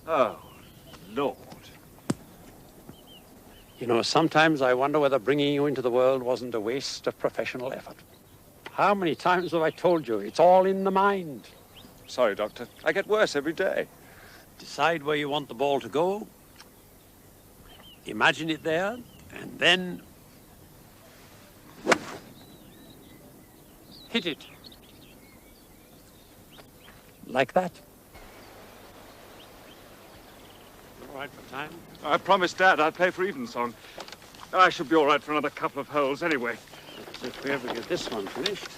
Oh, Lord. You know, sometimes I wonder whether bringing you into the world wasn't a waste of professional effort. How many times have I told you? It's all in the mind. Sorry, Doctor. I get worse every day. Decide where you want the ball to go. Imagine it there, and then hit it. Like that. All right for time? I promised Dad I'd play for evensong. I should be all right for another couple of holes anyway. That's if we ever get this one finished.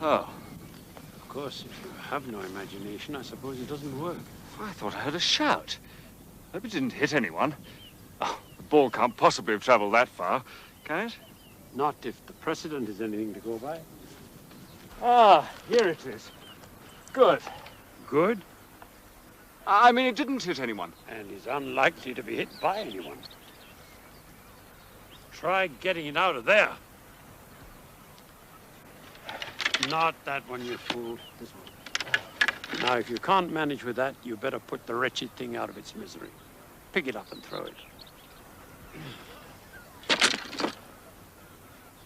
Oh. Of course, if you have no imagination, I suppose it doesn't work. I thought I heard a shout. I hope it didn't hit anyone. Oh, the ball can't possibly have traveled that far, can it? Not if the precedent is anything to go by. Ah, here it is. Good. Good? I mean, it didn't hit anyone. And is unlikely to be hit by anyone. Try getting it out of there. Not that one, you fool. This one. Now, if you can't manage with that, you better put the wretched thing out of its misery. Pick it up and throw it.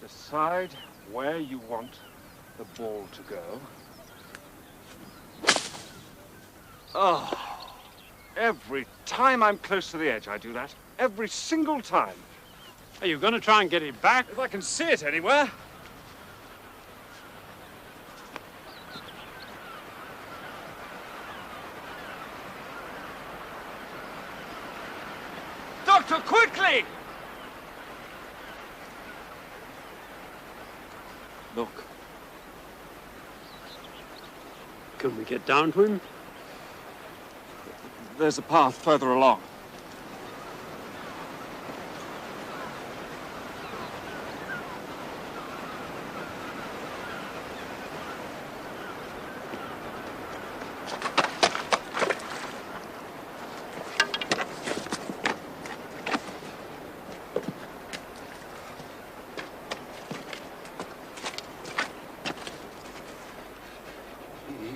Decide where you want the ball to go. Oh, every time I'm close to the edge, I do that. Every single time. Are you going to try and get it back? If I can see it anywhere. Doctor, quickly! Look. Can we get down to him? There's a path further along.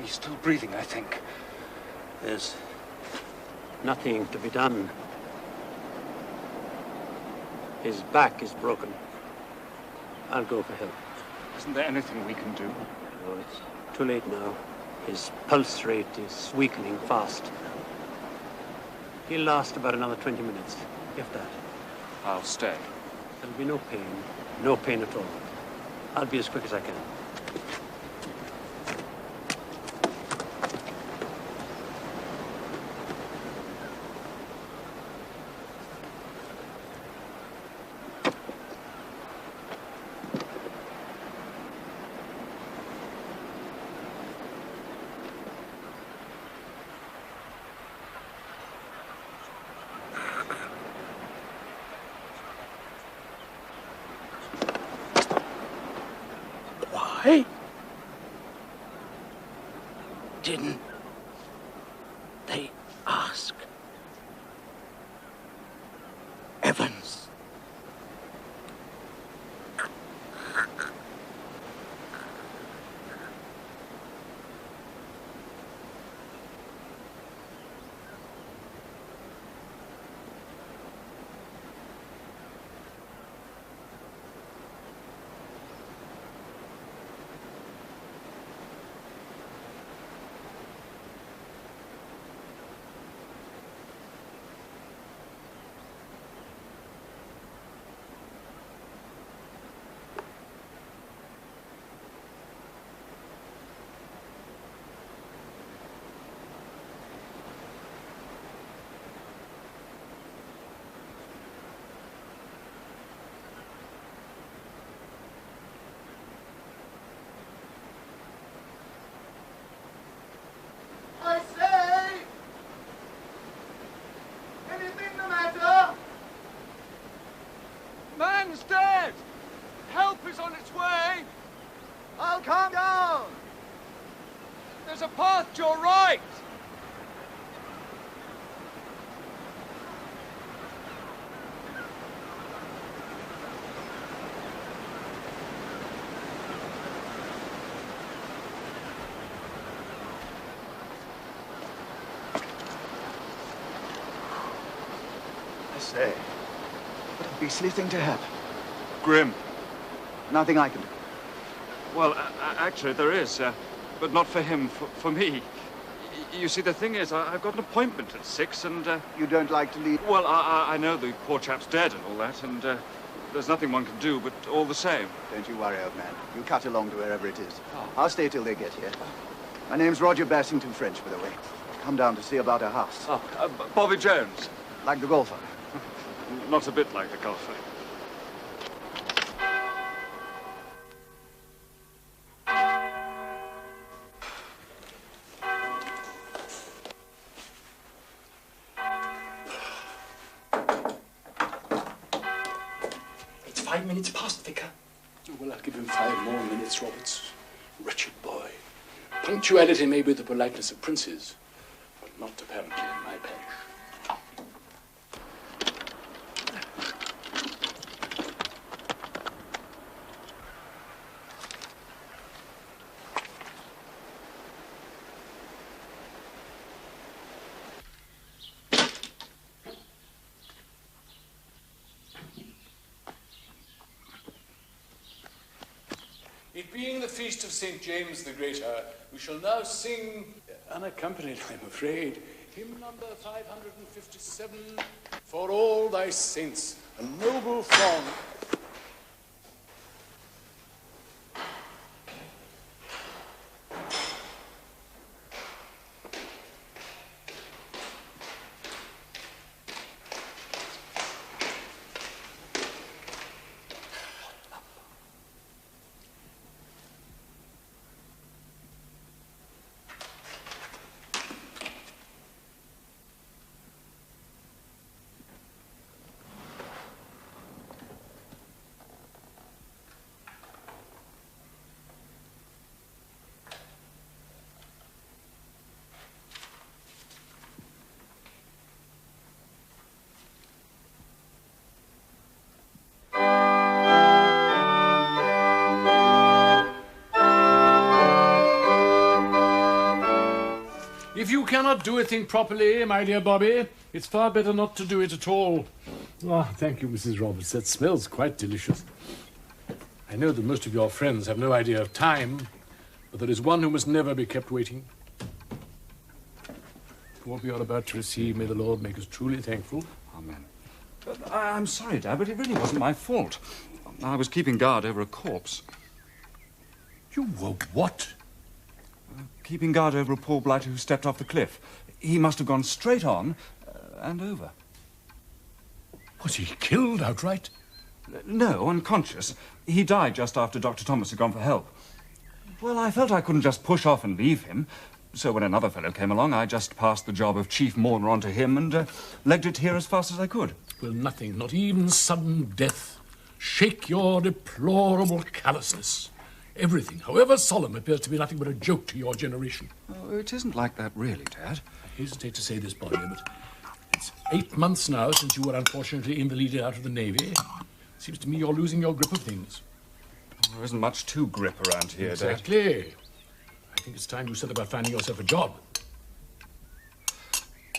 He's still breathing, I think. There's nothing to be done. His back is broken. I'll go for help. Isn't there anything we can do? No, it's too late now. His pulse rate is weakening fast. He'll last about another 20 minutes, if that. I'll stay. There'll be no pain. No pain at all. I'll be as quick as I can. Why didn't they ask Evans? I say! Anything the matter? Man's dead! Help is on its way! I'll come down! There's a path to your right! I say, what a beastly thing to happen. Grim. Nothing I can do. Well, actually, there is, but not for him, for me. You see, the thing is, I've got an appointment at 6, and... You don't like to leave? Well, I know the poor chap's dead and all that, and there's nothing one can do, but all the same. Don't you worry, old man. You cut along to wherever it is. Oh. I'll stay till they get here. My name's Roger Bassington French, by the way. Come down to see about a house. Oh, Bobby Jones. Like the golfer. Not a bit like the golfer. It's 5 minutes past, Vicar. Oh, well, I'll give him 5 more minutes, Roberts. Wretched boy. Punctuality may be the politeness of princes, but not apparently in my bench. It being the feast of St. James the Greater, we shall now sing, unaccompanied, I'm afraid, hymn number 557, For All Thy Saints, a noble song. If you cannot do a thing properly, my dear Bobby, it's far better not to do it at all. Ah, thank you, Mrs. Roberts. That smells quite delicious. I know that most of your friends have no idea of time, but there is one who must never be kept waiting. For what we are about to receive, may the Lord make us truly thankful. Amen. I'm sorry, Dad, but it really wasn't my fault. I was keeping guard over a corpse. You were what? Keeping guard over a poor blighter who stepped off the cliff. He must have gone straight on and over. Was he killed outright? No, unconscious. He died just after Dr. Thomas had gone for help. Well, I felt I couldn't just push off and leave him. So when another fellow came along, I just passed the job of chief mourner on to him and legged it here as fast as I could. Will nothing, not even sudden death, shake your deplorable callousness? Everything, however solemn, appears to be nothing but a joke to your generation. Oh, it isn't like that, really, Dad. I hesitate to say this, Bobby, but it's 8 months now since you were unfortunately invalided out of the Navy. Seems to me you're losing your grip of things. There isn't much to grip around here, Dad. Exactly. I think it's time you set about finding yourself a job.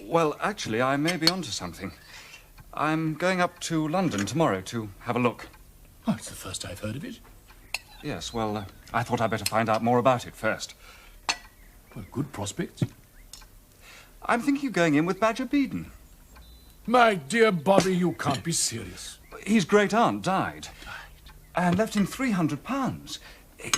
Well, actually, I may be onto something. I'm going up to London tomorrow to have a look. Oh, it's the first I've heard of it. Yes, well, I thought I'd better find out more about it first. Well, good prospects. I'm thinking of going in with Badger Beeden. My dear Bobby, you can't be serious. His great-aunt died. And left him £300.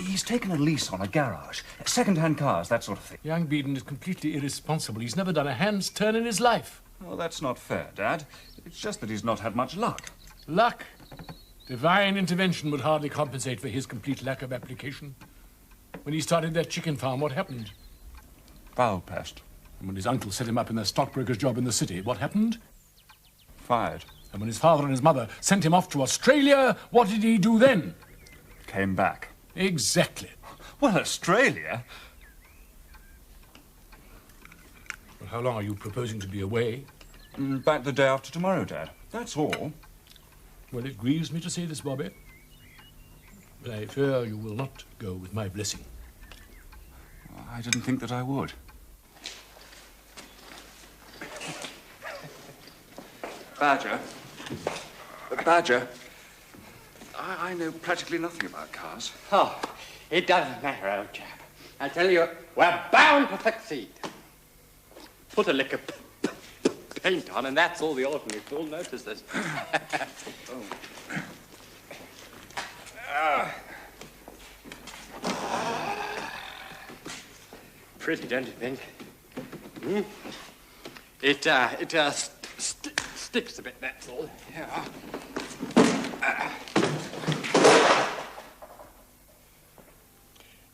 He's taken a lease on a garage. Second-hand cars, that sort of thing. Young Beeden is completely irresponsible. He's never done a hand's turn in his life. Well, that's not fair, Dad. It's just that he's not had much luck. Luck? Divine intervention would hardly compensate for his complete lack of application. When he started that chicken farm, what happened? Foul pest. And when his uncle set him up in the stockbroker's job in the city, what happened? Fired. And when his father and his mother sent him off to Australia, what did he do then? Came back. Exactly. Well, Australia? Well, how long are you proposing to be away? Back the day after tomorrow, Dad. That's all. Well, it grieves me to say this, Bobby, but I fear you will not go with my blessing. I didn't think that I would. Badger. Badger, I know practically nothing about cars. Oh, it doesn't matter, old chap. I tell you, we're bound to succeed. Put a lick of paint on, and that's all the ordinary fool notices. Pretty, don't you think? Hmm? It sticks a bit, that's all. Yeah.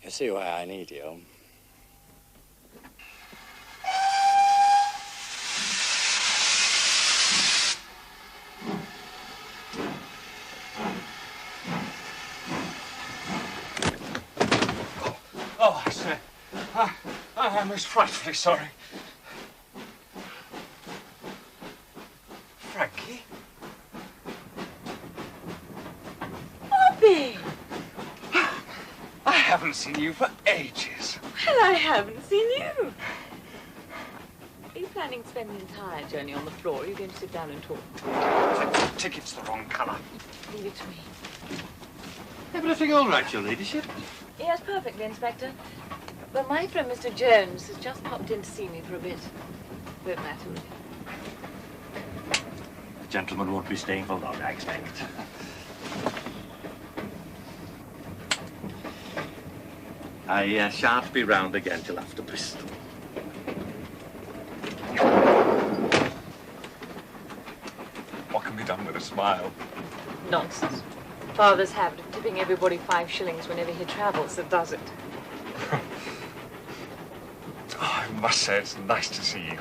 You see why I need you. Oh, I say, I'm most frightfully sorry. Frankie? Bobby! I haven't seen you for ages. Well, I haven't seen you. Are you planning to spend the entire journey on the floor, or are you going to sit down and talk? The ticket's the wrong colour. Leave it to me. Everything all right, your ladyship? Yes, perfectly, Inspector. Well, my friend Mr. Jones has just popped in to see me for a bit. Won't matter with him. The gentleman won't be staying for long, I expect. I shan't be round again till after Bristol. What can be done with a smile? Nonsense. Father's habit of tipping everybody 5 shillings whenever he travels that does it. Oh, I must say it's nice to see you.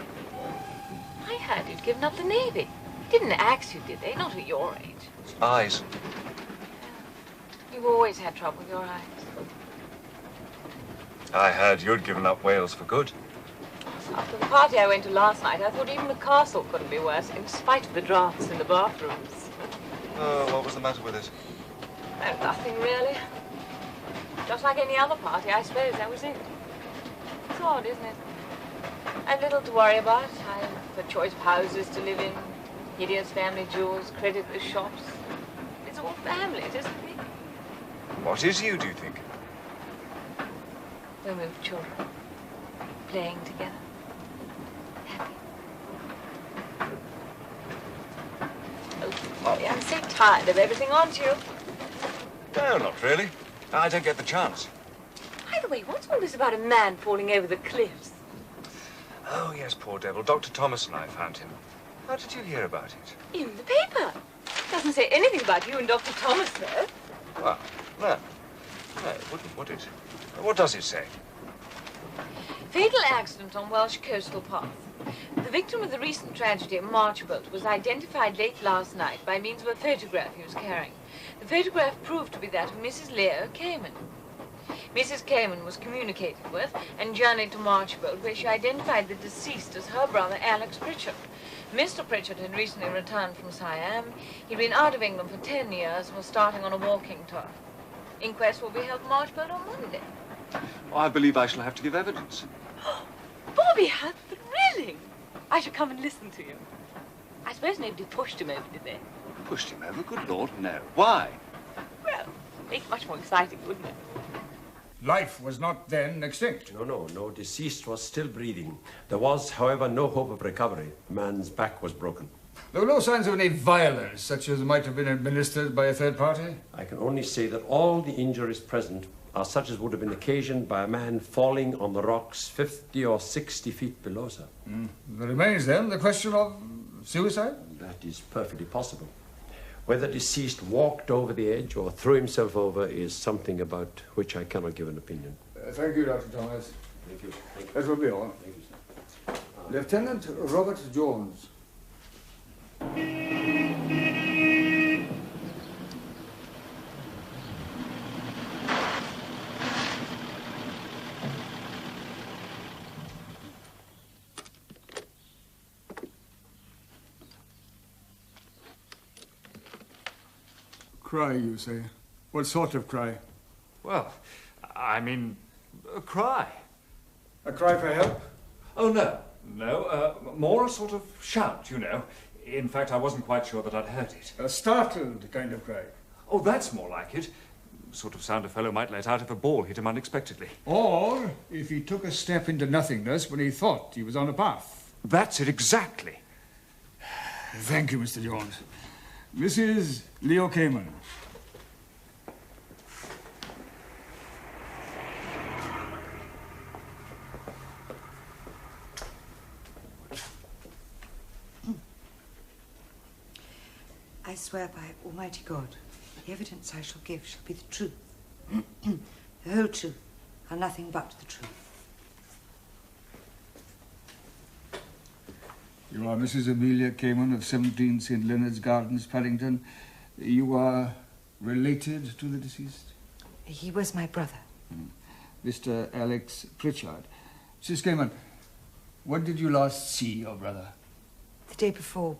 I heard you'd given up the Navy. Didn't axe you, did they? Not at your age. Eyes. You've always had trouble with your eyes. I heard you'd given up Wales for good. After the party I went to last night, I thought even the castle couldn't be worse, in spite of the drafts in the bathrooms. Oh, what was the matter with it? Oh, nothing really. Just like any other party, I suppose that was it. It's odd, isn't it? I've little to worry about. I have a choice of houses to live in, hideous family jewels, creditless shops. It's all family, it isn't it? What is you, do you think? Women with children, playing together, happy. Oh, Molly, I'm so tired of everything, aren't you? No, not really. I don't get the chance. By the way, what's all this about a man falling over the cliffs? Oh, yes, poor devil. Dr. Thomas and I found him. How did you hear about it? In the paper. Doesn't say anything about you and Dr. Thomas, though. Well, no. No, it wouldn't, would it? What does it say? Fatal accident on Welsh coastal path. The victim of the recent tragedy at Marchbolt was identified late last night by means of a photograph he was carrying. The photograph proved to be that of Mrs. Leigh Cayman. Mrs. Cayman was communicated with and journeyed to Marchbolt, where she identified the deceased as her brother, Alex Pritchard. Mr. Pritchard had recently returned from Siam. He'd been out of England for 10 years and was starting on a walking tour. Inquest will be held in Marchbolt on Monday. Oh, I believe I shall have to give evidence. Bobby, how thrilling! I shall come and listen to you. I suppose nobody pushed him over, did they? Pushed him over? Good Lord, no. Why? Well, make it much more exciting, wouldn't it? Life was not then extinct. No. Deceased was still breathing. There was, however, no hope of recovery. The man's back was broken. There were no signs of any violence, such as might have been administered by a third party? I can only say that all the injuries present are such as would have been occasioned by a man falling on the rocks 50 or 60 feet below, sir. There remains, then, the question of suicide? That is perfectly possible. Whether deceased walked over the edge or threw himself over is something about which I cannot give an opinion. Thank you, Dr. Thomas. Thank you. That will be all. Thank you, sir. Lieutenant Robert Jones. Cry, you say? What sort of cry? Well, I mean, a cry. A cry for help? Oh, no. No, more a sort of shout, you know. In fact, I wasn't quite sure that I'd heard it. A startled kind of cry. Oh, that's more like it. Sort of sound a fellow might let out if a ball hit him unexpectedly. Or if he took a step into nothingness when he thought he was on a path. That's it, exactly. Thank you, Mr. Jones. Mrs. Leo Cayman. I swear by Almighty God, the evidence I shall give shall be the truth. The whole truth, and nothing but the truth. You are Mrs. Amelia Cayman of 17 St. Leonard's Gardens, Paddington. You are related to the deceased? He was my brother. Mr. Alex Pritchard. Mrs. Cayman, when did you last see your brother? The day before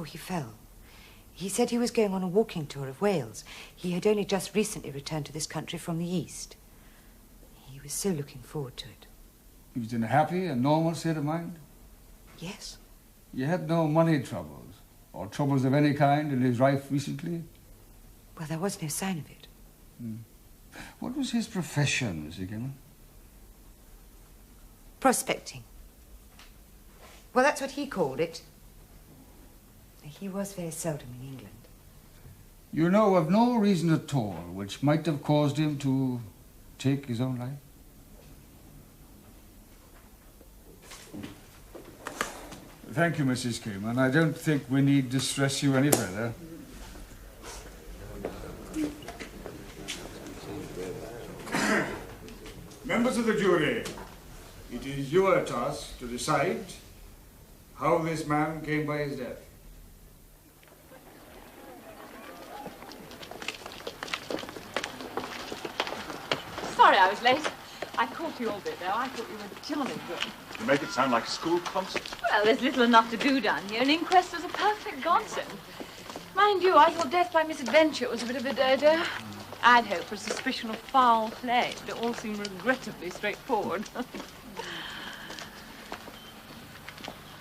he fell. He said he was going on a walking tour of Wales. He had only just recently returned to this country from the East. He was so looking forward to it. He was in a happy and normal state of mind? Yes. You had no money troubles, or troubles of any kind in his life recently? Well, there was no sign of it. What was his profession, Mrs. Cayman? Prospecting. Well, that's what he called it. He was very seldom in England. You know of no reason at all which might have caused him to take his own life? Thank you, Mrs. Cayman. I don't think we need distress you any further. Members of the jury, it is your task to decide how this man came by his death. Sorry I was late. I caught you all bit, though. I thought you were charming good. You make it sound like a school concert. Well, there's little enough to do down here. An inquest was a perfect godsend. Mind you, I thought death by misadventure was a bit of a dodo. I'd hoped for a suspicion of foul play, but it all seemed regrettably straightforward.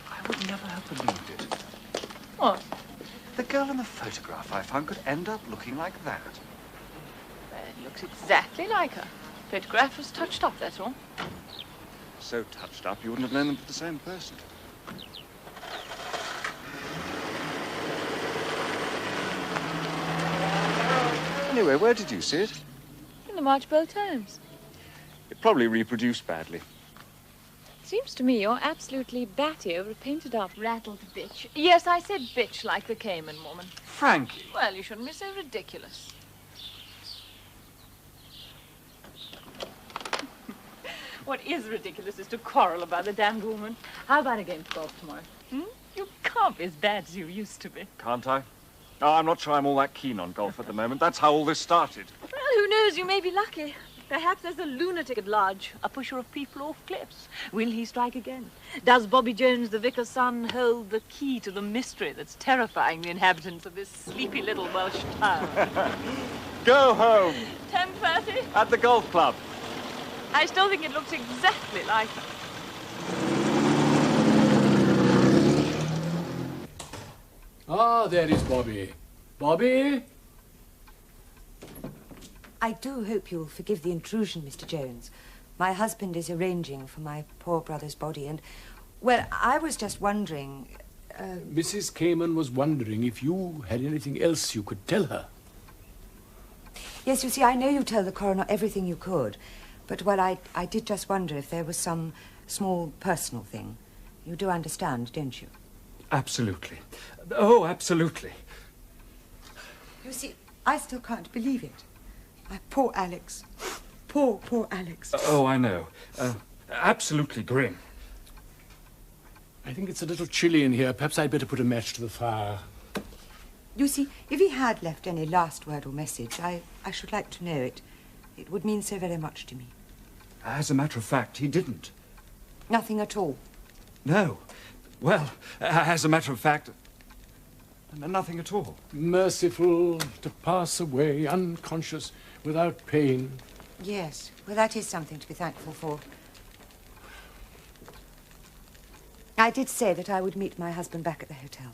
I would never have believed it. What? The girl in the photograph I found could end up looking like that. Well, it looks exactly like her. Photograph was touched up, that's all. So touched up, you wouldn't have known them for the same person. Anyway, where did you see it? In the Marchborough Times. It probably reproduced badly. Seems to me you're absolutely batty over a painted-up, rattled bitch. Yes, I said bitch like the Cayman woman. Frankie! Well, you shouldn't be so ridiculous. What is ridiculous is to quarrel about the damned woman. How about a game of golf tomorrow? You can't be as bad as you used to be. Can't I? Oh, I'm not sure I'm all that keen on golf at the moment. That's how all this started. Well, who knows? You may be lucky. Perhaps there's a lunatic at large, a pusher of people off cliffs. Will he strike again? Does Bobby Jones, the vicar's son, hold the key to the mystery that's terrifying the inhabitants of this sleepy little Welsh town? Go home! 10:30? At the golf club. I still think it looks exactly like her. Ah, there is Bobby. Bobby? I do hope you'll forgive the intrusion, Mr. Jones. My husband is arranging for my poor brother's body, and, well, I was just wondering... Mrs. Cayman was wondering if you had anything else you could tell her. Yes, you see, I know you tell the coroner everything you could, but, well, I did just wonder if there was some small personal thing. You do understand, don't you? Absolutely. Oh, absolutely. You see, I still can't believe it. My poor Alex. Poor Alex. Oh, I know. Absolutely grim. I think it's a little chilly in here. Perhaps I'd better put a match to the fire. You see, if he had left any last word or message, I should like to know it. It would mean so very much to me. As a matter of fact, he didn't. Nothing at all? No. Well, as a matter of fact, nothing at all. Merciful to pass away, unconscious, without pain. Yes, well, that is something to be thankful for. I did say that I would meet my husband back at the hotel.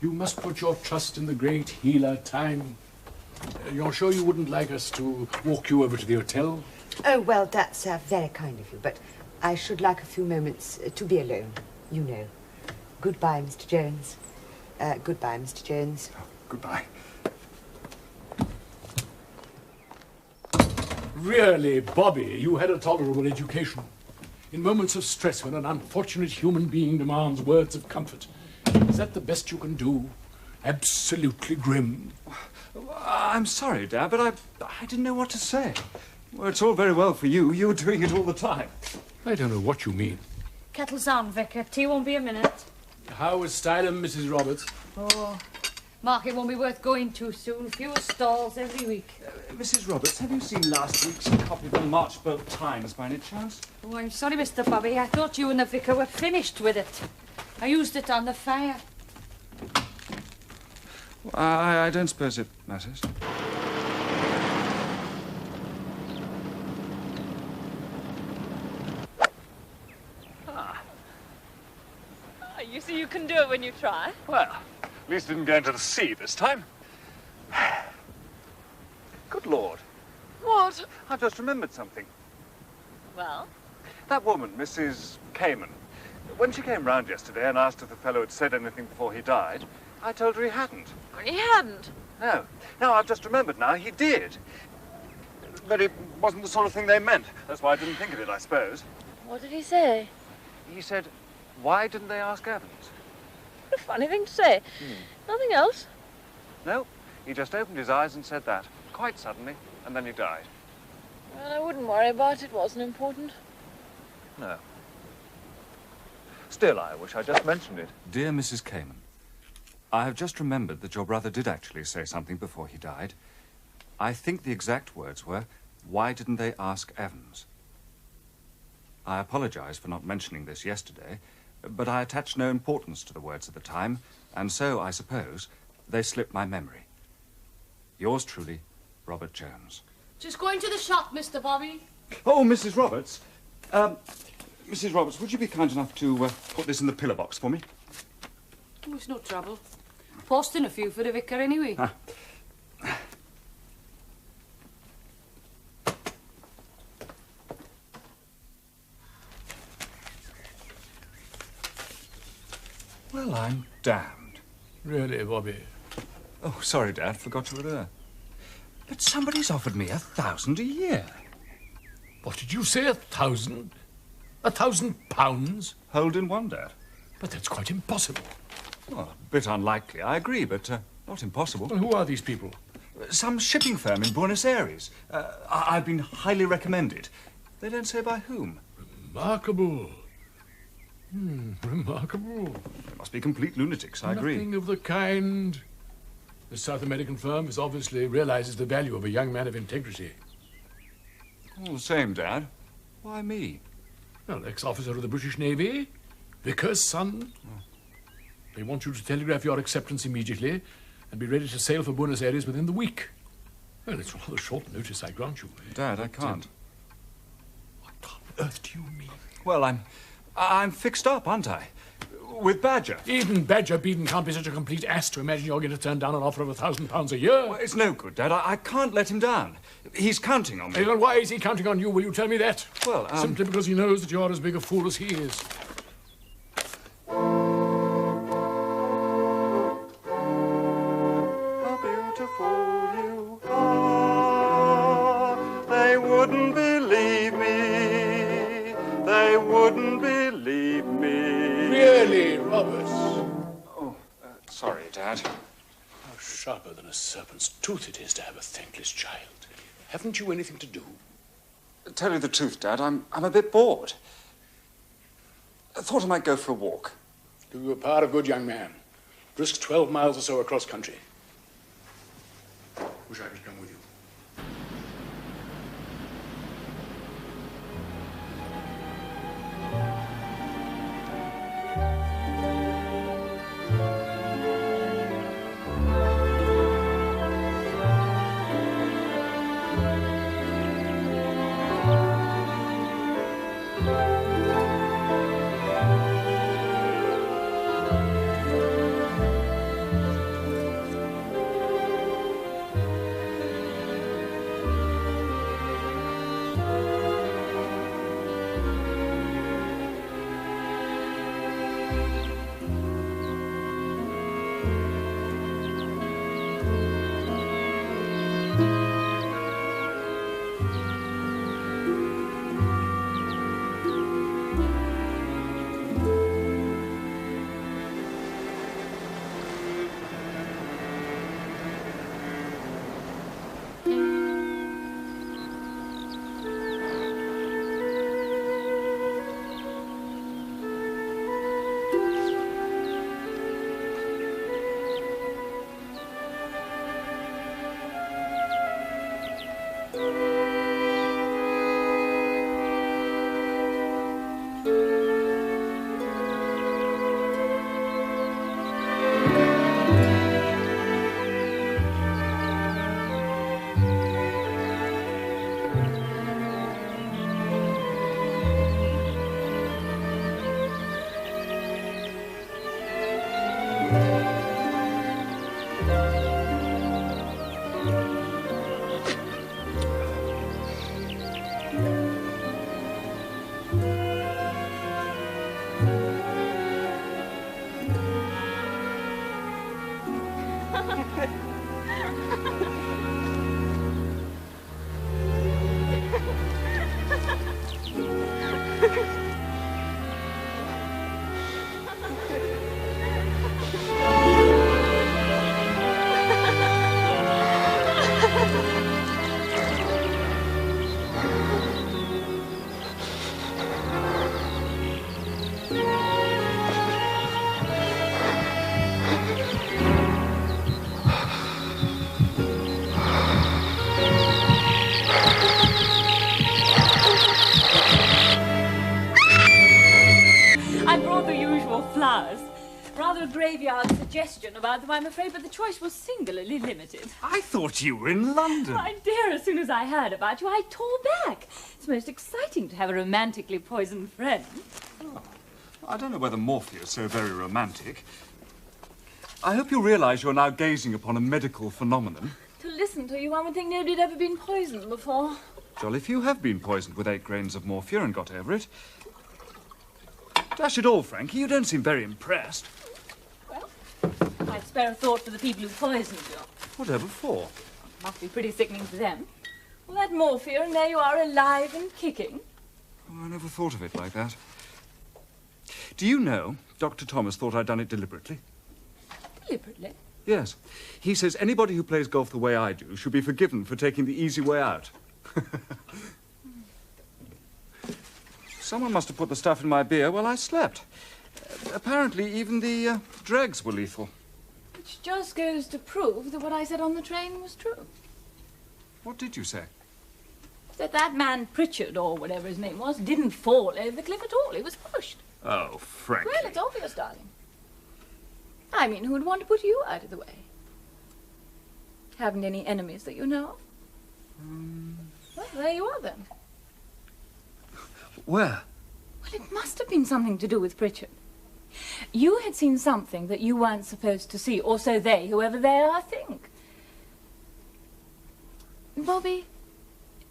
You must put your trust in the great healer, time. You're sure you wouldn't like us to walk you over to the hotel? Oh, well, that's very kind of you, but I should like a few moments to be alone, you know. Goodbye, Mr. Jones. Goodbye, Mr. Jones. Oh, goodbye. Really, Bobby, you had a tolerable education. In moments of stress, when an unfortunate human being demands words of comfort, is that the best you can do? Absolutely grim. I'm sorry, Dad, but I didn't know what to say. Well, it's all very well for you. You're doing it all the time. I don't know what you mean. Kettle's on, Vicar. Tea won't be a minute. How is Styleham, Mrs. Roberts? Oh, market won't be worth going to soon. Fewer stalls every week. Mrs. Roberts, have you seen last week's copy of the Marchbolt Times by any chance? Oh, I'm sorry, Mr. Bobby. I thought you and the Vicar were finished with it. I used it on the fire. Well, I don't suppose it matters. You see, you can do it when you try. Well, at least didn't go into the sea this time. Good Lord. What? I've just remembered something. Well? That woman, Mrs. Cayman, when she came round yesterday and asked if the fellow had said anything before he died, I told her he hadn't. He hadn't? No. No, I've just remembered now, he did. But it wasn't the sort of thing they meant. That's why I didn't think of it, I suppose. What did he say? He said, why didn't they ask Evans? What a funny thing to say. Nothing else? No, he just opened his eyes and said that, quite suddenly, and then he died. Well, I wouldn't worry about it. It wasn't important. No. Still, I wish I just mentioned it. Dear Mrs. Cayman, I have just remembered that your brother did actually say something before he died. I think the exact words were, why didn't they ask Evans? I apologize for not mentioning this yesterday, but I attached no importance to the words at the time, and so, I suppose, they slipped my memory. Yours truly, Robert Jones. Just going to the shop, Mr. Bobby. Oh, Mrs. Roberts. Mrs. Roberts, would you be kind enough to put this in the pillar box for me? Oh, it's no trouble. Posting a few for the Vicar anyway. Ah. Well, I'm damned. Really, Bobby? Oh, sorry, Dad. Forgot you were there. But somebody's offered me £1,000 a year. What did you say, 1,000? £1,000? Hold in one, Dad. But that's quite impossible. Well, a bit unlikely, I agree, but not impossible. Well, who are these people? Some shipping firm in Buenos Aires. I've been highly recommended. They don't say by whom. Remarkable. Remarkable. They must be complete lunatics, I agree. Nothing of the kind. The South American firm obviously realizes the value of a young man of integrity. All the same, Dad. Why me? Well, ex-officer of the British Navy, Vicar's son. Oh. They want you to telegraph your acceptance immediately and be ready to sail for Buenos Aires within the week. Well, it's rather short notice, I grant you. Dad, I can't. What on earth do you mean? Well, I'm fixed up, aren't I? With Badger. Even Badger Beeden can't be such a complete ass to imagine you're going to turn down an offer of £1,000 a year. Well, it's no good, Dad. I can't let him down. He's counting on me. Well, why is he counting on you? Will you tell me that? Well, Simply because he knows that you're as big a fool as he is. How beautiful you are. They wouldn't believe me. They wouldn't believe me. Really, Roberts? Oh, sorry, Dad. How sharper than a serpent's tooth it is to have a thankless child. Haven't you anything to do? Tell you the truth, Dad, I'm a bit bored. I thought I might go for a walk. Do you a power of good, young man. Risk 12 miles or so across country. Wish I could come with you. graveyard suggestion about them, I'm afraid, but the choice was singularly limited. I thought you were in London. My dear, as soon as I heard about you, I tore back. It's most exciting to have a romantically poisoned friend. Oh, I don't know whether morphia is so very romantic. I hope you realise you're now gazing upon a medical phenomenon. To listen to you, one would think nobody had ever been poisoned before. Jolly few have been poisoned with 8 grains of morphia and got over it. Dash it all, Frankie, you don't seem very impressed. Well, I'd spare a thought for the people who poisoned you. Whatever for? Must be pretty sickening for them. All that morphia, and there you are, alive and kicking. Oh, I never thought of it like that. Do you know, Dr. Thomas thought I'd done it deliberately? Deliberately? Yes. He says anybody who plays golf the way I do should be forgiven for taking the easy way out. Someone must have put the stuff in my beer while I slept. Apparently, even the dregs were lethal. Which just goes to prove that what I said on the train was true. What did you say? That man Pritchard, or whatever his name was, didn't fall over the cliff at all. He was pushed. Oh, Frankie. Well, it's obvious, darling. I mean, who would want to put you out of the way? Haven't any enemies that you know of? Well, there you are, then. Where? Well, it must have been something to do with Pritchard. You had seen something that you weren't supposed to see, or so they, whoever they are, think. Bobby,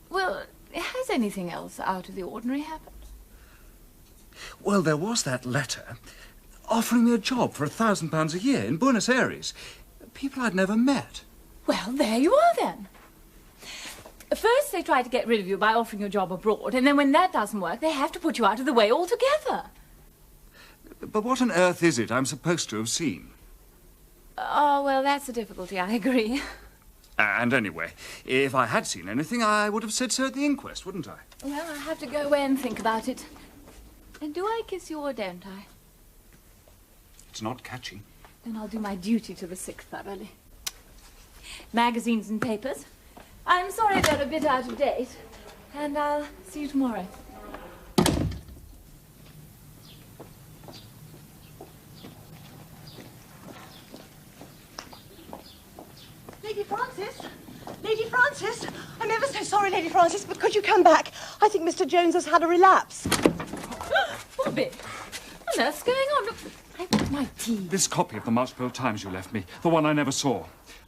well, has anything else out of the ordinary happened? Well, there was that letter offering me a job for £1,000 a year in Buenos Aires. People I'd never met. Well, there you are, then. First, they try to get rid of you by offering you a job abroad, and then when that doesn't work, they have to put you out of the way altogether. But what on earth is it I'm supposed to have seen? Oh, well, that's the difficulty, I agree. And anyway, if I had seen anything, I would have said so at the inquest, wouldn't I? Well, I have to go away and think about it. And do I kiss you or don't I? It's not catching. Then I'll do my duty to the sick thoroughly. Magazines and papers. I'm sorry they're a bit out of date. And I'll see you tomorrow. Lady Frances? Lady Frances? I'm ever so sorry, Lady Frances, but could you come back? I think Mr. Jones has had a relapse. Bobby, what on earth's going on? Look, I want my tea. This copy of the Marchfield Times you left me, the one I never saw.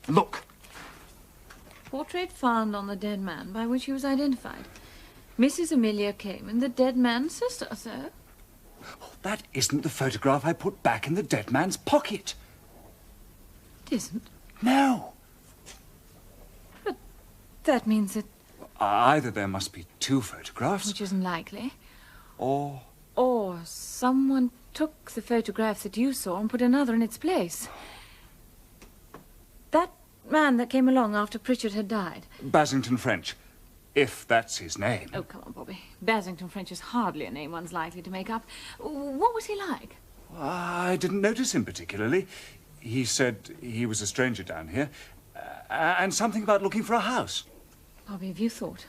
Look. Portrait found on the dead man by which he was identified. Mrs. Amelia Cayman, the dead man's sister, sir. Oh, that isn't the photograph I put back in the dead man's pocket. It isn't? No. But that means that... Either there must be 2 photographs. Which isn't likely. Or someone took the photograph that you saw and put another in its place. That man that came along after Pritchard had died. Basington French, if that's his name. Oh, come on, Bobby. Basington French is hardly a name one's likely to make up. What was he like? I didn't notice him particularly. He said he was a stranger down here, and something about looking for a house. Bobby, have you thought?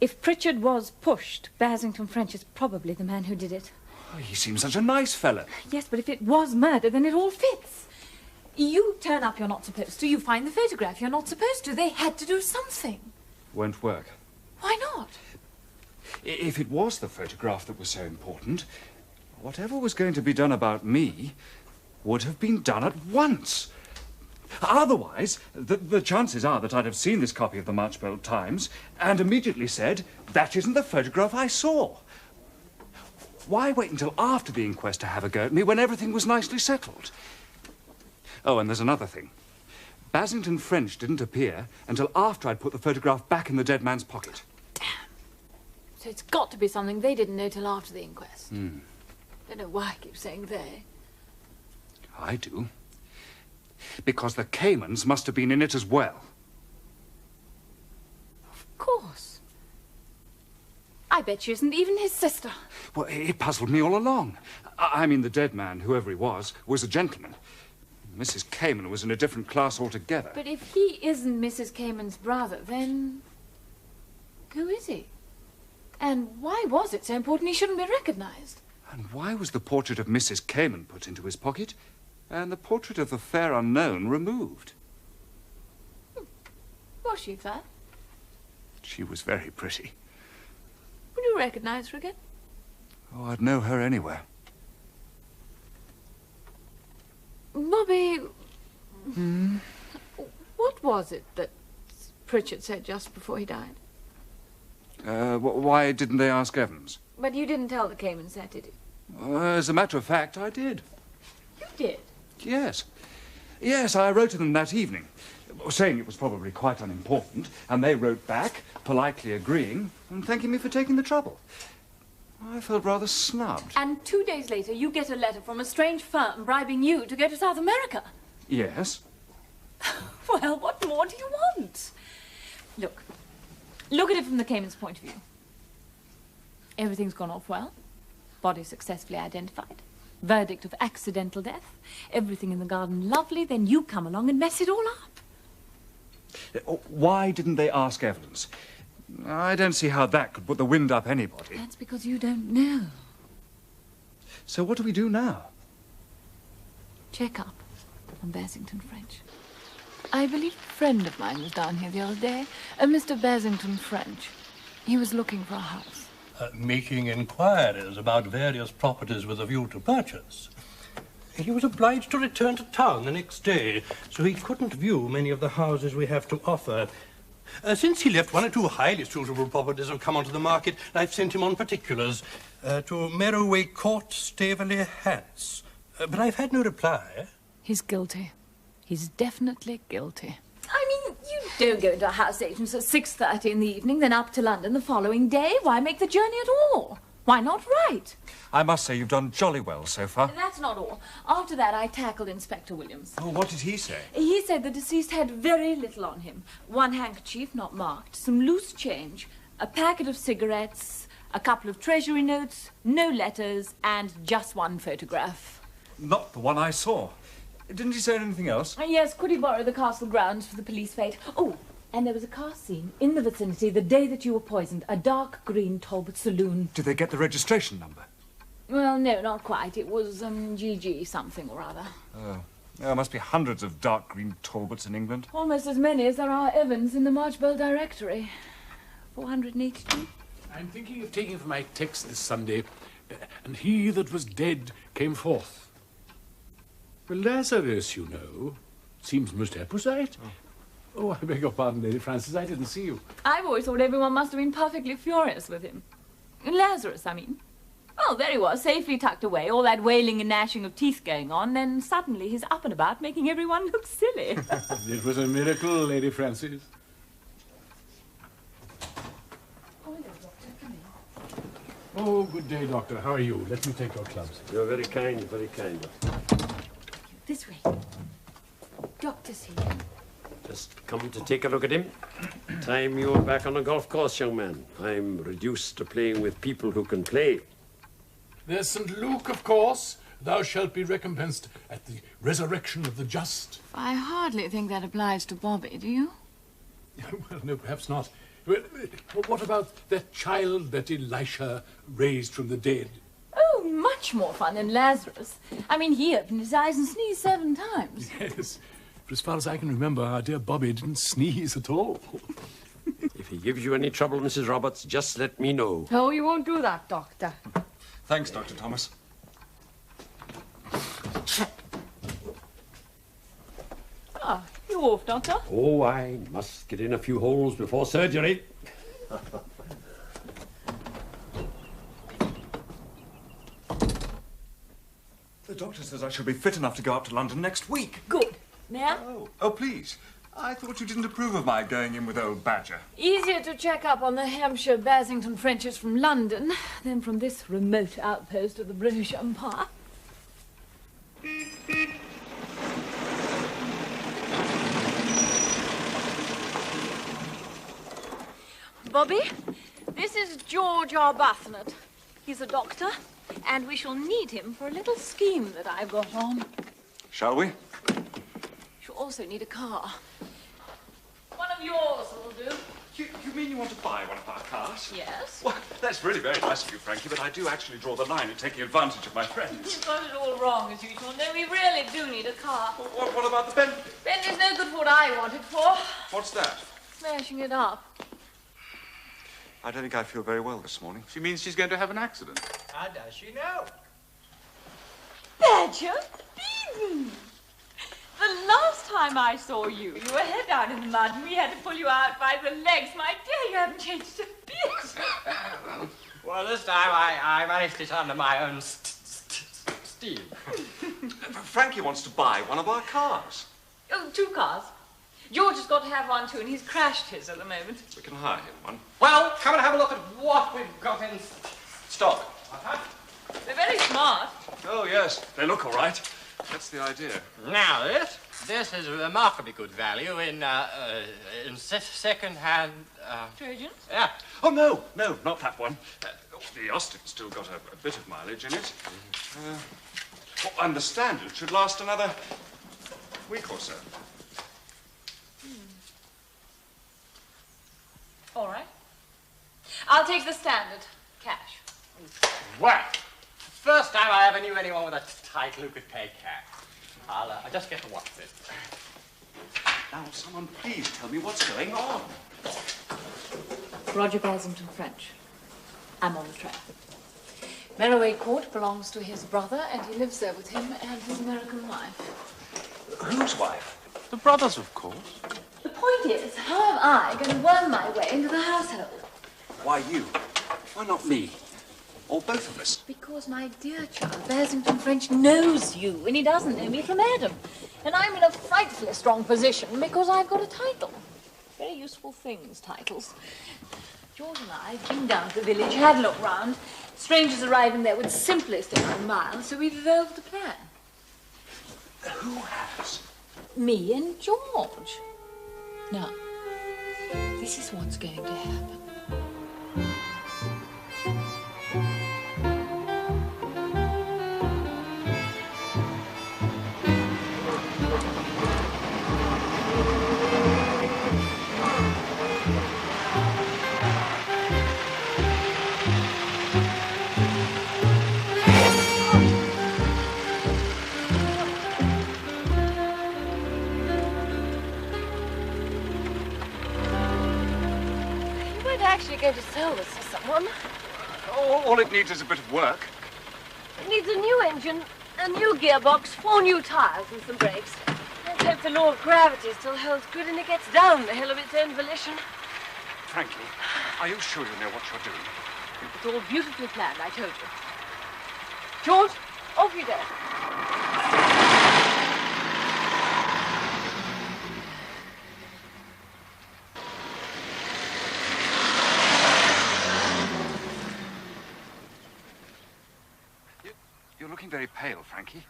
If Pritchard was pushed, Basington French is probably the man who did it. Oh, he seems such a nice fellow. Yes, but if it was murder, then it all fits. You turn up you're not supposed to. You find the photograph you're not supposed to. They had to do something. Won't work. Why not? If it was the photograph that was so important, whatever was going to be done about me would have been done at once. Otherwise, the chances are that I'd have seen this copy of the Marchfield Times and immediately said, that isn't the photograph I saw. Why wait until after the inquest to have a go at me when everything was nicely settled? Oh, and there's another thing. Basington French didn't appear until after I'd put the photograph back in the dead man's pocket. Damn. So it's got to be something they didn't know till after the inquest. Don't know why I keep saying they. I do. Because the Caymans must have been in it as well. Of course. I bet she isn't even his sister. Well, it puzzled me all along. I mean, the dead man, whoever he was a gentleman. Mrs. Cayman was in a different class altogether. But if he isn't Mrs. Cayman's brother, then... who is he? And why was it so important he shouldn't be recognised? And why was the portrait of Mrs. Cayman put into his pocket and the portrait of the fair unknown removed? Was she fair? She was very pretty. Would you recognize her again? Oh, I'd know her anywhere. Bobby, what was it that Pritchard said just before he died? Why didn't they ask Evans? But you didn't tell the Caymans that, did you? As a matter of fact, I did. You did? Yes. Yes, I wrote to them that evening, saying it was probably quite unimportant, and they wrote back, politely agreeing, and thanking me for taking the trouble. I felt rather snubbed. And 2 days later, you get a letter from a strange firm bribing you to go to South America. Yes. Well, what more do you want? Look at it from the Cayman's point of view. Everything's gone off well. Body successfully identified. Verdict of accidental death. Everything in the garden lovely. Then you come along and mess it all up. Why didn't they ask Evans? I don't see how that could put the wind up anybody. That's because you don't know. So what do we do now? Check up on Basington French. I believe a friend of mine was down here the other day, a Mr. Basington French. He was looking for a house. Making inquiries about various properties with a view to purchase. He was obliged to return to town the next day, so he couldn't view many of the houses we have to offer. Since he left, 1 or 2 highly suitable properties have come onto the market. I've sent him on particulars to Merroway Court, Staveley, Hants. But I've had no reply. He's guilty. He's definitely guilty. I mean, you don't go into a house agent's at 6:30 in the evening, then up to London the following day. Why make the journey at all? Why not write? I must say you've done jolly well so far. That's not all. After that, I tackled Inspector Williams. Oh, what did he say? He said the deceased had very little on him. 1 handkerchief, not marked, some loose change, a packet of cigarettes, a couple of treasury notes, no letters, and just 1 photograph. Not the one I saw. Didn't he say anything else? Yes, could he borrow the castle grounds for the police fete? Oh, and there was a car scene in the vicinity the day that you were poisoned. A dark green Talbot saloon. Did they get the registration number? Well, no, not quite. It was, GG something or other. Oh. There must be hundreds of dark green Talbots in England. Almost as many as there are Evans in the Marchbell directory. 482. I'm thinking of taking for my text this Sunday, and he that was dead came forth. Well, Lazarus, you know, seems most apposite. Oh, I beg your pardon, Lady Frances, I didn't see you. I've always thought everyone must have been perfectly furious with him. Lazarus, I mean. Well, there he was, safely tucked away, all that wailing and gnashing of teeth going on, then suddenly he's up and about, making everyone look silly. It was a miracle, Lady Frances. Oh, good day, Doctor. How are you? Let me take your clubs. You're very kind, very kind. This way. Doctor's here. Just come to take a look at him. Time you were back on the golf course, young man. I'm reduced to playing with people who can play. There's St. Luke, of course. Thou shalt be recompensed at the resurrection of the just. I hardly think that applies to Bobby, do you? Well, no, perhaps not. Well, what about that child that Elisha raised from the dead? Oh, much more fun than Lazarus. I mean, he opened his eyes and sneezed 7 times. Yes, but as far as I can remember, our dear Bobby didn't sneeze at all. If he gives you any trouble, Mrs. Roberts, just let me know. Oh, you won't do that, Doctor. Thanks, Dr. Thomas. Ah, you off, Doctor? Oh, I must get in a few holes before surgery. The doctor says I shall be fit enough to go up to London next week. Good. Now? Oh, please. I thought you didn't approve of my going in with old Badger. Easier to check up on the Hampshire Basington Frenches from London than from this remote outpost of the British Empire. Bobby, this is George Arbuthnot. He's a doctor, and we shall need him for a little scheme that I've got on. Shall we? She'll also need a car. One of yours will do. You mean mean you want to buy one of our cars? Yes. Well, that's really very nice of you, Frankie, but I do actually draw the line at taking advantage of my friends. You've got it all wrong, as usual. No, we really do need a car. What about the Bentley? Bentley's no good for what I want it for. What's that? Smashing it up. I don't think I feel very well this morning. She means she's going to have an accident. How does she know? Badger? The last time I saw you, you were head down in the mud and we had to pull you out by the legs. My dear, you haven't changed a bit. Well, this time I managed it under my own steam. Frankie wants to buy one of our cars. Oh, 2 cars. George has got to have one too, and he's crashed his at the moment. We can hire him one. Well, come and have a look at what we've got in stock. They're very smart. Oh, yes. They look all right. That's the idea. Now, this is remarkably good value in second-hand... Trojans? Yeah. Oh, no, not that one. The Austin's still got a bit of mileage in it. And the Standard should last another week or so. All right. I'll take the Standard. Cash. Well, first time I ever knew anyone with a title who could pay cash. I'll just get to watch it. Now, someone please tell me what's going on. Roger Basington French. I'm on the track. Merroway Court belongs to his brother, and he lives there with him and his American wife. Whose wife? The brothers, of course. The point is, how am I going to worm my way into the household? Why you? Why not me? Or both of us? Because, my dear child, Basington French knows you, and he doesn't know me from Adam. And I'm in a frightfully strong position because I've got a title. Very useful things, titles. George and I have been down to the village, had a look round. Strangers arriving there would simply stay on miles, so we revolved the plan. Who has? Me and George. Now, this is what's going to happen. Actually going to sell this to someone. All it needs is a bit of work. It needs a new engine, a new gearbox, 4 new tires and some brakes. Let's hope the law of gravity still holds good and it gets down the hill of its own volition. Frankie, are you sure you know what you're doing? It's all beautifully planned, I told you. George, off you go. You're looking very pale, Frankie.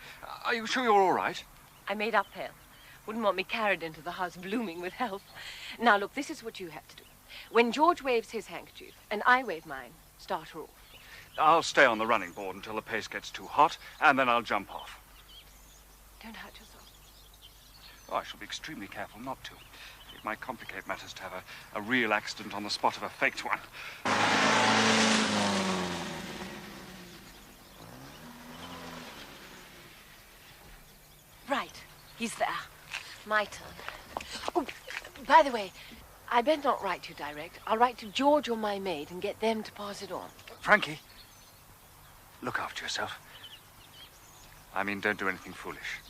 Are you sure you're all right? I made up pale. Wouldn't want me carried into the house blooming with health. Now, look, this is what you have to do. When George waves his handkerchief and I wave mine, start her off. I'll stay on the running board until the pace gets too hot, and then I'll jump off. Don't hurt yourself. Oh, I shall be extremely careful not to. It might complicate matters to have a real accident on the spot of a faked one. Right. He's there. My turn. Oh, by the way, I better not write you direct. I'll write to George or my maid and get them to pass it on. Frankie, look after yourself. I mean, don't do anything foolish.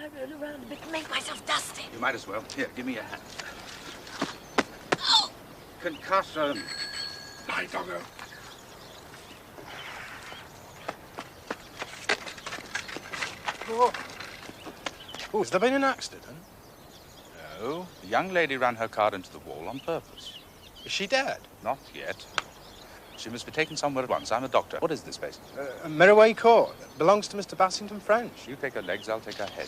I roll around a bit and make myself dusty? You might as well. Here, give me a hand. Oh! Concussion. Lie, doggo. Oh, has there been an accident? No. The young lady ran her car into the wall on purpose. Is she dead? Not yet. She must be taken somewhere at once. I'm a doctor. What is this place? Merriway Court. Belongs to Mr. Bassington French. You take her legs, I'll take her head.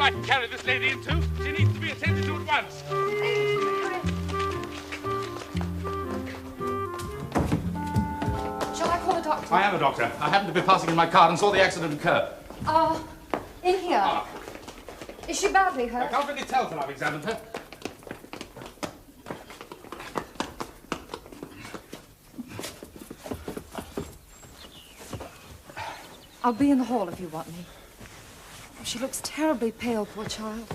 I can carry this lady into. She needs to be attended to at once. Shall I call a doctor? I am a doctor. I happened to be passing in my car and saw the accident occur. In here. Is she badly hurt? I can't really tell till I've examined her. I'll be in the hall if you want me. She looks terribly pale, poor child.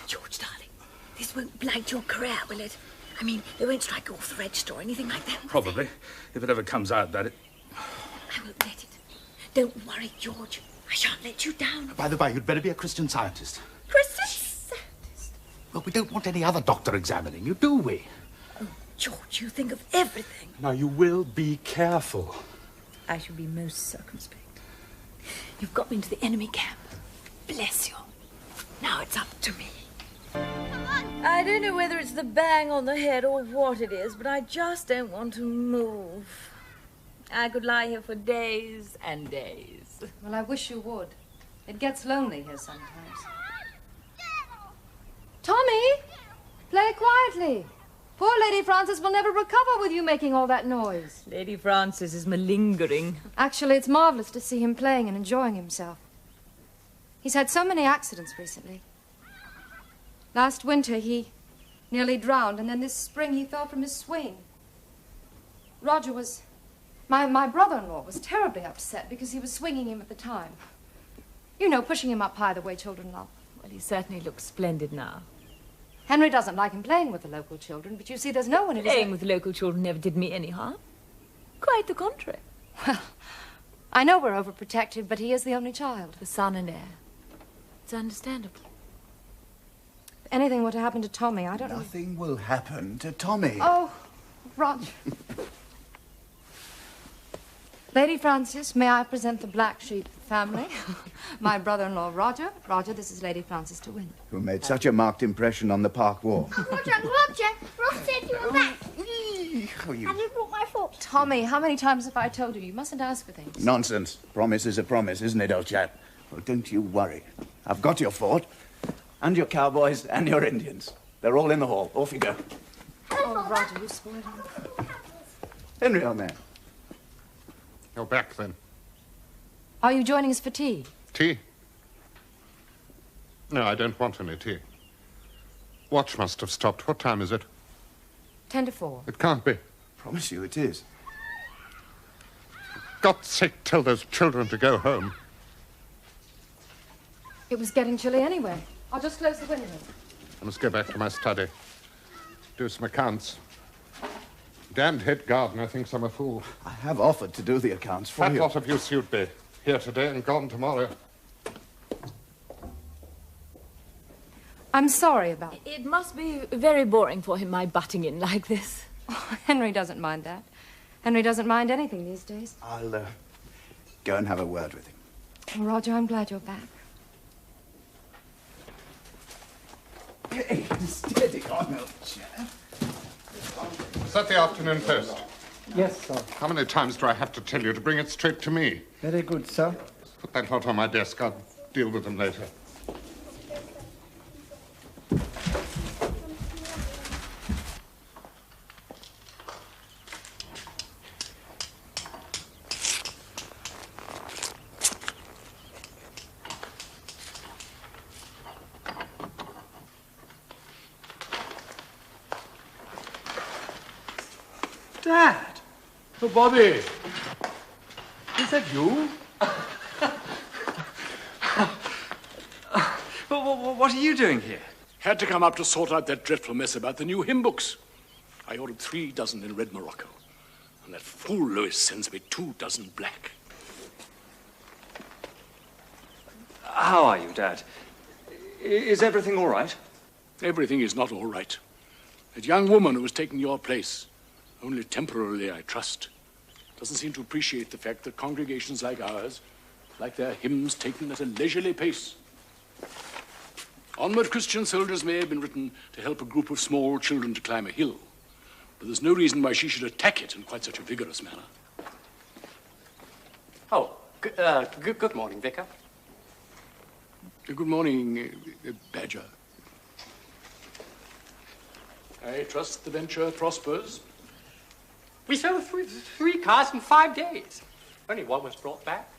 George, darling, this won't blight your career, will it? I mean, they won't strike you off the register or anything like that. Probably. If it ever comes out that it... I won't let it. Don't worry, George. I shan't let you down. By the way, you'd better be a Christian Scientist. Christian Scientist? Well, we don't want any other doctor examining you, do we? Oh, George, you think of everything. Now, you will be careful. I shall be most circumspect. You've got me into the enemy camp. Bless you. Now it's up to me. I don't know whether it's the bang on the head or what it is, but I just don't want to move. I could lie here for days and days. Well, I wish you would. It gets lonely here sometimes. Tommy! Play quietly. Poor Lady Frances will never recover with you making all that noise. Lady Frances is malingering. Actually, it's marvelous to see him playing and enjoying himself. He's had so many accidents recently. Last winter, he nearly drowned, and then this spring he fell from his swing. Roger was... My brother-in-law was terribly upset because he was swinging him at the time. You know, pushing him up high the way children love. Well, he certainly looks splendid now. Henry doesn't like him playing with the local children, but you see, there's no one in his... Playing with the local children never did me any harm. Quite the contrary. Well, I know we're overprotective, but he is the only child. The son and heir. It's understandable. If anything were to happen to Tommy, I don't know... Nothing will happen to Tommy. Oh, Roger. Lady Frances, may I present the Black Sheep family? My brother-in-law, Roger. Roger, this is Lady Frances de Winter. Who made such a marked impression on the park wall. Roger, Ross said you were back. Have you brought my fork? Tommy, how many times have I told you? You mustn't ask for things. Nonsense. Promise is a promise, isn't it, old chap? Well, don't you worry. I've got your fort, and your cowboys, and your Indians. They're all in the hall. Off you go. Oh, Roger, you spoiled him. Henry, old man. You're back, then. Are you joining us for tea? Tea? No, I don't want any tea. Watch must have stopped. What time is it? 10 to 4. It can't be. Promise you it is. God's sake, tell those children to go home. It was getting chilly anyway. I'll just close the window. I must go back to my study. Do some accounts. Damned head gardener thinks I'm a fool. I have offered to do the accounts for you. Fat lot of use you'd be. Here today and gone tomorrow. I'm sorry about it. It must be very boring for him, my butting in like this. Oh, Henry doesn't mind that. Henry doesn't mind anything these days. I'll go and have a word with him. Oh, Roger, I'm glad you're back. Hey, steady on, old chap. that the afternoon post? Yes, sir. How many times do I have to tell you to bring it straight to me? Very good, sir. Put that lot on my desk. I'll deal with them later. Dad! Oh, Bobby! Is that you? What are you doing here? Had to come up to sort out that dreadful mess about the new hymn books. I ordered 3 dozen in red Morocco. And that fool Lewis sends me 2 dozen black. How are you, Dad? Is everything all right? Everything is not all right. That young woman who was taking your place, only temporarily, I trust, doesn't seem to appreciate the fact that congregations like ours like their hymns taken at a leisurely pace. Onward, Christian Soldiers may have been written to help a group of small children to climb a hill, but there's no reason why she should attack it in quite such a vigorous manner. Oh, good morning, Vicar. Good morning, Badger. I trust the venture prospers. We sold 3 cars in 5 days. Only one was brought back.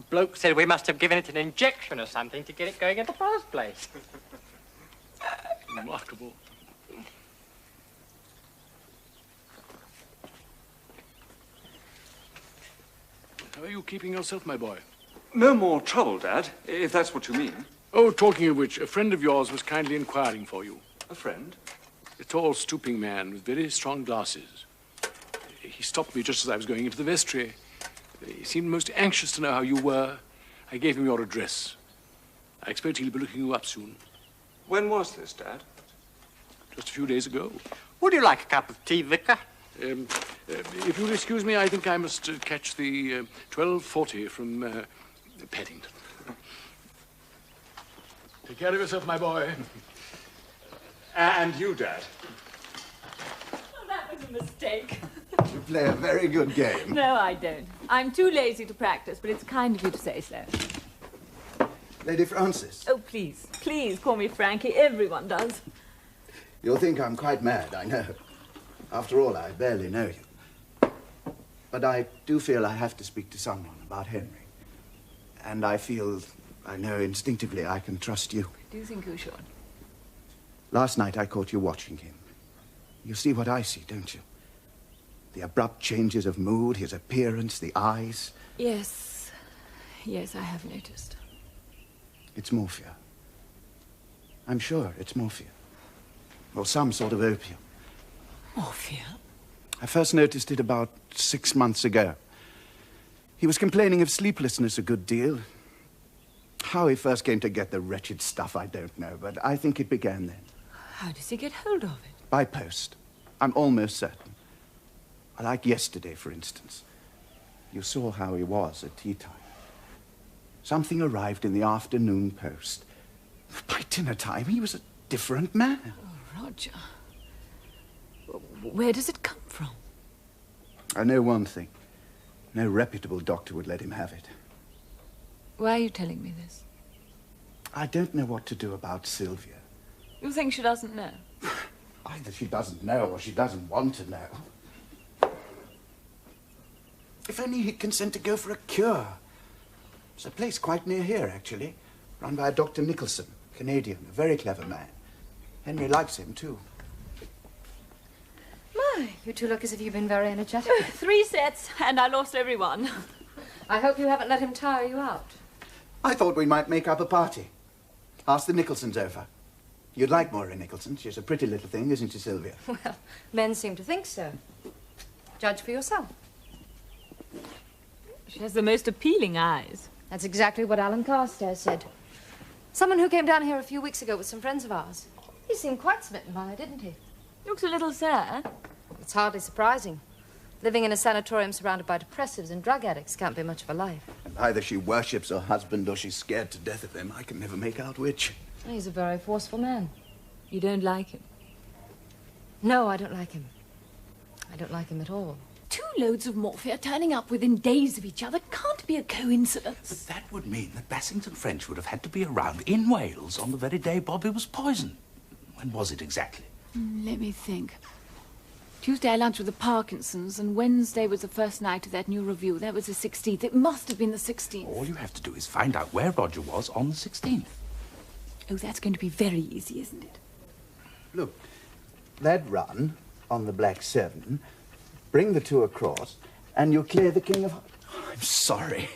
Bloke said we must have given it an injection or something to get it going in the first place. Remarkable. How are you keeping yourself, my boy? No more trouble, Dad, if that's what you mean. Oh, talking of which, a friend of yours was kindly inquiring for you. A friend? A tall, stooping man with very strong glasses. He stopped me just as I was going into the vestry. He seemed most anxious to know how you were. I gave him your address. I expect he'll be looking you up soon. When was this, Dad? Just a few days ago. Would you like a cup of tea, Vicar? If you'll excuse me, I think I must catch the 12:40 from Paddington. Take care of yourself, my boy. And you, Dad. Well, that was a mistake. You play a very good game. No, I don't. I'm too lazy to practice, but it's kind of you to say so. Lady Frances. Oh, please, please call me Frankie. Everyone does. You'll think I'm quite mad, I know. After all, I barely know you. But I do feel I have to speak to someone about Henry. And I know instinctively I can trust you. Do you think you should? Last night I caught you watching him. You see what I see, don't you? The abrupt changes of mood, his appearance, the eyes. Yes. Yes, I have noticed. It's morphia. I'm sure it's morphia. Or some sort of opium. Morphia? I first noticed it about 6 months ago. He was complaining of sleeplessness a good deal. How he first came to get the wretched stuff, I don't know, but I think it began then. How does he get hold of it? By post. I'm almost certain. Like yesterday, for instance. You saw how he was at tea time. Something arrived in the afternoon post. By dinner time, he was a different man. Oh, Roger. Where does it come from? I know one thing. No reputable doctor would let him have it. Why are you telling me this? I don't know what to do about Sylvia. You think she doesn't know? Either she doesn't know or she doesn't want to know. If only he'd consent to go for a cure. There's a place quite near here, actually, run by a Dr. Nicholson, Canadian, a very clever man. Henry likes him, too. My, you two look as if you've been very energetic. 3 sets, and I lost every one. I hope you haven't let him tire you out. I thought we might make up a party. Ask the Nicholsons over. You'd like Moira Nicholson. She's a pretty little thing, isn't she, Sylvia? Well, men seem to think so. Judge for yourself. She has the most appealing eyes. That's exactly what Alan Carstairs said. Someone who came down here a few weeks ago with some friends of ours. He seemed quite smitten by her, didn't he? Looks a little sad. It's hardly surprising. Living in a sanatorium surrounded by depressives and drug addicts can't be much of a life. And either she worships her husband or she's scared to death of him. I can never make out which. He's a very forceful man. You don't like him? No, I don't like him. I don't like him at all. 2 loads of morphia turning up within days of each other can't be a coincidence. But that would mean that Bassington French would have had to be around in Wales on the very day Bobby was poisoned. When was it exactly? Let me think. Tuesday I lunched with the Parkinsons, and Wednesday was the first night of that new review. That was the 16th. It must have been the 16th. All you have to do is find out where Roger was on the 16th. Oh, that's going to be very easy, isn't it? Look, that run on the black 7, bring the 2 across, and you'll clear the king of... I'm sorry.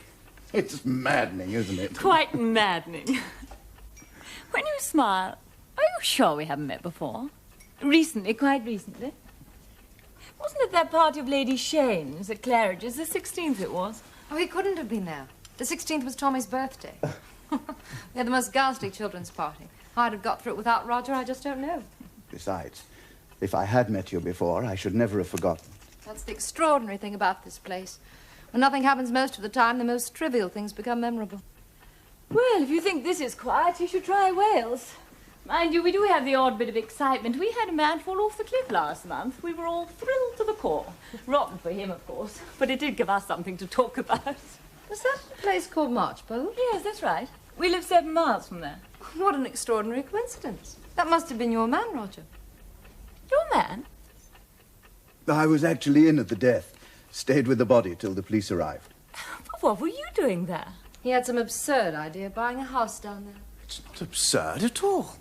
It's maddening, isn't it? Quite maddening. When you smile, are you sure we haven't met before? Recently, quite recently. Wasn't it that party of Lady Shane's at Claridge's? The 16th it was. Oh, he couldn't have been there. The 16th was Tommy's birthday. We had the most ghastly children's party. How I'd have got through it without Roger, I just don't know. Besides, if I had met you before, I should never have forgotten. That's the extraordinary thing about this place. When nothing happens most of the time, the most trivial things become memorable. Well, if you think this is quiet, you should try Wales. Mind you, we do have the odd bit of excitement. We had a man fall off the cliff last month. We were all thrilled to the core. Rotten for him, of course. But it did give us something to talk about. Was that a place called Marchbold? Yes, that's right. We live 7 miles from there. What an extraordinary coincidence. That must have been your man, Roger. Your man? I was actually in at the death. Stayed with the body till the police arrived. But what were you doing there? He had some absurd idea, buying a house down there. It's not absurd at all.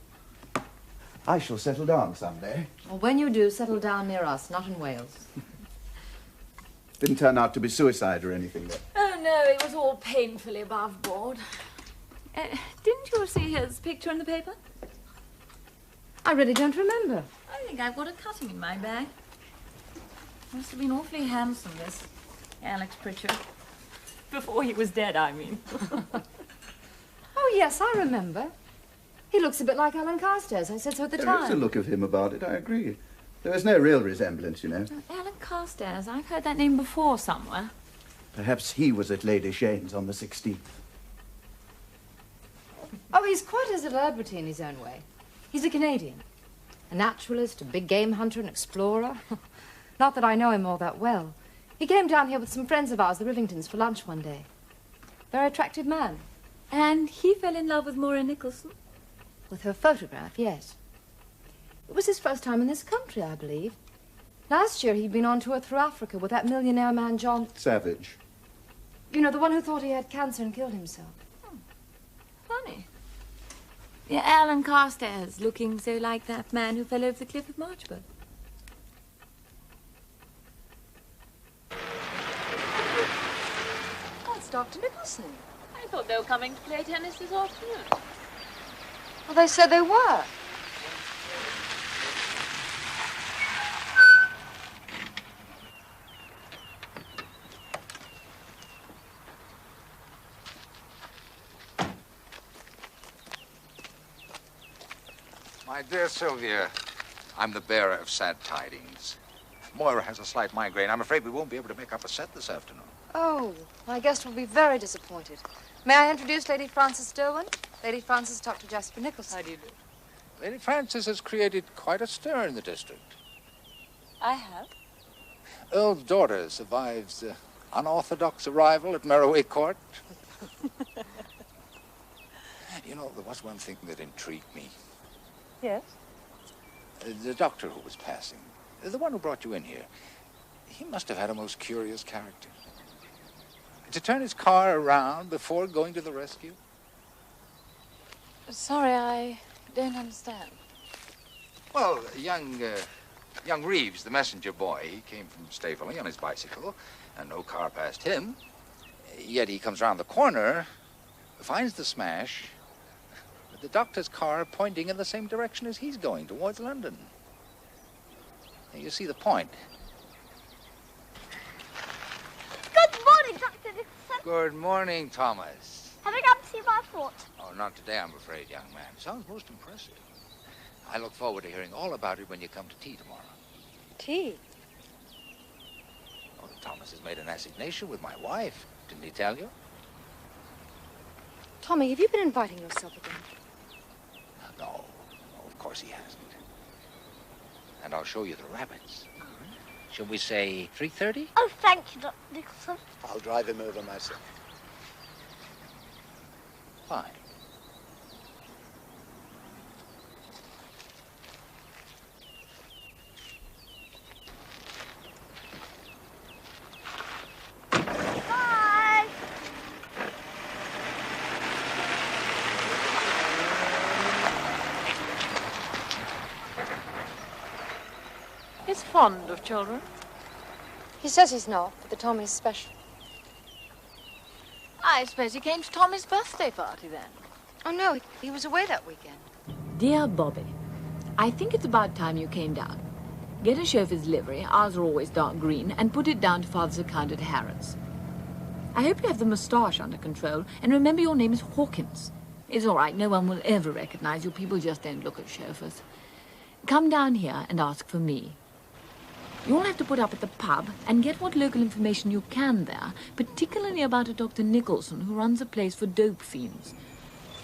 I shall settle down someday. Well, when you do, settle down near us, not in Wales. Didn't turn out to be suicide or anything, though. Oh, no, it was all painfully above board. Didn't you see his picture in the paper? I really don't remember. I think I've got a cutting in my bag. Must have been awfully handsome, this Alex Pritchard. Before he was dead, I mean. Oh, yes, I remember. He looks a bit like Alan Carstairs. I said so at the time. There is a look of him about it, I agree. There is no real resemblance, you know. Alan Carstairs, I've heard that name before somewhere. Perhaps he was at Lady Shane's on the 16th. Oh, he's quite a celebrity in his own way. He's a Canadian. A naturalist, a big game hunter, an explorer. Not that I know him all that well. He came down here with some friends of ours, the Rivingtons, for lunch one day. Very attractive man. And he fell in love with Maura Nicholson? With her photograph, yes. It was his first time in this country, I believe. Last year he'd been on tour through Africa with that millionaire man, John... Savage. You know, the one who thought he had cancer and killed himself. Funny. Yeah, Alan Carstairs, looking so like that man who fell over the cliff of Marchbold. That's Dr. Nicholson. I thought they were coming to play tennis this afternoon. Well, they said they were. My dear Sylvia, I'm the bearer of sad tidings. Moira has a slight migraine. I'm afraid we won't be able to make up a set this afternoon. Oh, my guest will be very disappointed. May I introduce Lady Frances Derwent? Lady Frances, Dr. Jasper Nicholson. How do you do? Lady Frances has created quite a stir in the district. I have. Earl's daughter survives the unorthodox arrival at Merroway Court. You know, there was one thing that intrigued me. Yes? The doctor who was passing, the one who brought you in here, he must have had a most curious character. To turn his car around before going to the rescue? Sorry, I don't understand. Well, young Reeves, the messenger boy, he came from Staveley on his bicycle, and no car passed him. Yet he comes round the corner, finds the smash, with the doctor's car pointing in the same direction as he's going, towards London. Now, you see the point. Good morning, Dr. Nicholson. Good morning, Thomas. Have you come to see my fort? Oh, not today, I'm afraid, young man. Sounds most impressive. I look forward to hearing all about it when you come to tea tomorrow. Tea? Oh, Thomas has made an assignation with my wife. Didn't he tell you? Tommy, have you been inviting yourself again? No, of course he hasn't. And I'll show you the rabbits. Shall we say 3:30? Oh, thank you, Dr. Nicholson. I'll drive him over myself. Fine. Bye. He's fond of children. He says he's not, but the Tommy's special. I suppose he came to Tommy's birthday party then. Oh, no, he was away that weekend. Dear Bobby, I think it's about time you came down. Get a chauffeur's livery, ours are always dark green, and put it down to Father's account at Harrods. I hope you have the moustache under control, and remember your name is Hawkins. It's all right, no one will ever recognize you, people just don't look at chauffeurs. Come down here and ask for me. You'll have to put up at the pub and get what local information you can there, particularly about a Dr. Nicholson who runs a place for dope fiends.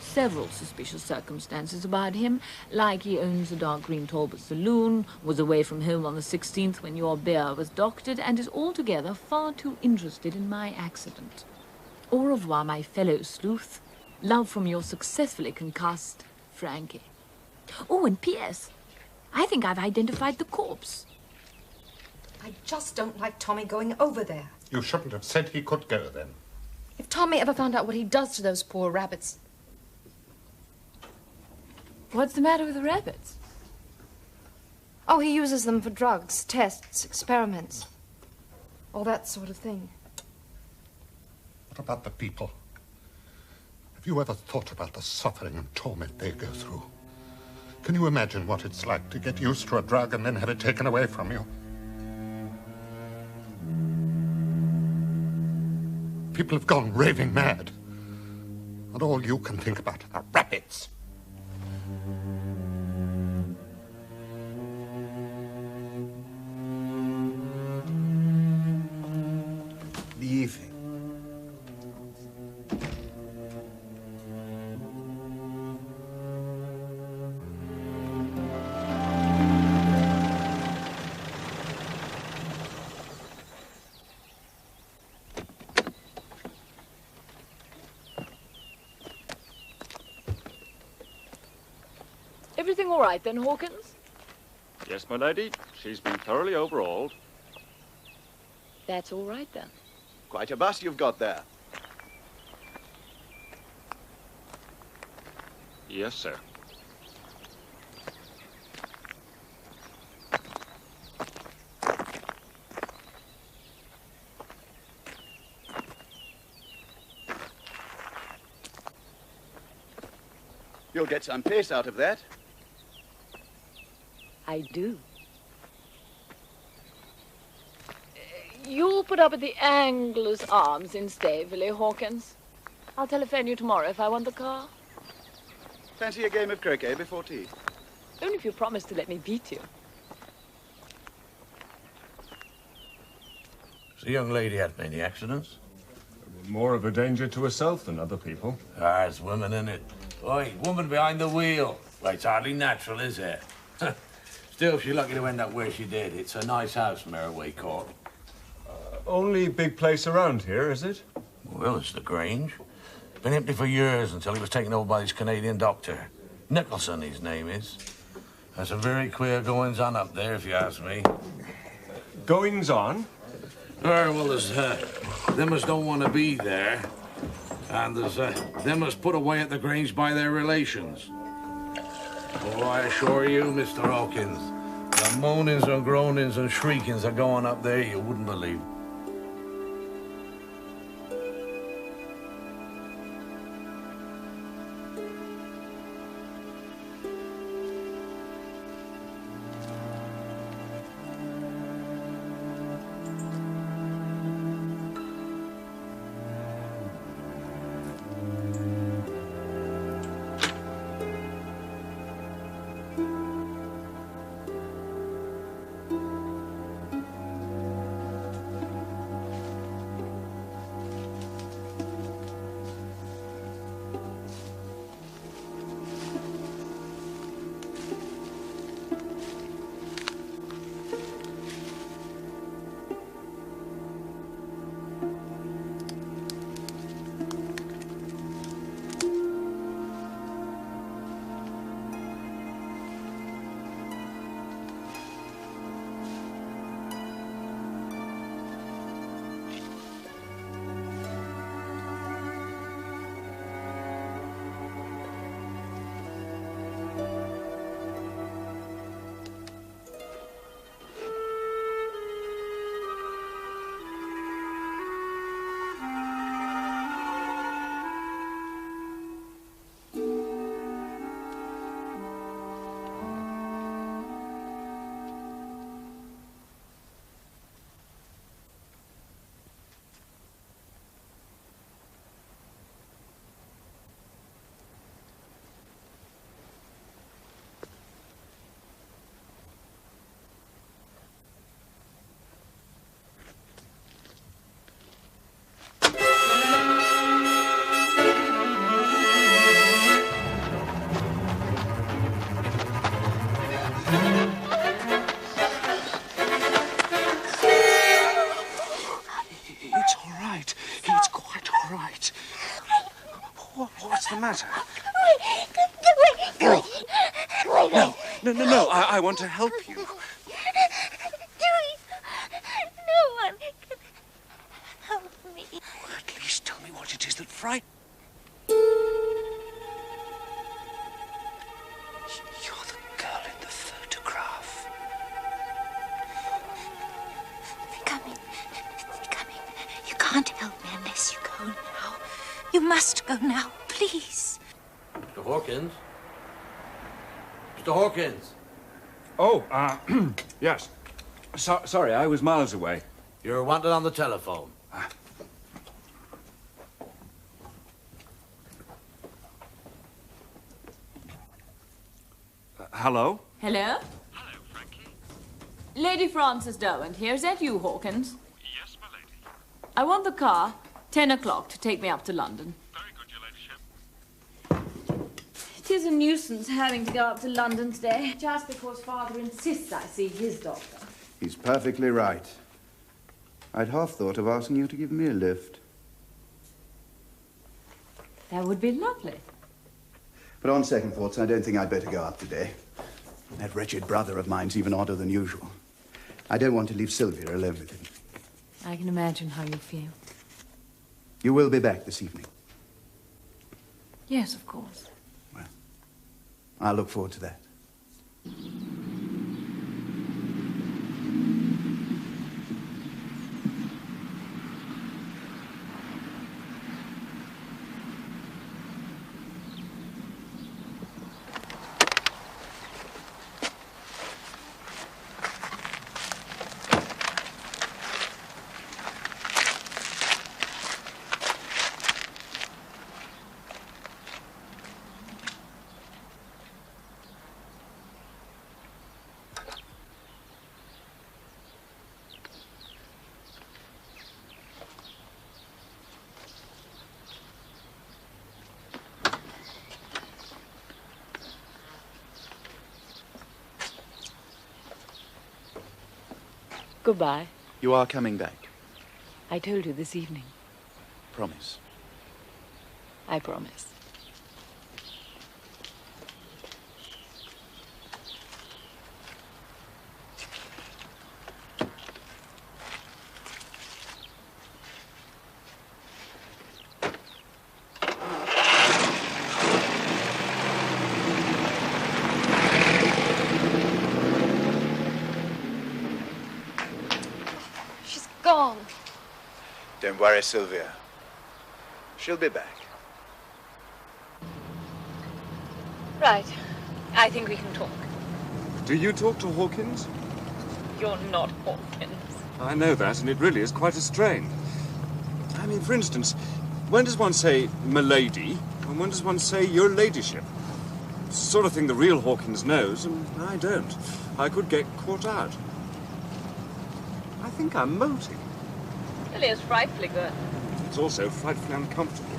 Several suspicious circumstances about him, like he owns a dark green Talbot saloon, was away from home on the 16th when your bear was doctored, and is altogether far too interested in my accident. Au revoir, my fellow sleuth. Love from your successfully concussed Frankie. Oh, and P.S. I think I've identified the corpse. I just don't like Tommy going over there. You shouldn't have said he could go then. If Tommy ever found out what he does to those poor rabbits... What's the matter with the rabbits? Oh, he uses them for drugs, tests, experiments. All that sort of thing. What about the people? Have you ever thought about the suffering and torment they go through? Can you imagine what it's like to get used to a drug and then have it taken away from you? People have gone raving mad. And all you can think about are rabbits. The evening. Everything all right then, Hawkins? Yes, my lady. She's been thoroughly overhauled. That's all right then. Quite a bus you've got there. Yes, sir. You'll get some pace out of that. I do. You'll put up at the Anglers Arms in Staveley, Hawkins. I'll telephone you tomorrow if I want the car. Fancy a game of croquet before tea? Only if you promise to let me beat you. Has the young lady had many accidents? More of a danger to herself than other people. Ah, it's women, isn't it? Oi, woman behind the wheel. Well, it's hardly natural, is it? Still, she's lucky to end up where she did. It's a nice house, Merroway Court. Only big place around here, is it? Well, it's the Grange. Been empty for years until he was taken over by this Canadian doctor. Nicholson, his name is. There's some very queer goings-on up there, if you ask me. Goings-on? Well, there's them as don't want to be there. And there's them as put away at the Grange by their relations. Oh, I assure you, Mr. Hawkins, the moanings and groanings and shriekings are going up there you wouldn't believe. right. It's quite all right. What's the matter? Go away. No. I want to help you. No one can help me. At least tell me what it is that frightens. You're the girl in the photograph. They're coming. You can't help me unless you go now. You must go now, please. Mr. Hawkins? Mr. Hawkins? Oh, yes. Sorry, I was miles away. You're wanted on the telephone. Hello? Hello? Hello, Frankie. Lady Frances Derwent here. Is that you, Hawkins? Yes, my lady. I want the car, 10 o'clock, to take me up to London. Very good, your ladyship. It is a nuisance having to go up to London today, just because Father insists I see his doctor. He's perfectly right. I'd half thought of asking you to give me a lift. That would be lovely. But on second thoughts, I don't think I'd better go up today. That wretched brother of mine's even odder than usual. I don't want to leave Sylvia alone with him. I can imagine how you feel. You will be back this evening. Yes, of course. I'll look forward to that. Goodbye. You are coming back. I told you this evening. Promise. I promise. Gone. Don't worry, Sylvia. She'll be back. Right. I think we can talk. Do you talk to Hawkins? You're not Hawkins. I know that, and it really is quite a strain. I mean, for instance, when does one say "m'lady," and when does one say "your ladyship"? It's the sort of thing the real Hawkins knows, and I don't. I could get caught out. I think I'm molting. Really is frightfully good. It's also frightfully uncomfortable.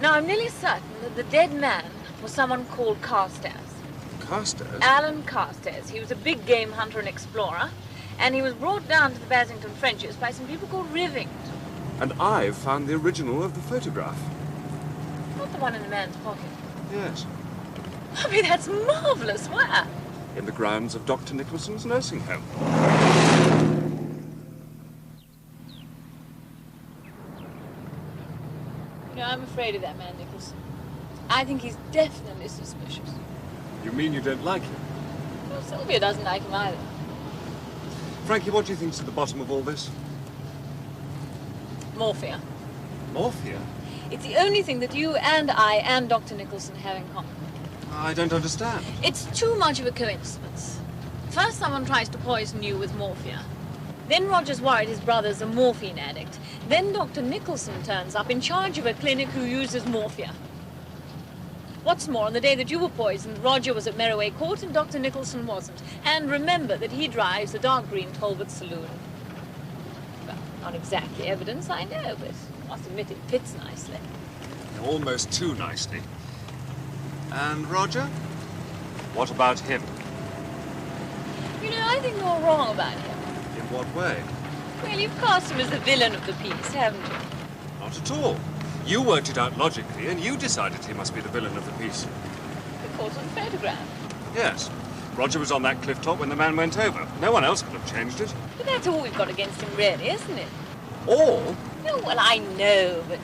Now, I'm nearly certain that the dead man was someone called Carstairs. Carstairs? Alan Carstairs. He was a big game hunter and explorer, and he was brought down to the Basington Frenches by some people called Rivington. And I've found the original of the photograph. Not the one in the man's pocket. Yes. I mean, that's marvellous. Where? In the grounds of Dr. Nicholson's nursing home. You know, I'm afraid of that man, Nicholson. I think he's definitely suspicious. You mean you don't like him? Well, Sylvia doesn't like him either. Frankie, what do you think's at the bottom of all this? Morphia. Morphia? It's the only thing that you and I and Dr. Nicholson have in common. I don't understand. It's too much of a coincidence. First someone tries to poison you with morphia. Then Roger's worried his brother's a morphine addict. Then Dr. Nicholson turns up in charge of a clinic who uses morphia. What's more, on the day that you were poisoned, Roger was at Merroway Court and Dr. Nicholson wasn't. And remember that he drives a dark green Talbot saloon. Well, not exactly evidence, I know, but I must admit it fits nicely. Almost too nicely. And Roger? What about him? You know, I think you're wrong about him. In what way? Well, you've cast him as the villain of the piece, haven't you? Not at all. You worked it out logically, and you decided he must be the villain of the piece. Because of the photograph. Yes. Roger was on that cliff top when the man went over. No one else could have changed it. But that's all we've got against him, really, isn't it? All? Oh, well, I know, but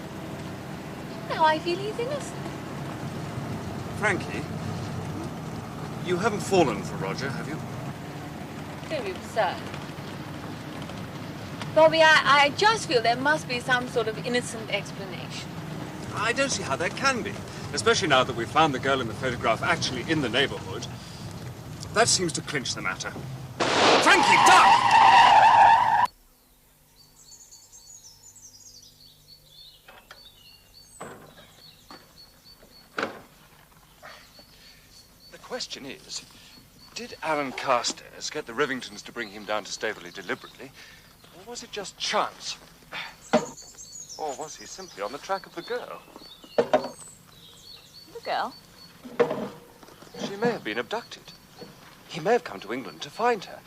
now I feel he's innocent. Frankie, you haven't fallen for Roger, have you? Don't be absurd. Bobby, I just feel there must be some sort of innocent explanation. I don't see how there can be, especially now that we've found the girl in the photograph actually in the neighborhood. That seems to clinch the matter. Frankie, duck! The question is, did Alan Carstairs get the Rivingtons to bring him down to Staveley deliberately, or was it just chance? Or was he simply on the track of the girl? The girl? She may have been abducted. He may have come to England to find her.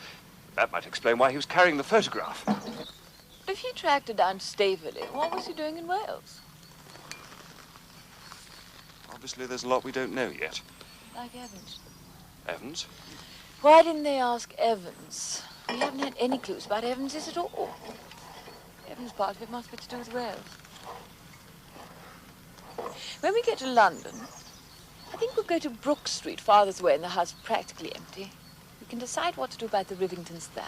That might explain why he was carrying the photograph. But if he tracked her down to Staveley, what was he doing in Wales? Obviously, there's a lot we don't know yet. Like Evans. Evans? Why didn't they ask Evans? We haven't had any clues about Evans's at all. Evans' part of it must be to do with Wales. When we get to London, I think we'll go to Brook Street, farthest away, and the house practically empty. We can decide what to do about the Rivingtons there.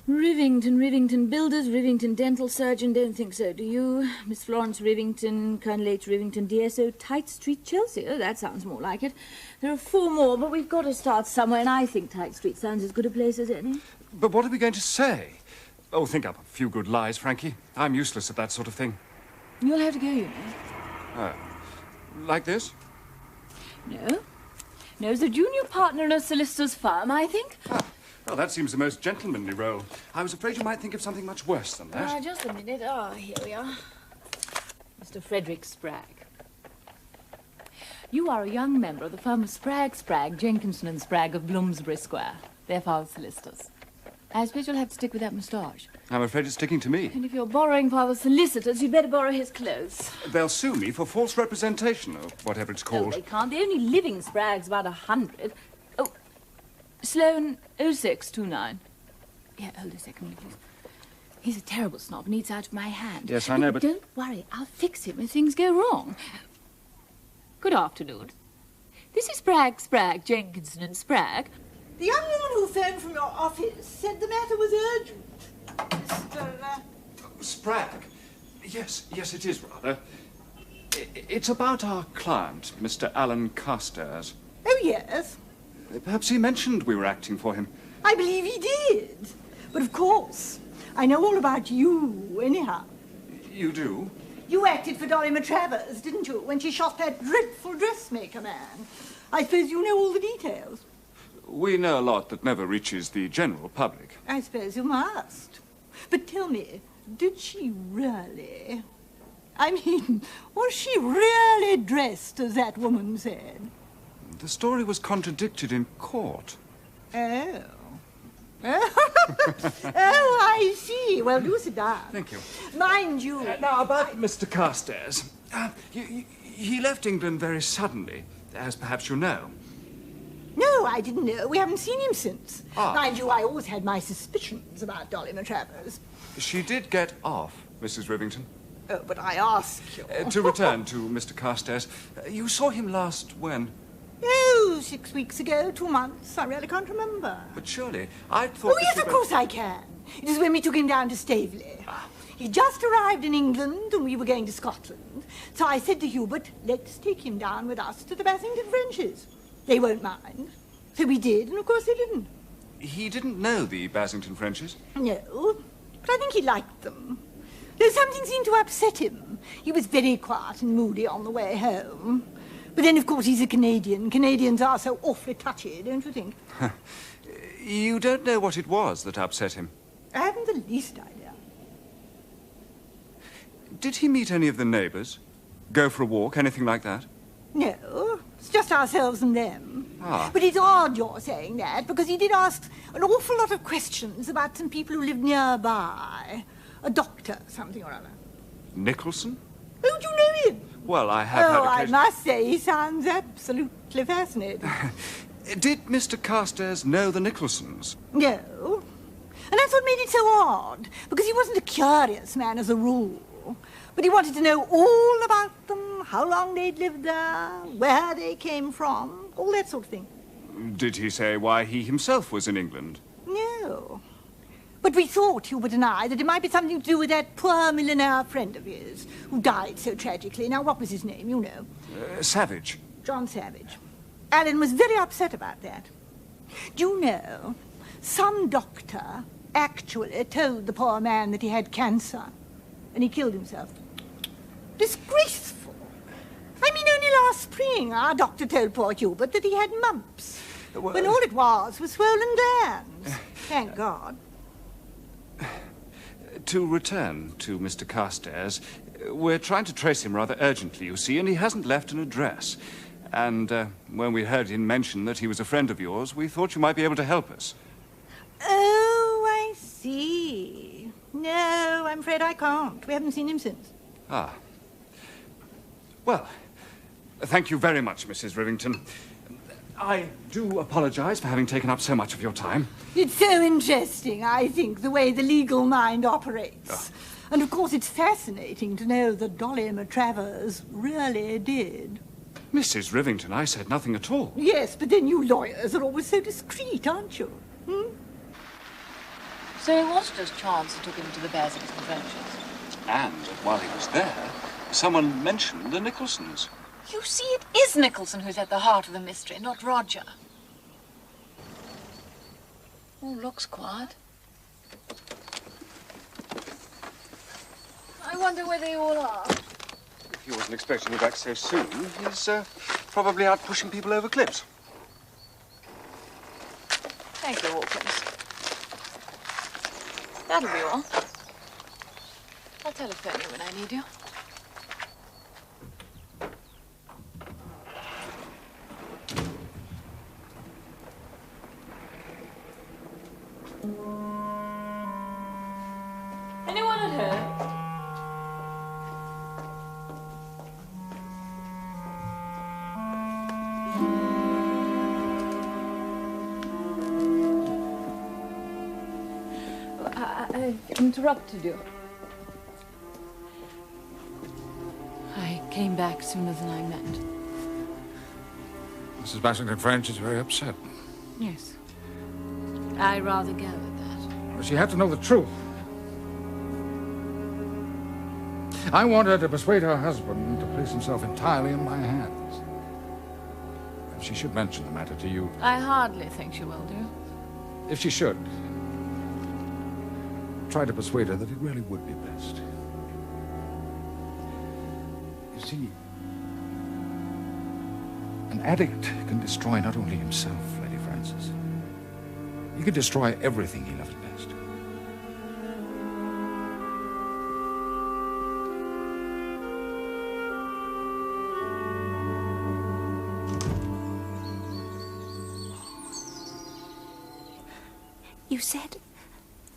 Rivington builders, Rivington dental surgeon, don't think so, do you? Miss Florence Rivington, Colonel H. Rivington, DSO, Tite Street, Chelsea. Oh, that sounds more like it. There are 4 more, but we've got to start somewhere, and I think Tite Street sounds as good a place as any. But what are we going to say? Oh, think up a few good lies, Frankie. I'm useless at that sort of thing. You'll have to go, you know. Oh. Like this? No. No, as a junior partner in a solicitor's firm, I think. Well, that seems the most gentlemanly role. I was afraid you might think of something much worse than that. Just a minute. Here we are. Mr. Frederick Spragg. You are a young member of the firm of Spragg, Jenkinson and Spragg of Bloomsbury Square. They're father's solicitors. I suppose you'll have to stick with that moustache. I'm afraid it's sticking to me. And if you're borrowing father's solicitors, you'd better borrow his clothes. They'll sue me for false representation, or whatever it's called. No, they can't. The only living Spragg's about 100. Oh, Sloane 0629. Yeah, hold a second, please. He's a terrible snob and eats out of my hand. Yes, I know, but... Don't worry, I'll fix him if things go wrong. Good afternoon. This is Spragg, Jenkinson and Spragg. The young woman who phoned from your office said the matter was urgent. Mr. Spragg? Yes, it is, rather. It's about our client, Mr. Alan Carstairs. Oh, yes? Perhaps he mentioned we were acting for him. I believe he did. But of course, I know all about you, anyhow. You do? You acted for Dolly Travers, didn't you, when she shot that dreadful dressmaker man? I suppose you know all the details. We know a lot that never reaches the general public. I suppose you must. But tell me, did she really? I mean, was she really dressed as that woman said? The story was contradicted in court. Oh. Oh, I see. Well, do sit down. Thank you. Mind you... now, about Mr. Carstairs. He left England very suddenly, as perhaps you know. No, I didn't know. We haven't seen him since. Mind you, I always had my suspicions about Dolly Travers. She did get off, Mrs. Rivington. Oh, but I ask you... to return to Mr. Carstairs, you saw him last when? Oh, 6 weeks ago, 2 months. I really can't remember. But surely, I thought... Oh, yes, of course I can. It is when we took him down to Staveley. He just arrived in England and we were going to Scotland. So I said to Hubert, let's take him down with us to the Bassington Frenches. They won't mind. So we did, and of course they didn't. He didn't know the Bassington Frenches? No, but I think he liked them. Though something seemed to upset him. He was very quiet and moody on the way home. But then, of course, he's a Canadian. Canadians are so awfully touchy, don't you think? You don't know what it was that upset him? I haven't the least idea. Did he meet any of the neighbours? Go for a walk, anything like that? No, it's just ourselves and them. Ah. But it's odd you're saying that, because he did ask an awful lot of questions about some people who lived nearby. A doctor, something or other. Nicholson? Oh, do you know him? Well, I have had Oh, I occasion... must say, he sounds absolutely fascinating. Did Mr. Carstairs know the Nicholsons? No. And that's what made it so odd, because he wasn't a curious man as a rule. But he wanted to know all about them, how long they'd lived there, where they came from, all that sort of thing. Did he say why he himself was in England? No. But we thought, Hubert and I, that it might be something to do with that poor millionaire friend of his, who died so tragically. Now, what was his name, you know? Savage. John Savage. Alan was very upset about that. Do you know, some doctor actually told the poor man that he had cancer, and he killed himself. Disgraceful. I mean, only last spring our doctor told poor Hubert that he had mumps, when all it was swollen glands. Thank God. To return to Mr. Carstairs, we're trying to trace him rather urgently, you see, and he hasn't left an address. And when we heard him mention that he was a friend of yours, we thought you might be able to help us. Oh, I see. No, I'm afraid I can't. We haven't seen him since. Ah. Well, thank you very much, Mrs. Rivington. I do apologize for having taken up so much of your time. It's so interesting, I think, the way the legal mind operates. Oh. And of course it's fascinating to know that Dolly Matravers really did. Mrs. Rivington, I said nothing at all. Yes, but then you lawyers are always so discreet, aren't you? So it was just chance that took him to the Basington Ventures. And while he was there, someone mentioned the Nicholsons. You see, it is Nicholson who's at the heart of the mystery, not Roger. Oh, looks quiet. I wonder where they all are. He wasn't expecting you back so soon. He's probably out pushing people over cliffs. Thank you, Hawkins. That'll be all. I'll telephone you when I need you. Anyone at home? I interrupted you. I came back sooner than I meant. Mrs. Bassington French is very upset. Yes. I rather gathered that. Well, she had to know the truth. I want her to persuade her husband to place himself entirely in my hands. And she should mention the matter to you. I hardly think she will do. If she should, try to persuade her that it really would be best. You see, an addict can destroy not only himself, Lady Frances. He can destroy everything he loves best.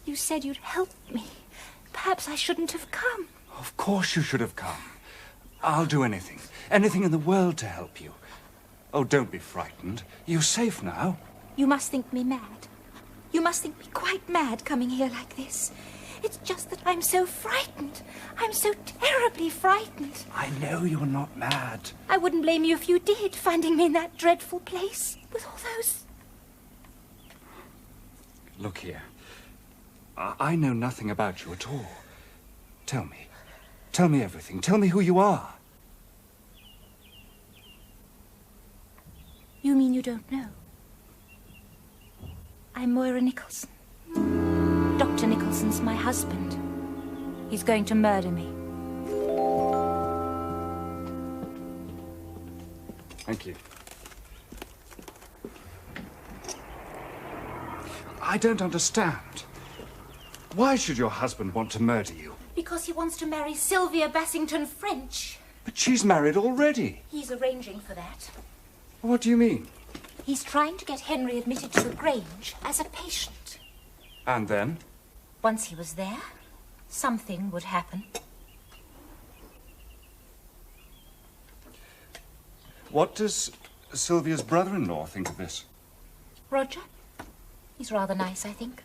You said you'd help me. Perhaps I shouldn't have come. Of course you should have come. I'll do anything. Anything in the world to help you. Oh, don't be frightened. You're safe now. You must think me mad. You must think me quite mad coming here like this. It's just that I'm so frightened. I'm so terribly frightened. I know you're not mad. I wouldn't blame you if you did, finding me in that dreadful place with all those... Look here. I know nothing about you at all. Tell me. Tell me everything. Tell me who you are. You mean you don't know? I'm Moira Nicholson. Dr. Nicholson's my husband. He's going to murder me. Thank you. I don't understand. Why should your husband want to murder you? Because he wants to marry Sylvia Bassington French. But she's married already. He's arranging for that. What do you mean? He's trying to get Henry admitted to the Grange as a patient. And then? Once he was there, something would happen. What does Sylvia's brother-in-law think of this? Roger? He's rather nice, I think.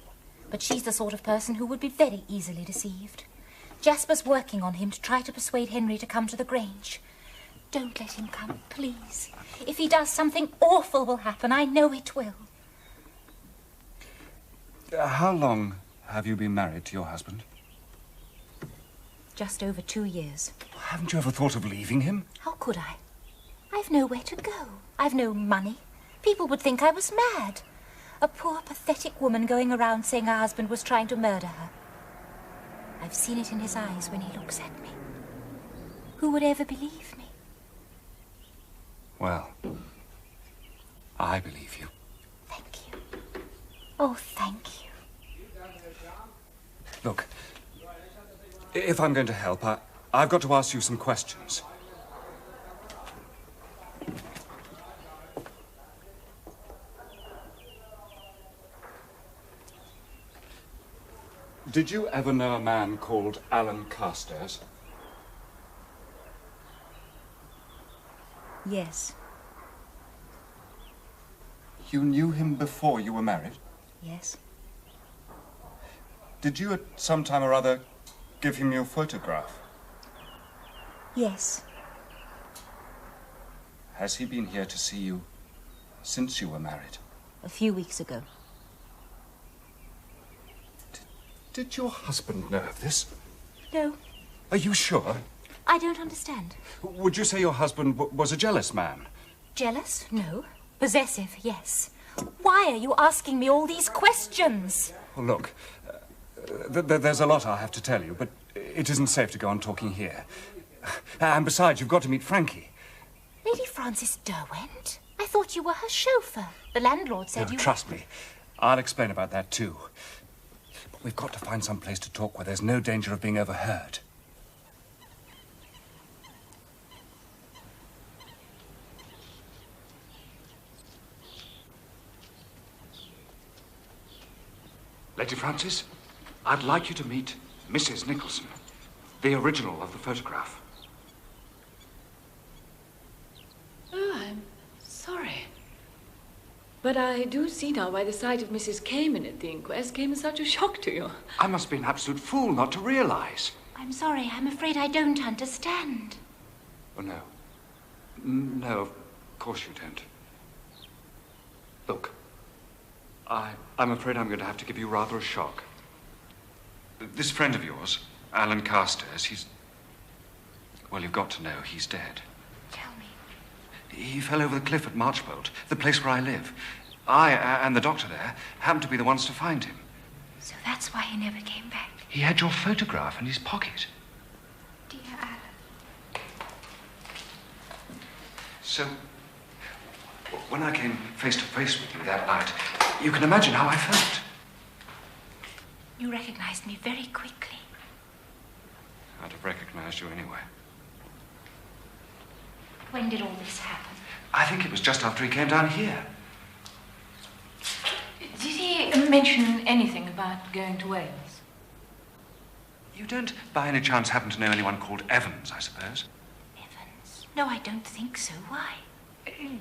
But she's the sort of person who would be very easily deceived. Jasper's working on him to try to persuade Henry to come to the Grange. Don't let him come, please. If he does, something awful will happen. I know it will. How long have you been married to your husband? Just over 2 years. Haven't you ever thought of leaving him? How could I? I've nowhere to go. I've no money. People would think I was mad. A poor, pathetic woman going around saying her husband was trying to murder her. I've seen it in his eyes when he looks at me. Who would ever believe me? Well, I believe you. Thank you. Oh, thank you. Look, if I'm going to help, I've got to ask you some questions. Did you ever know a man called Alan Carstairs? Yes. You knew him before you were married? Yes. Did you at some time or other give him your photograph? Yes. Has he been here to see you since you were married? A few weeks ago. Did your husband know of this? No. Are you sure? I don't understand. Would you say your husband was a jealous man? Jealous? No. Possessive? Yes. Why are you asking me all these questions? Well, look, there's a lot I have to tell you, but it isn't safe to go on talking here. And besides, you've got to meet Frankie. Lady Frances Derwent? I thought you were her chauffeur. The landlord said you... Trust me, I'll explain about that too. But we've got to find some place to talk where there's no danger of being overheard. Lady Frances, I'd like you to meet Mrs. Nicholson, the original of the photograph. Oh, I'm sorry. But I do see now why the sight of Mrs. Cayman at the inquest came as such a shock to you. I must be an absolute fool not to realize. I'm sorry, I'm afraid I don't understand. Oh, no. No, of course you don't. Look, I'm afraid I'm going to have to give you rather a shock. This friend of yours, Alan Carstairs, well, you've got to know he's dead. Tell me. He fell over the cliff at Marchbolt, the place where I live. I and the doctor there happened to be the ones to find him. So that's why he never came back. He had your photograph in his pocket. Dear Alan. So, when I came face to face with you that night, you can imagine how I felt. You recognized me very quickly. I'd have recognized you anyway. When did all this happen? I think it was just after he came down here. Did he mention anything about going to Wales? You don't, by any chance, happen to know anyone called Evans, I suppose? Evans? No, I don't think so. Why?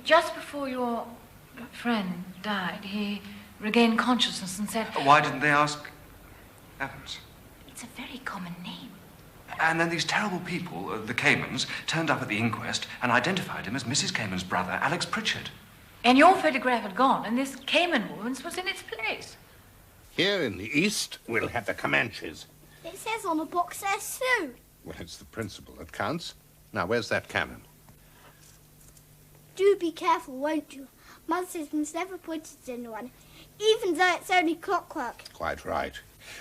Just before your friend died, he regained consciousness and said... Why didn't they ask Evans? It's a very common name. And then these terrible people, the Caymans, turned up at the inquest and identified him as Mrs. Cayman's brother, Alex Pritchard. And your photograph had gone, and this Cayman woman's was in its place. Here in the east, we'll have the Comanches. It says on the box they're Sioux. Well, it's the principle that counts. Now, where's that cannon? Do be careful, won't you? Mother says must never put it in one, even though it's only clockwork. Quite right.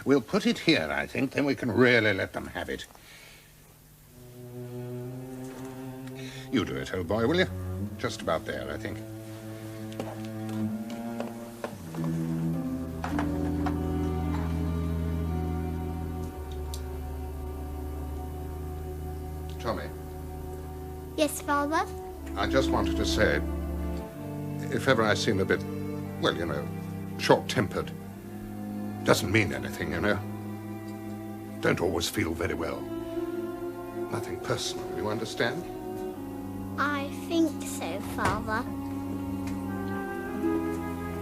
We'll put it here, I think, then we can really let them have it. You do it, old boy, will you? Just about there, I think. Tommy. Yes, Father? I just wanted to say, if ever I seem a bit, well, you know, short-tempered, doesn't mean anything, you know. Don't always feel very well. Nothing personal, you understand? I think so, Father.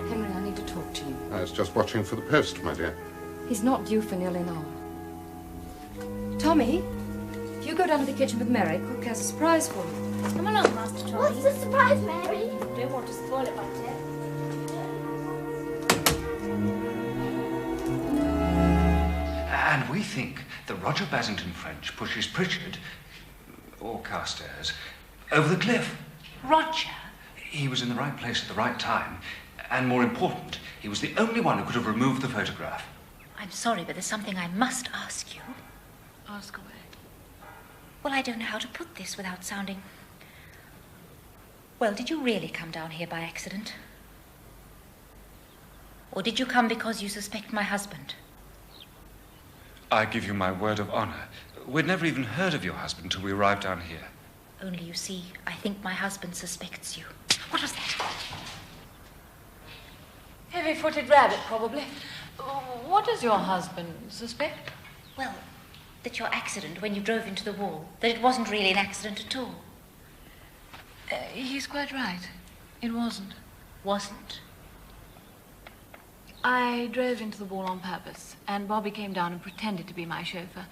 Henry, I need to talk to you. I was just watching for the post, my dear. He's not due for nearly an hour. Tommy, if you go down to the kitchen with Mary, Cook has a surprise for you. Come along, Master Tommy. What's the surprise, Mary? Don't want to spoil it, my dear. And we think that Roger Basington French pushes Pritchard, or Carstairs, over the cliff. Roger? He was in the right place at the right time. And more important, he was the only one who could have removed the photograph. I'm sorry, but there's something I must ask you. Ask away. Well, I don't know how to put this without sounding... Well, did you really come down here by accident? Or did you come because you suspect my husband? I give you my word of honor. We'd never even heard of your husband till we arrived down here. Only, you see, I think my husband suspects you. What was that? Heavy-footed rabbit, probably. What does your husband suspect? Well, that your accident when you drove into the wall, that it wasn't really an accident at all. He's quite right. It wasn't. Wasn't? I drove into the wall on purpose, and Bobby came down and pretended to be my chauffeur.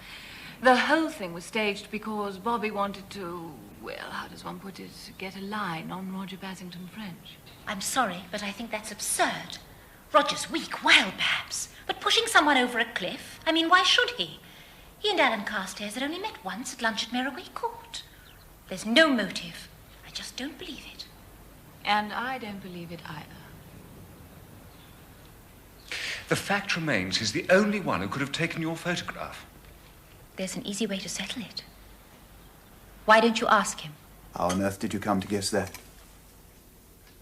The whole thing was staged because Bobby wanted to, well, how does one put it, get a line on Roger Basington French. I'm sorry, but I think that's absurd. Roger's weak, wild perhaps, but pushing someone over a cliff, I mean, why should he? He and Alan Carstairs had only met once at lunch at Merroway Court. There's no motive. I just don't believe it. And I don't believe it either. The fact remains he's the only one who could have taken your photograph. There's an easy way to settle it. Why don't you ask him? How on earth did you come to guess that?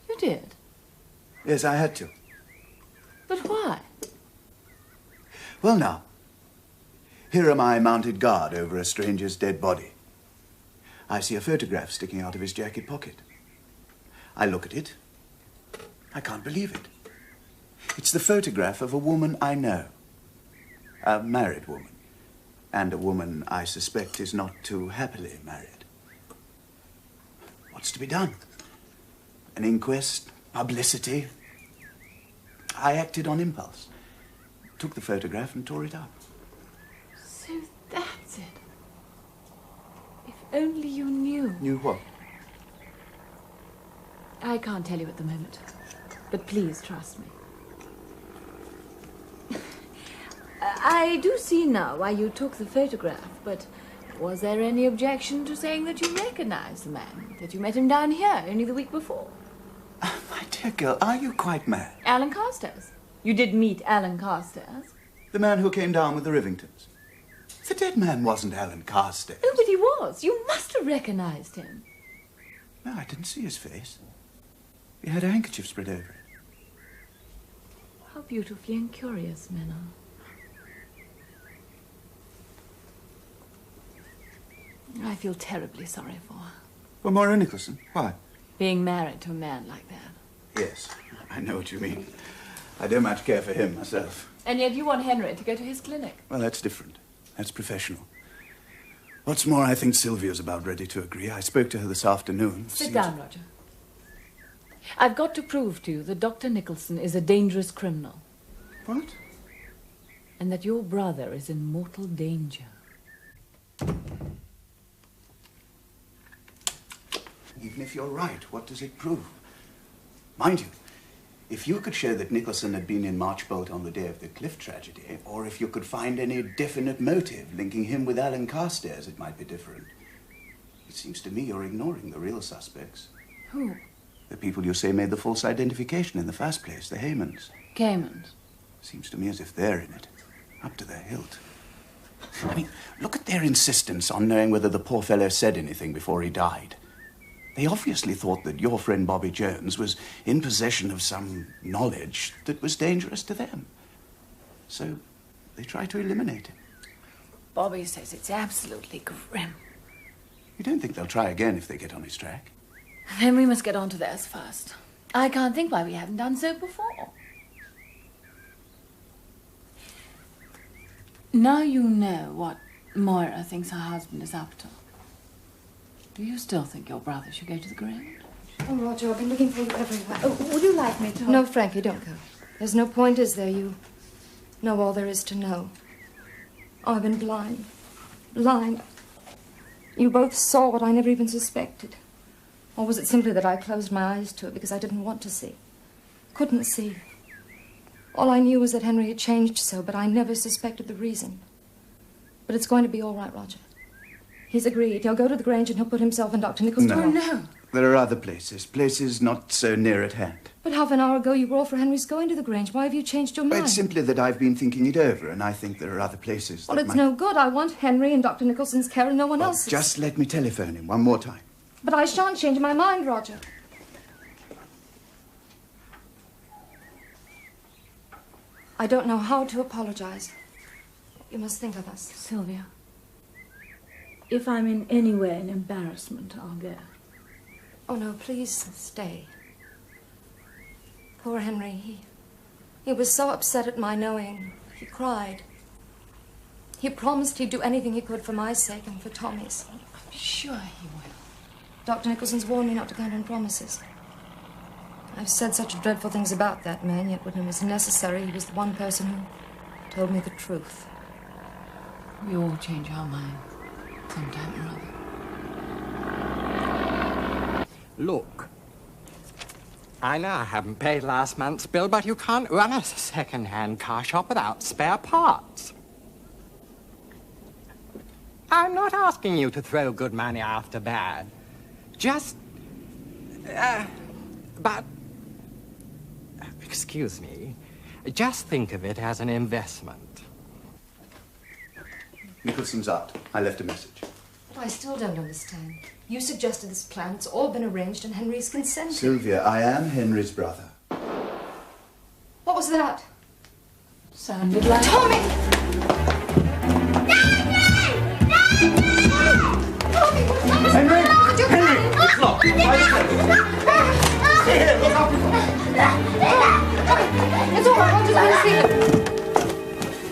You did? Yes, I had to. But why? Well, now, here am I mounted guard over a stranger's dead body. I see a photograph sticking out of his jacket pocket. I look at it. I can't believe it. It's the photograph of a woman I know. A married woman. And a woman I suspect is not too happily married. What's to be done? An inquest? Publicity? I acted on impulse. Took the photograph and tore it up. So that's it. If only you knew. Knew what? I can't tell you at the moment. But please trust me. I do see now why you took the photograph, but was there any objection to saying that you recognized the man, that you met him down here only the week before? My dear girl, are you quite mad? Alan Carstairs. You did meet Alan Carstairs? The man who came down with the Rivingtons. The dead man wasn't Alan Carstairs. Oh, but he was. You must have recognized him. No, I didn't see his face. He had a handkerchief spread over it. How beautifully and curious men are. I feel terribly sorry for her. For Moira Nicholson? Why? Being married to a man like that. Yes, I know what you mean. I don't much care for him myself. And yet you want Henry to go to his clinic. Well, that's different. That's professional. What's more, I think Sylvia's about ready to agree. I spoke to her this afternoon. Sit down, Roger. I've got to prove to you that Dr. Nicholson is a dangerous criminal. What? And that your brother is in mortal danger. Even if you're right, what does it prove? Mind you, if you could show that Nicholson had been in Marchbolt on the day of the cliff tragedy, or if you could find any definite motive linking him with Alan Carstairs, it might be different. It seems to me you're ignoring the real suspects. Who? The people you say made the false identification in the first place, the Haymans. Caymans? Seems to me as if they're in it, up to their hilt. I mean, look at their insistence on knowing whether the poor fellow said anything before he died. They obviously thought that your friend Bobby Jones was in possession of some knowledge that was dangerous to them. So they tried to eliminate him. Bobby says it's absolutely grim. You don't think they'll try again if they get on his track? Then we must get on to theirs first. I can't think why we haven't done so before. Now you know what Moira thinks her husband is up to. Do you still think your brother should go to the Grange? Oh, Roger, I've been looking for you everywhere. Oh, would you like me to? No, Frankie, don't go. There's no point, is there? You know all there is to know. Oh, I've been blind. Blind. You both saw what I never even suspected. Or was it simply that I closed my eyes to it because I didn't want to see? Couldn't see. All I knew was that Henry had changed so, but I never suspected the reason. But it's going to be all right, Roger. He's agreed. He'll go to the Grange and he'll put himself and Dr. Nichols... No. Oh, no. There are other places not so near at hand. But half an hour ago you were all for Henry's going to the Grange. Why have you changed your mind? It's simply that I've been thinking it over, and I think there are other places Well, that it's might... no good. I want Henry and Dr. Nicholson's care and no one else's. Just let me telephone him one more time. But I shan't change my mind, Roger. I don't know how to apologize. You must think of us. Sylvia, if I'm in any way an embarrassment, I'll go. Oh, no, please stay. Poor Henry, he was so upset at my knowing. He cried. He promised he'd do anything he could for my sake and for Tommy's. I'm sure he will. Dr. Nicholson's warned me not to count on promises. I've said such dreadful things about that man, yet when it was necessary, he was the one person who told me the truth. We all change our minds sometime or other. Look, I know I haven't paid last month's bill, but you can't run a second-hand car shop without spare parts. I'm not asking you to throw good money after bad. Just... but... Excuse me. Just think of it as an investment. Nicholson's out. I left a message. But I still don't understand. You suggested this plan. It's all been arranged and Henry's consented. Sylvia, I am Henry's brother. What was that? Sounded like... Tommy! Henry! Henry! It's locked. Stay here. Look out. It's all right. I'll just see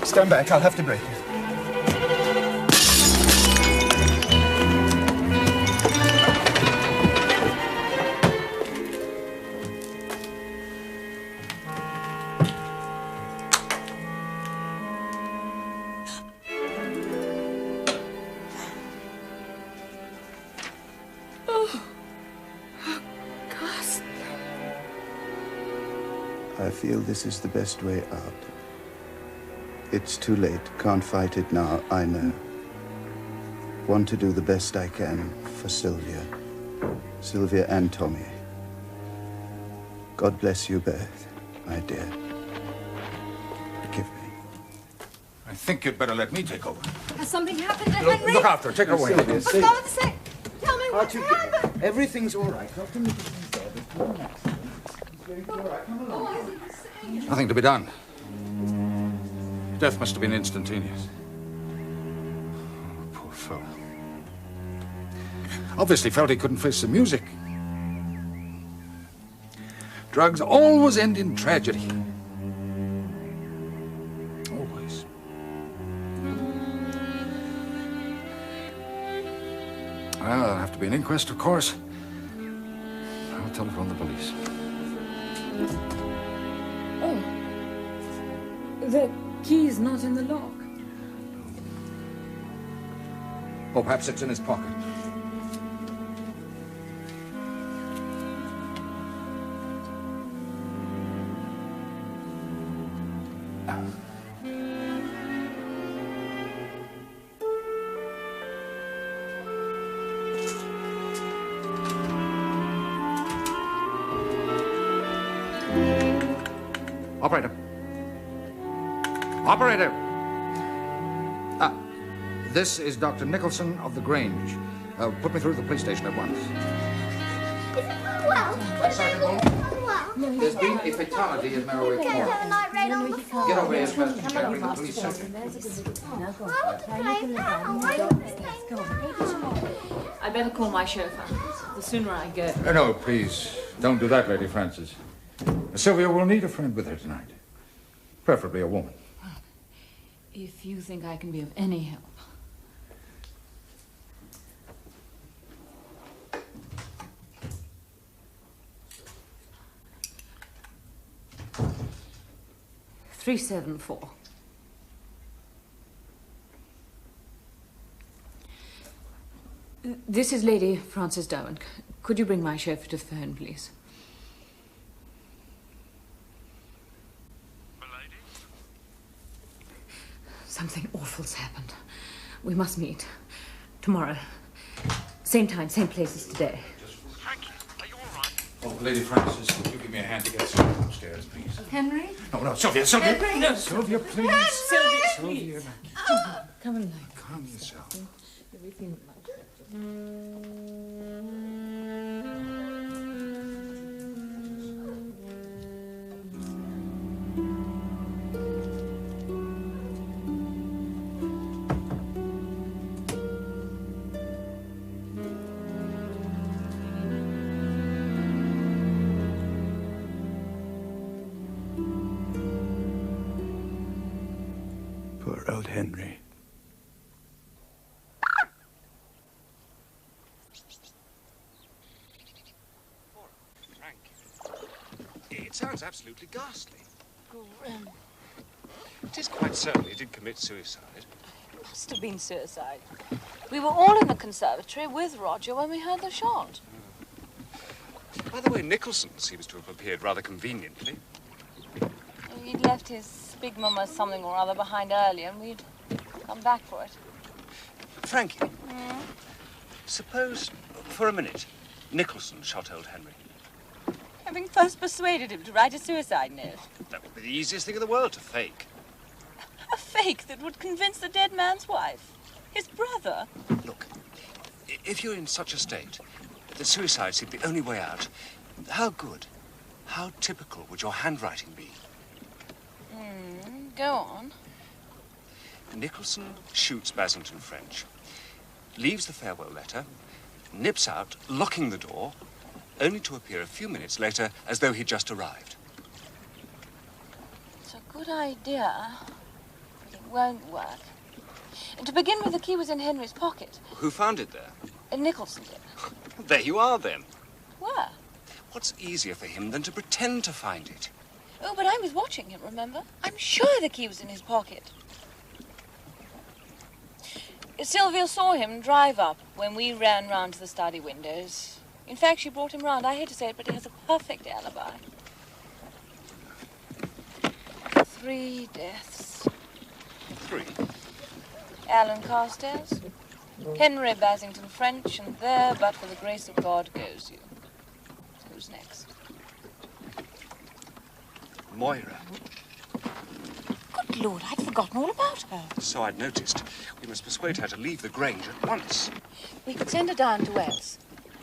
it. Stand back. I'll have to break it. I feel this is the best way out. It's too late. Can't fight it now, I know. Want to do the best I can for Sylvia. Sylvia and Tommy. God bless you both, my dear. Forgive me. I think you'd better let me take over. Has something happened to Henry? Look after her. Take her away. Sylvia, For God's sake, tell me what's Archie, happened. everything's all right. Dr. Nicholson's there. There's no accident. It's going to be all right. Come along. Oh, I see what you're saying. Nothing to be done. Death must have been instantaneous. Oh, poor fellow. Obviously felt he couldn't face the music. Drugs always end in tragedy. Always. Well, there'll have to be an inquest, of course. I'll telephone the police. Oh. The key's not in the lock. Oh, perhaps it's in his pocket. Operator. Operator! This is Dr. Nicholson of the Grange. Put me through to the police station at once. Is it well? There's been a fatality at Merroway Can't Court. have a night raid on the floor. Get over here as fast as you can. Bring the police searching. Why would you play now? Why don't we play now? I'd better call my chauffeur. The sooner I go. No, please. Don't do that, Lady Frances. Sylvia will need a friend with her tonight. Preferably a woman. If you think I can be of any help. 374. This is Lady Frances Derwent. Could you bring my chauffeur to the phone, please? Milady? Something awful's happened. We must meet. Tomorrow. Same time, same place as today. Frankie, are you all right? Oh, Lady Frances, could you give me a hand to get Sylvia upstairs, please? Henry? No, Sylvia, Sylvia! Henry! No, Sylvia, please! Sylvia, Sylvia, come and lie. calm yourself. Everything much better. Poor old Henry. It sounds absolutely ghastly. It is quite certain he did commit suicide. It must have been suicide. We were all in the conservatory with Roger when we heard the shot. By the way, Nicholson seems to have appeared rather conveniently. He'd left his big mum or something or other behind earlier, and we'd come back for it. Frankie, suppose, for a minute, Nicholson shot old Henry. Having first persuaded him to write a suicide note. That would be the easiest thing in the world to fake. A fake that would convince the dead man's wife, his brother. Look, if you're in such a state that suicide seemed the only way out, how good, how typical would your handwriting be? Go on. Nicholson shoots Basington French, leaves the farewell letter, nips out, locking the door, only to appear a few minutes later as though he'd just arrived. It's a good idea, but it won't work. And to begin with, the key was in Henry's pocket. Who found it there? Nicholson did. There you are, then. Where? What's easier for him than to pretend to find it? Oh, but I was watching him, remember? I'm sure the key was in his pocket. Sylvia saw him drive up when we ran round to the study windows. In fact, she brought him round. I hate to say it, but he has a perfect alibi. 3 deaths. 3? Alan Carstairs, Henry Basington French, and there, but for the grace of God, goes you. Who's next? Moira. Good Lord, I'd forgotten all about her. So I'd noticed. We must persuade her to leave the Grange at once. We could send her down to Wales.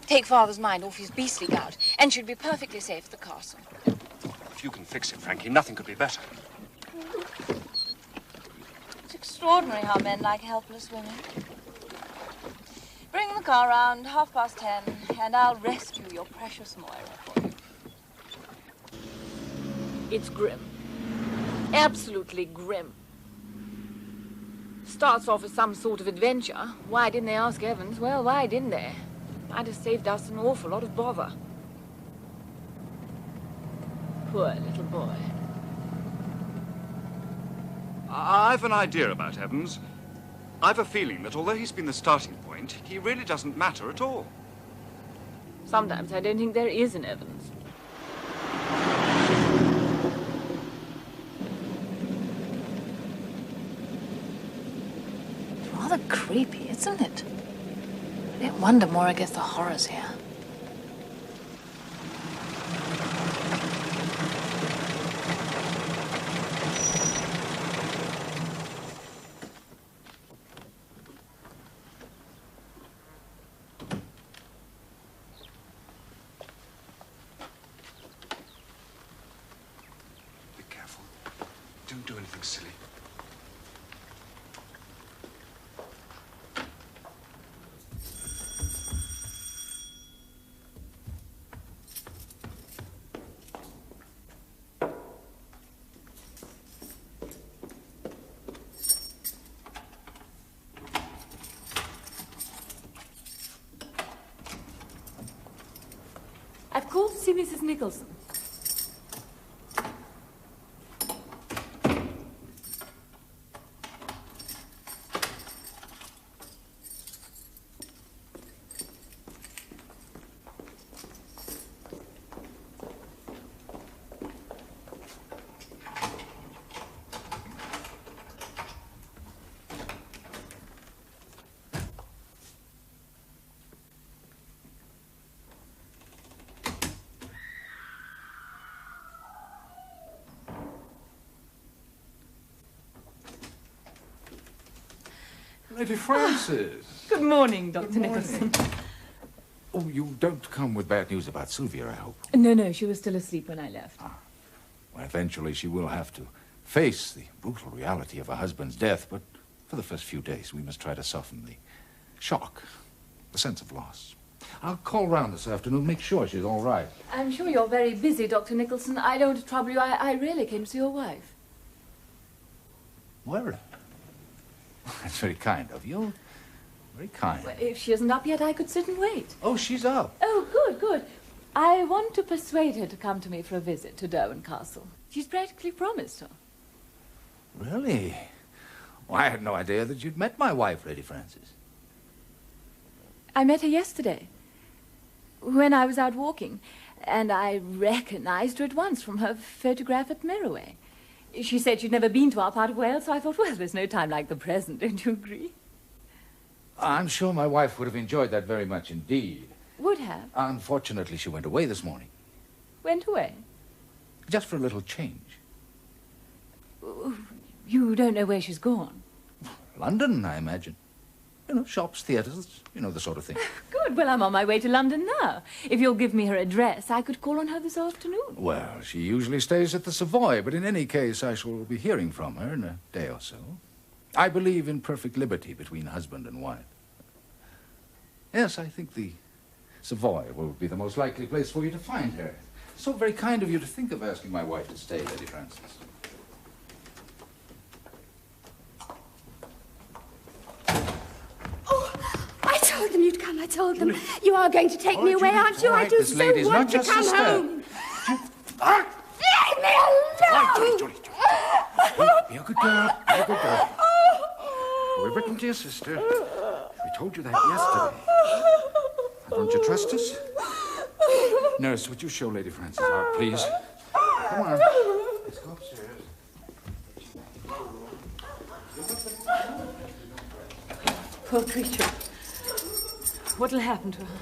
Take Father's mind off his beastly gout, and she'd be perfectly safe at the castle. If you can fix it, Frankie, nothing could be better. It's extraordinary how men like helpless women. Bring the car round 10:30, and I'll rescue your precious Moira for you. It's grim. Absolutely grim. Starts off as some sort of adventure. Why didn't they ask Evans? Well, why didn't they? Might have saved us an awful lot of bother. Poor little boy. I've an idea about Evans. I've a feeling that although he's been the starting point, he really doesn't matter at all. Sometimes I don't think there is an Evans. It's rather creepy, isn't it? I don't wonder Moira gets the horrors here. Be careful. Don't do anything silly. I've called to see Mrs. Nicholson. Lady Frances. Good morning, Dr. Nicholson. Oh, you don't come with bad news about Sylvia, I hope. No, she was still asleep when I left. Well, eventually she will have to face the brutal reality of her husband's death, but for the first few days we must try to soften the shock, the sense of loss. I'll call round this afternoon, make sure she's all right. I'm sure you're very busy, Dr. Nicholson. I don't want to trouble you. I really came to see your wife. Well, that's very kind of you. Very kind. Well, if she isn't up yet, I could sit and wait. Oh, she's up. Oh, good, good. I want to persuade her to come to me for a visit to Derwent Castle. She's practically promised her. Really? Well, I had no idea that you'd met my wife, Lady Frances. I met her yesterday, when I was out walking, and I recognized her at once from her photograph at Meroway. She said she'd never been to our part of Wales, so I thought, well, there's no time like the present, don't you agree? I'm sure my wife would have enjoyed that very much indeed. Would have. Unfortunately, she went away this morning. Went away? Just for a little change. You don't know where she's gone? London, I imagine. You know, shops, theatres, you know, the sort of thing. Good. Well, I'm on my way to London now. If you'll give me her address, I could call on her this afternoon. Well, she usually stays at the Savoy, but in any case, I shall be hearing from her in a day or so. I believe in perfect liberty between husband and wife. Yes, I think the Savoy will be the most likely place for you to find her. So very kind of you to think of asking my wife to stay, Lady Frances. I told them you'd come. I told them. You are going to take me away, aren't you? I do so want to come home. Leave me alone! Julie. Be a good girl. Be a good girl. We've written to your sister. We told you that yesterday. Don't you trust us? Nurse, would you show Lady Frances out, please? Come on. Let's go upstairs. Poor creature. What'll happen to her?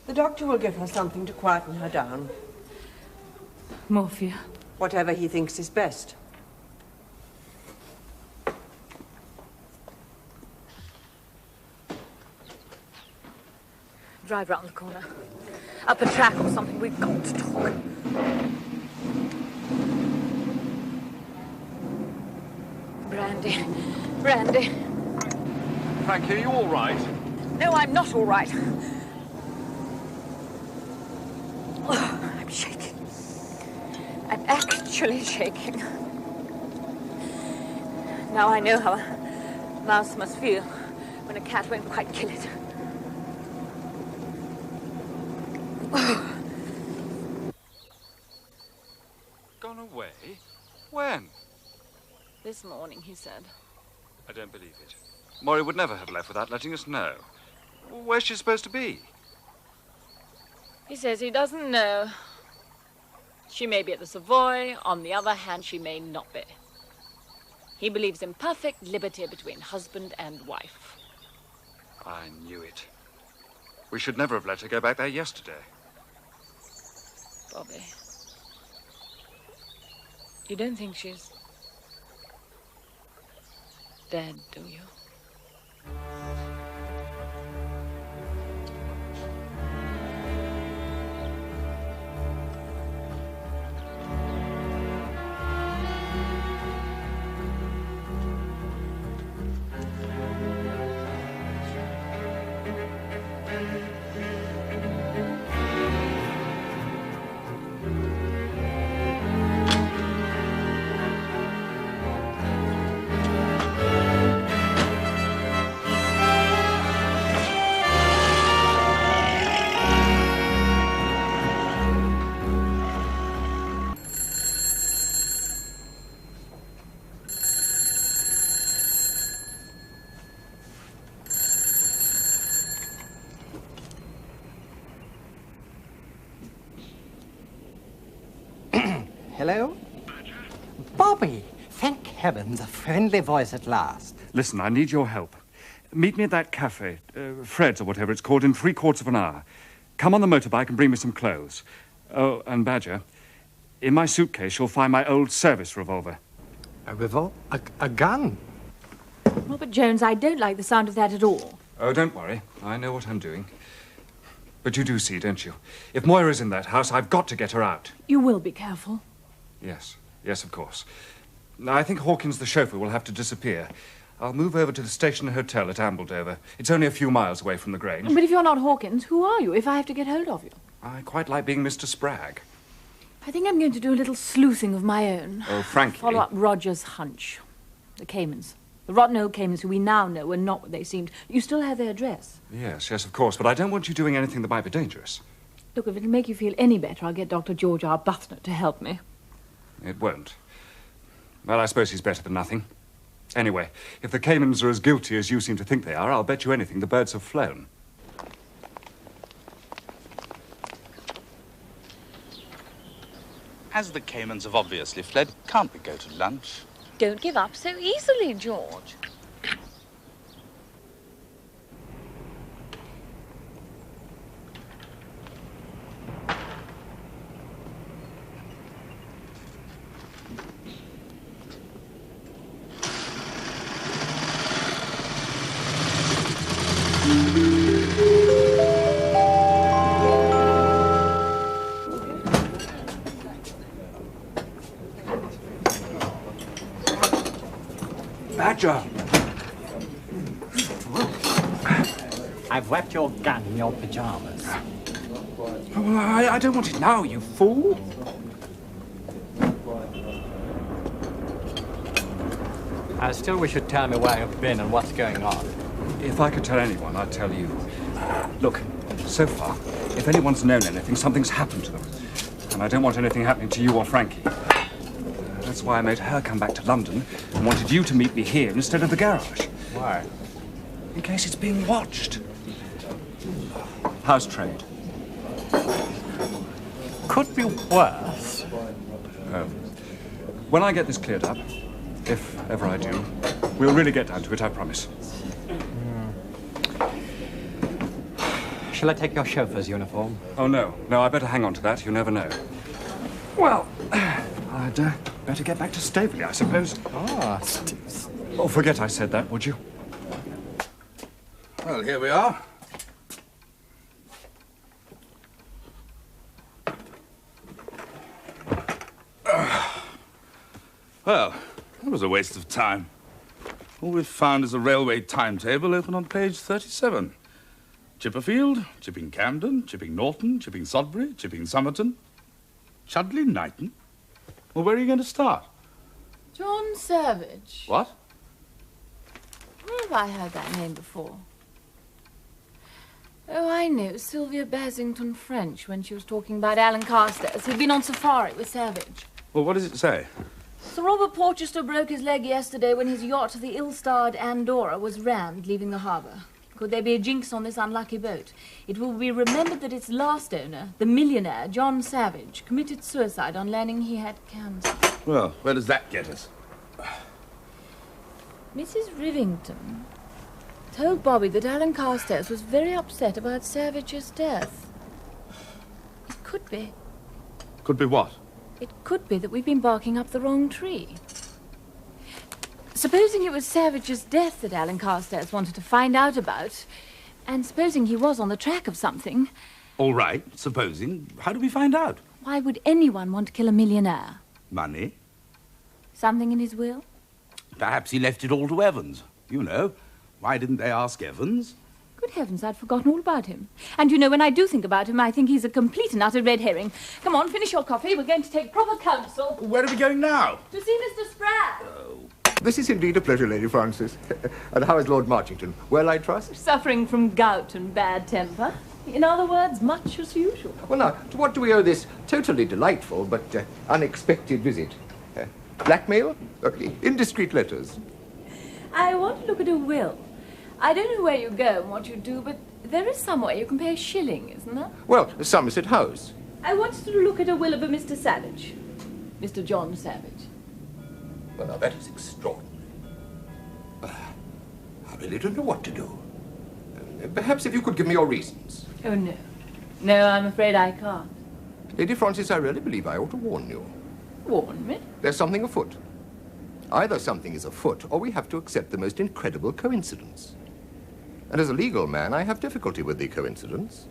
The doctor will give her something to quieten her down. Morphia. Whatever he thinks is best. Drive round the corner. Up a track or something. We've got to talk. Brandy. Brandy. Frankie, are you all right? No, I'm not all right. Oh, I'm shaking. I'm actually shaking. Now I know how a mouse must feel when a cat won't quite kill it. Gone away? When? This morning, he said. I don't believe it. Maury would never have left without letting us know. Where's she supposed to be? He says he doesn't know. She may be at the Savoy. On the other hand, she may not be. He believes in perfect liberty between husband and wife. I knew it. We should never have let her go back there yesterday. Bobby. You don't think she's dead, do you? Hello? Bobby! Thank heavens, a friendly voice at last. Listen, I need your help. Meet me at that cafe, Fred's or whatever it's called, in 3/4 of an hour. Come on the motorbike and bring me some clothes. Oh, and Badger, in my suitcase you'll find my old service revolver. A gun? Robert Jones, I don't like the sound of that at all. Oh, don't worry. I know what I'm doing. But you do see, don't you? If Moira's in that house, I've got to get her out. You will be careful. Yes. Yes, of course. Now, I think Hawkins, the chauffeur, will have to disappear. I'll move over to the station hotel at Ambledover. It's only a few miles away from the Grange. But if you're not Hawkins, who are you if I have to get hold of you? I quite like being Mr. Spragg. I think I'm going to do a little sleuthing of my own. Oh, frankly... Follow up Roger's hunch. The Caymans. The rotten old Caymans who we now know are not what they seemed. You still have their address. Yes, yes, of course. But I don't want you doing anything that might be dangerous. Look, if it'll make you feel any better, I'll get Dr. George Arbuthnot to help me. It won't. Well, I suppose he's better than nothing. Anyway, if the Caymans are as guilty as you seem to think they are, I'll bet you anything the birds have flown. As the Caymans have obviously fled, can't we go to lunch? Don't give up so easily, George. Badger! I've wrapped your gun in your pajamas. Oh, well, I don't want it now, you fool. I still wish you'd tell me where you've been and what's going on. If I could tell anyone, I'd tell you. Look, so far, if anyone's known anything, something's happened to them. And I don't want anything happening to you or Frankie. That's why I made her come back to London and wanted you to meet me here instead of the garage. Why? In case it's being watched. How's trade? Could be worse. When I get this cleared up, if ever I do, we'll really get down to it, I promise. Shall I take your chauffeur's uniform? Oh, no. No, I better hang on to that. You never know. Well, I'd better get back to Staveley, I suppose. Ah, Oh, forget I said that, would you? Well, here we are. Well, that was a waste of time. All we've found is a railway timetable open on page 37. Chipperfield, Chipping Camden, Chipping Norton, Chipping Sodbury, Chipping Somerton. Chudley Knighton? Well, where are you going to start? John Savage. What? Where have I heard that name before? Oh, I know. Sylvia Basington French when she was talking about Alan Carstairs, who'd been on safari with Savage. Well, what does it say? Sir Robert Porchester broke his leg yesterday when his yacht, the ill-starred Andorra, was rammed leaving the harbour. Could there be a jinx on this unlucky boat? It will be remembered that its last owner, the millionaire John Savage, committed suicide on learning he had cancer. Well, where does that get us? Mrs. Rivington told Bobby that Alan Carstairs was very upset about Savage's death. It could be. Could be what? It could be that we've been barking up the wrong tree. Supposing it was Savage's death that Alan Carstairs wanted to find out about, and supposing he was on the track of something... All right, supposing. How do we find out? Why would anyone want to kill a millionaire? Money. Something in his will? Perhaps he left it all to Evans. You know, why didn't they ask Evans? Good heavens, I'd forgotten all about him. And you know, when I do think about him, I think he's a complete and utter red herring. Come on, finish your coffee. We're going to take proper counsel. Where are we going now? To see Mr. Spragg. This is indeed a pleasure, Lady Frances. And how is Lord Marchington? Well, I trust? Suffering from gout and bad temper. In other words, much as usual. Well, now, to what do we owe this totally delightful but unexpected visit? Blackmail? Indiscreet letters? I want to look at a will. I don't know where you go and what you do, but there is somewhere you can pay a shilling, isn't there? Well, Somerset House. I want you to look at a will of a Mr. Savage. Mr. John Savage. Well, now, that is extraordinary. I really don't know what to do. Perhaps if you could give me your reasons. Oh, no. No, I'm afraid I can't. Lady Frances, I really believe I ought to warn you. Warn me? There's something afoot. Either something is afoot, or we have to accept the most incredible coincidence. And as a legal man, I have difficulty with the coincidence.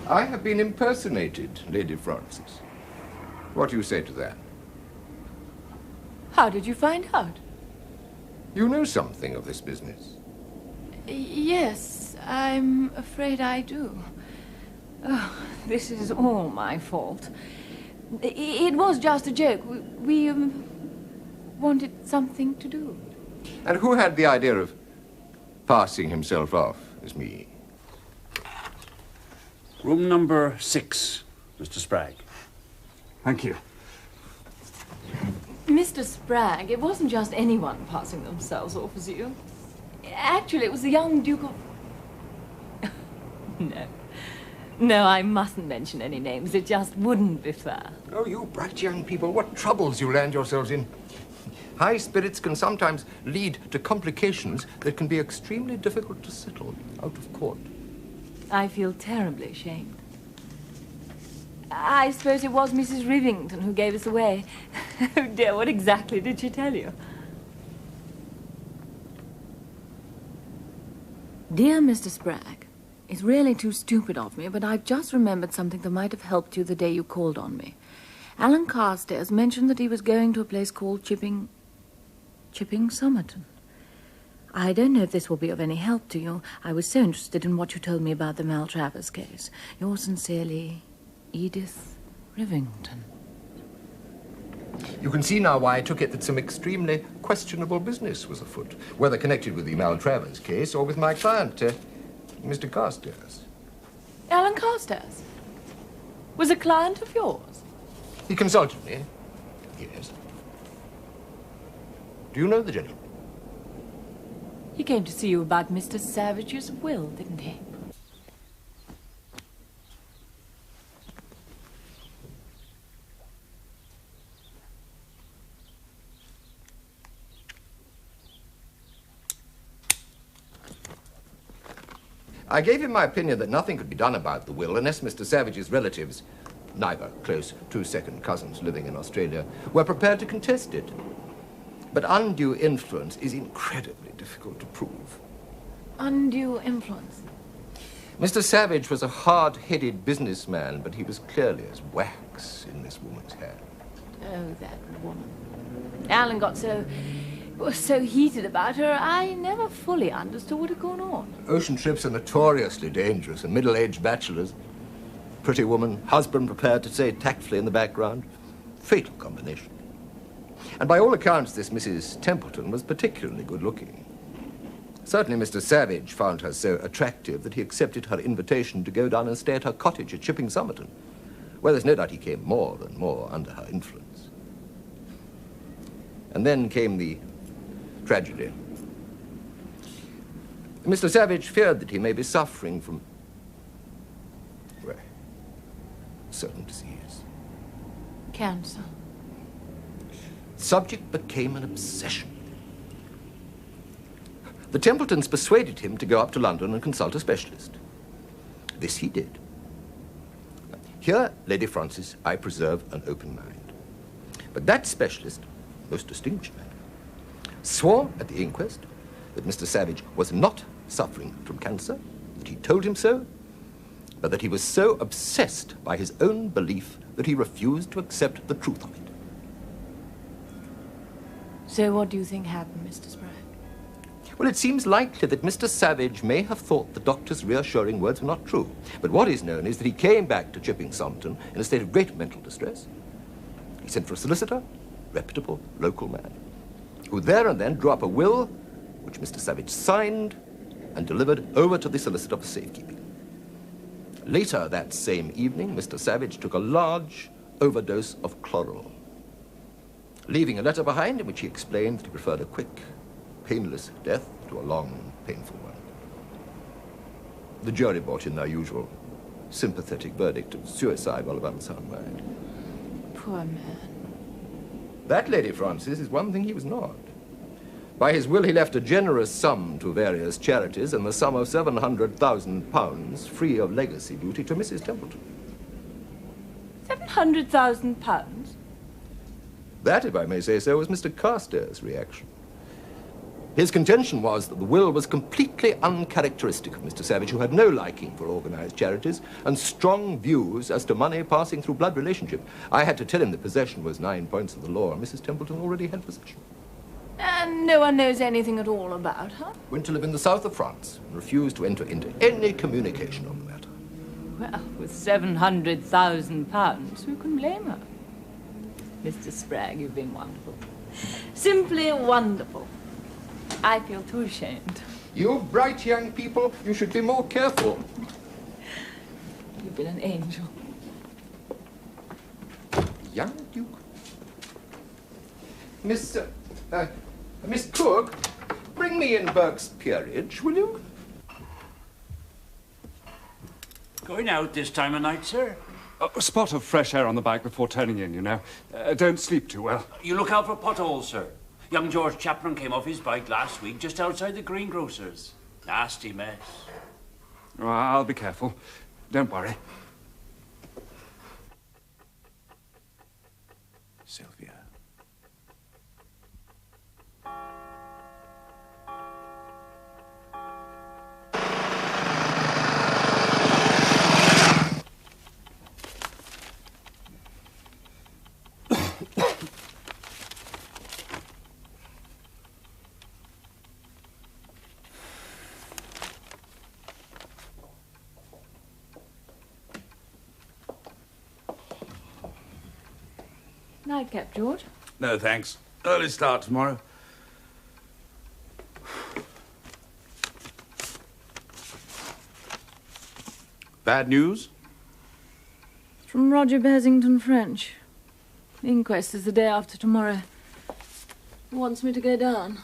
I have been impersonated, Lady Frances. What do you say to that? How did you find out? You know something of this business. Yes, I'm afraid I do. Oh, this is all my fault. It was just a joke. We wanted something to do. And who had the idea of passing himself off as me? Room number 6, Mr. Spragg. Thank you. Mr. Spragg, it wasn't just anyone passing themselves off as you. Actually, it was the young Duke of... No, I mustn't mention any names. It just wouldn't be fair. Oh, you bright young people, what troubles you land yourselves in. High spirits can sometimes lead to complications that can be extremely difficult to settle out of court. I feel terribly ashamed. I suppose it was Mrs. Rivington who gave us away. Oh dear, what exactly did she tell you? Dear Mr. Spragg, it's really too stupid of me, but I've just remembered something that might have helped you the day you called on me. Alan Carstairs mentioned that he was going to a place called Chipping Somerton. I don't know if this will be of any help to you. I was so interested in what you told me about the Maltravers case. Yours sincerely, Edith Rivington. You can see now why I took it that some extremely questionable business was afoot, whether connected with the Maltravers case or with my client, Mr. Carstairs. Alan Carstairs? Was a client of yours? He consulted me. Yes. Do you know the gentleman? He came to see you about Mr. Savage's will, didn't he? I gave him my opinion that nothing could be done about the will unless Mr. Savage's relatives, neither close to second cousins living in Australia, were prepared to contest it. But undue influence is incredibly difficult to prove. Undue influence? Mr. Savage was a hard-headed businessman, but he was clearly as wax in this woman's hand. Oh, that woman. Alan was so heated about her, I never fully understood what had gone on. Ocean trips are notoriously dangerous, and middle-aged bachelors. Pretty woman, husband prepared to say tactfully in the background. Fatal combination. And by all accounts, this Mrs. Templeton was particularly good-looking. Certainly Mr. Savage found her so attractive that he accepted her invitation to go down and stay at her cottage at Chipping Somerton, where there's no doubt he came more and more under her influence. And then came the tragedy. Mr. Savage feared that he may be suffering from, well, certain disease. Cancer. The subject became an obsession. The Templetons persuaded him to go up to London and consult a specialist. This he did. Here, Lady Frances, I preserve an open mind. But that specialist, most distinguished man, swore at the inquest that Mr. Savage was not suffering from cancer, that he told him so, but that he was so obsessed by his own belief that he refused to accept the truth of it. So what do you think happened, Mr. Spragg? Well, it seems likely that Mr. Savage may have thought the doctor's reassuring words were not true. But what is known is that he came back to Chipping Somerton in a state of great mental distress. He sent for a solicitor, reputable local man, who there and then drew up a will, which Mr. Savage signed and delivered over to the solicitor for safekeeping. Later that same evening, Mr. Savage took a large overdose of chloral, leaving a letter behind in which he explained that he preferred a quick, painless death to a long, painful one. The jury brought in their usual sympathetic verdict of suicide while of unsound mind. Poor man. That, Lady Frances, is one thing he was not. By his will, he left a generous sum to various charities and the sum of £700,000 free of legacy duty to Mrs. Templeton. £700,000? That, if I may say so, was Mr. Carstairs' reaction. His contention was that the will was completely uncharacteristic of Mr. Savage, who had no liking for organized charities and strong views as to money passing through blood relationship. I had to tell him that possession was 9 points of the law, and Mrs. Templeton already had possession. And no one knows anything at all about her? Went to live in the south of France and refused to enter into any communication on the matter. Well, with £700,000, who can blame her? Mr. Spragg, you've been wonderful. Simply wonderful. I feel too ashamed. You bright young people, you should be more careful. You've been an angel. Young Duke. Miss Cook, bring me in Burke's Peerage, will you? Going out this time of night, sir? A spot of fresh air on the bike before turning in, you know. Don't sleep too well. You look out for potholes, sir. Young George Chapman came off his bike last week just outside the greengrocer's. Nasty mess. Well, I'll be careful. Don't worry. Sylvia. Nightcap, George. No, thanks. Early start tomorrow. Bad news? From Roger Basington French. The inquest is the day after tomorrow. He wants me to go down.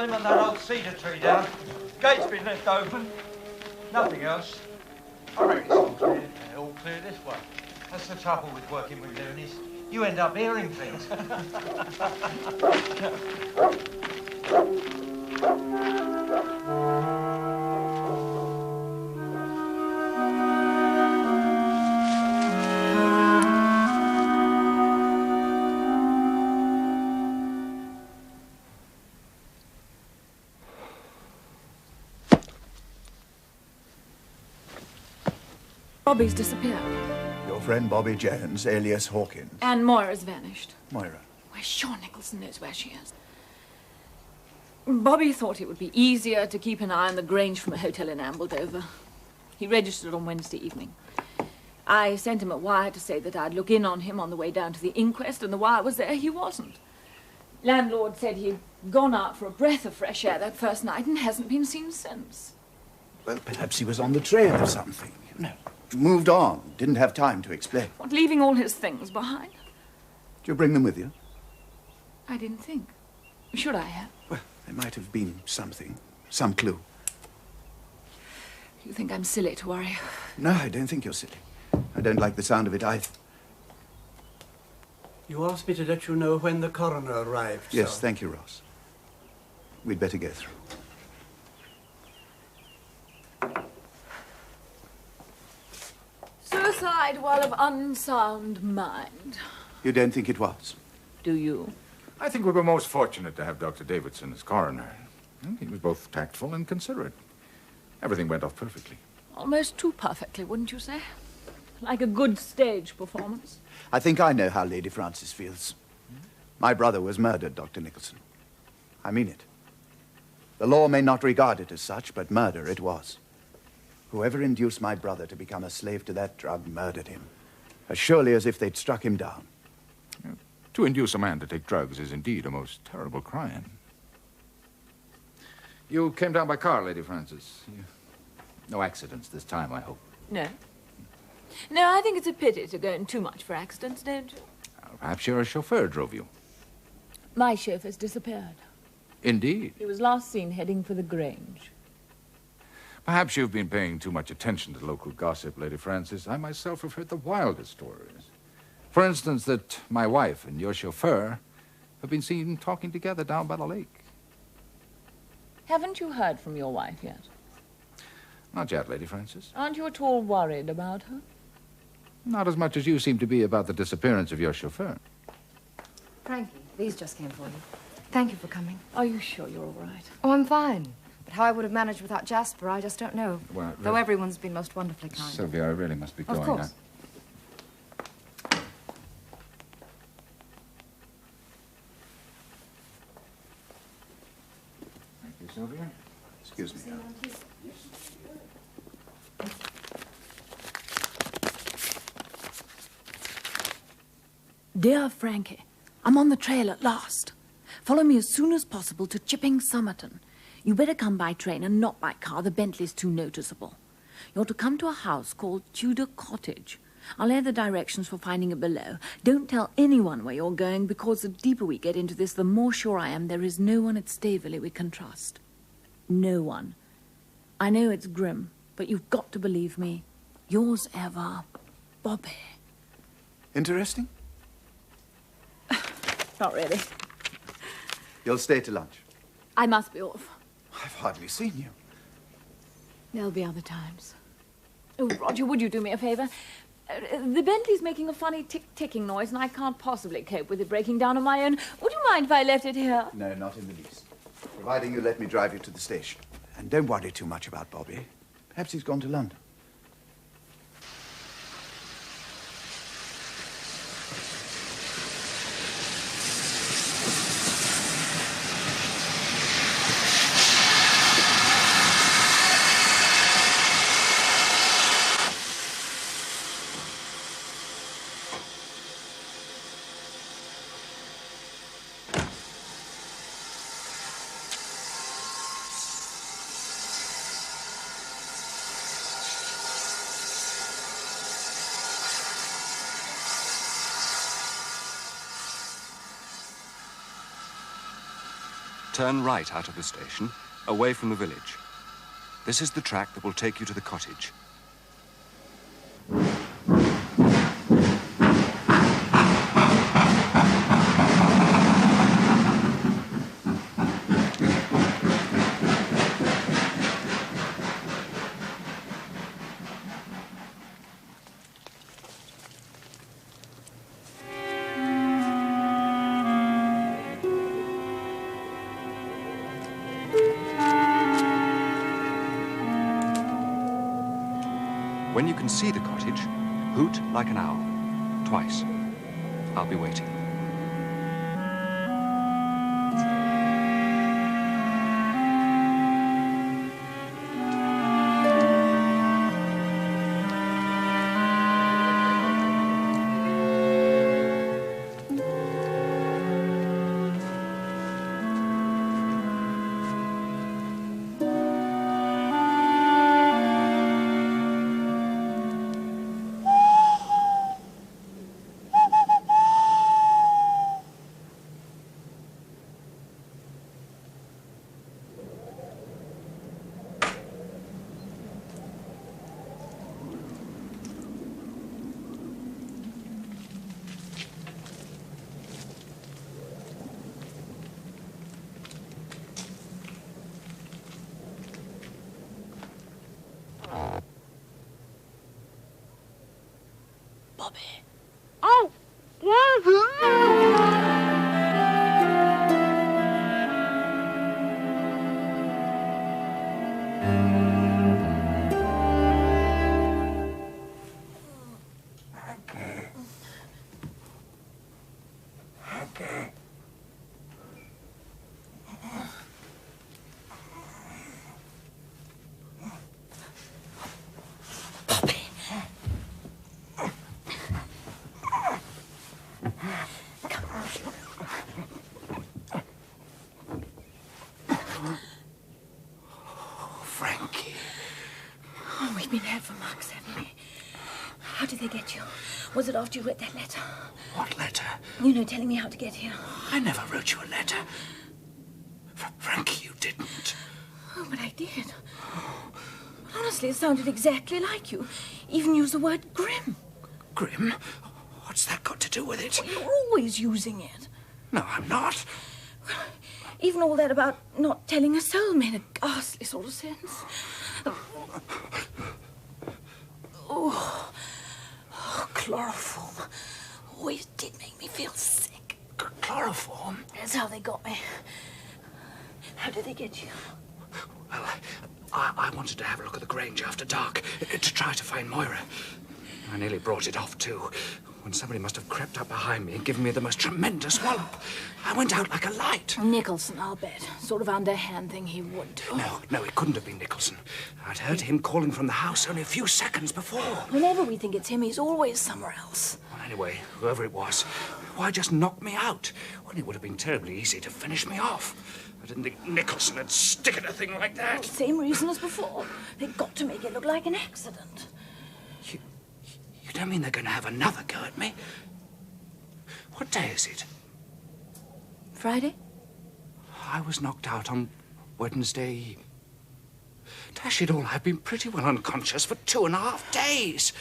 him and that old cedar tree down. Gate's been left open. Nothing else. I reckon it's all clear this way. That's the trouble with working with loonies. You end up hearing things. Bobby's disappeared. Your friend Bobby Jones, alias Hawkins. And Moira's vanished. Moira. We're sure Nicholson knows where she is. Bobby thought it would be easier to keep an eye on the Grange from a hotel in Ambledover. He registered on Wednesday evening. I sent him a wire to say that I'd look in on him on the way down to the inquest, and the wire was there. He wasn't. Landlord said he'd gone out for a breath of fresh air that first night and hasn't been seen since. Well, perhaps he was on the trail of something. No. Moved on. Didn't have time to explain. What, leaving all his things behind? Did you bring them with you? I didn't think. Should I have? Well, there might have been something. Some clue. You think I'm silly to worry? No, I don't think you're silly. I don't like the sound of it either. You asked me to let you know when the coroner arrived, Yes, sir. thank you, Ross. We'd better go through. Suicide while of unsound mind. You don't think it was? Do you? I think we were most fortunate to have Dr. Davidson as coroner. He was both tactful and considerate. Everything went off perfectly. Almost too perfectly, wouldn't you say? Like a good stage performance. I think I know how Lady Frances feels. My brother was murdered, Dr. Nicholson. I mean it. The law may not regard it as such, but murder it was. Whoever induced my brother to become a slave to that drug murdered him, as surely as if they'd struck him down. To induce a man to take drugs is indeed a most terrible crime. You came down by car, Lady Frances. No accidents this time, I hope. No. No, I think it's a pity to go in too much for accidents, don't you? Perhaps your chauffeur drove you. My chauffeur's disappeared. Indeed. He was last seen heading for the Grange. Perhaps you've been paying too much attention to local gossip, Lady Frances. I myself have heard the wildest stories. For instance, that my wife and your chauffeur have been seen talking together down by the lake. Haven't you heard from your wife yet? Not yet, Lady Frances. Aren't you at all worried about her? Not as much as you seem to be about the disappearance of your chauffeur. Frankie, these just came for you. Thank you for coming. Are you sure you're all right? Oh, I'm fine. But how I would have managed without Jasper, I just don't know. Well, Though everyone's been most wonderfully kind. Sylvia, I really must be going. Of course. Thank you, Sylvia. Excuse me. Dear Frankie, I'm on the trail at last. Follow me as soon as possible to Chipping Somerton. You better come by train and not by car. The Bentley's too noticeable. You're to come to a house called Tudor Cottage. I'll lay the directions for finding it below. Don't tell anyone where you're going, because the deeper we get into this, the more sure I am there is no one at Staveley we can trust. No one. I know it's grim, but you've got to believe me. Yours ever, Bobby. Interesting? Not really. You'll stay to lunch. I must be off. I've hardly seen you. There'll be other times. Oh, Roger, would you do me a favour? The Bentley's making a funny tick-ticking noise, and I can't possibly cope with it breaking down on my own. Would you mind if I left it here? No, not in the least. Providing you let me drive you to the station. And don't worry too much about Bobby. Perhaps he's gone to London. Turn right out of the station, away from the village. This is the track that will take you to the cottage. When you can see the cottage, hoot like an owl. Twice. I'll be waiting. Was it after you read that letter? What letter? You know, telling me how to get here. I never wrote you a letter. Frankie, you didn't. Oh, but I did. Honestly, it sounded exactly like you. Even used the word grim. Grim? What's that got to do with it? Well, you're always using it. No, I'm not. Even all that about not telling a soul made a ghastly sort of sense. Oh, chloroform. Always did make me feel sick. Chloroform? That's how they got me. How did they get you? Well, I wanted to have a look at the Grange after dark, to try to find Moira. I nearly brought it off, too, when somebody must have crept up behind me and given me the most tremendous wallop. I went out like a light. Nicholson, I'll bet. Sort of underhand thing he would do. No, it couldn't have been Nicholson. I'd heard him calling from the house only a few seconds before. Whenever we think it's him, he's always somewhere else. Well, anyway, whoever it was, why just knock me out? Well, it would have been terribly easy to finish me off. I didn't think Nicholson would stick at a thing like that. Well, same reason as before. They've got to make it look like an accident. You don't mean they're going to have another go at me? What day is it? Friday? I was knocked out on Wednesday. Dash it all, I've been pretty well unconscious for 2.5 days.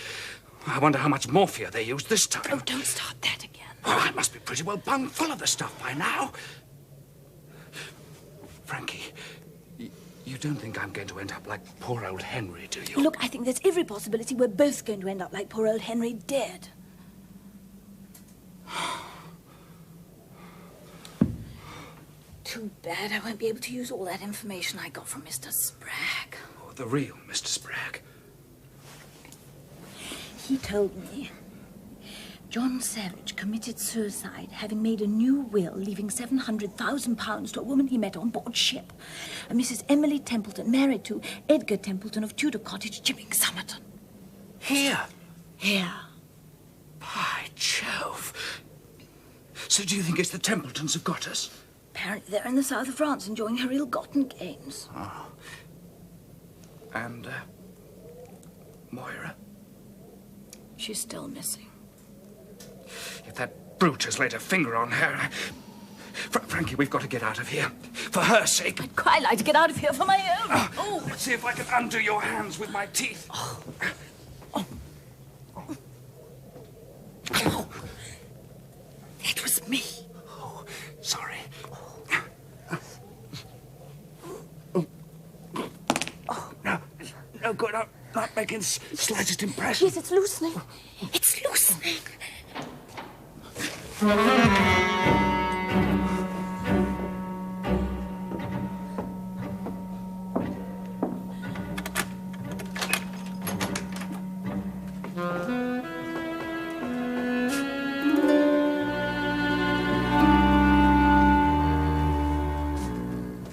I wonder how much morphia they used this time. Oh, don't start that again. Well, I must be pretty well bung full of the stuff by now. Frankie, you don't think I'm going to end up like poor old Henry, do you? Look, I think there's every possibility we're both going to end up like poor old Henry, dead. Too bad I won't be able to use all that information I got from Mr. Spragg. Oh, the real Mr. Spragg. He told me John Savage committed suicide, having made a new will, leaving £700,000 to a woman he met on board ship, a Mrs. Emily Templeton, married to Edgar Templeton of Tudor Cottage, Chipping Somerton. Here? Here. By Jove. So do you think it's the Templetons who've got us? Apparently they're in the south of France enjoying her ill-gotten gains. Oh. And, Moira? She's still missing. If that brute has laid a finger on her... Frankie, we've got to get out of here. For her sake. I'd quite like to get out of here for my own. Let's see if I can undo your hands with my teeth. It was me. Oh, sorry. No good. I'm not making slightest impression. Yes, it's loosening. It's loosening.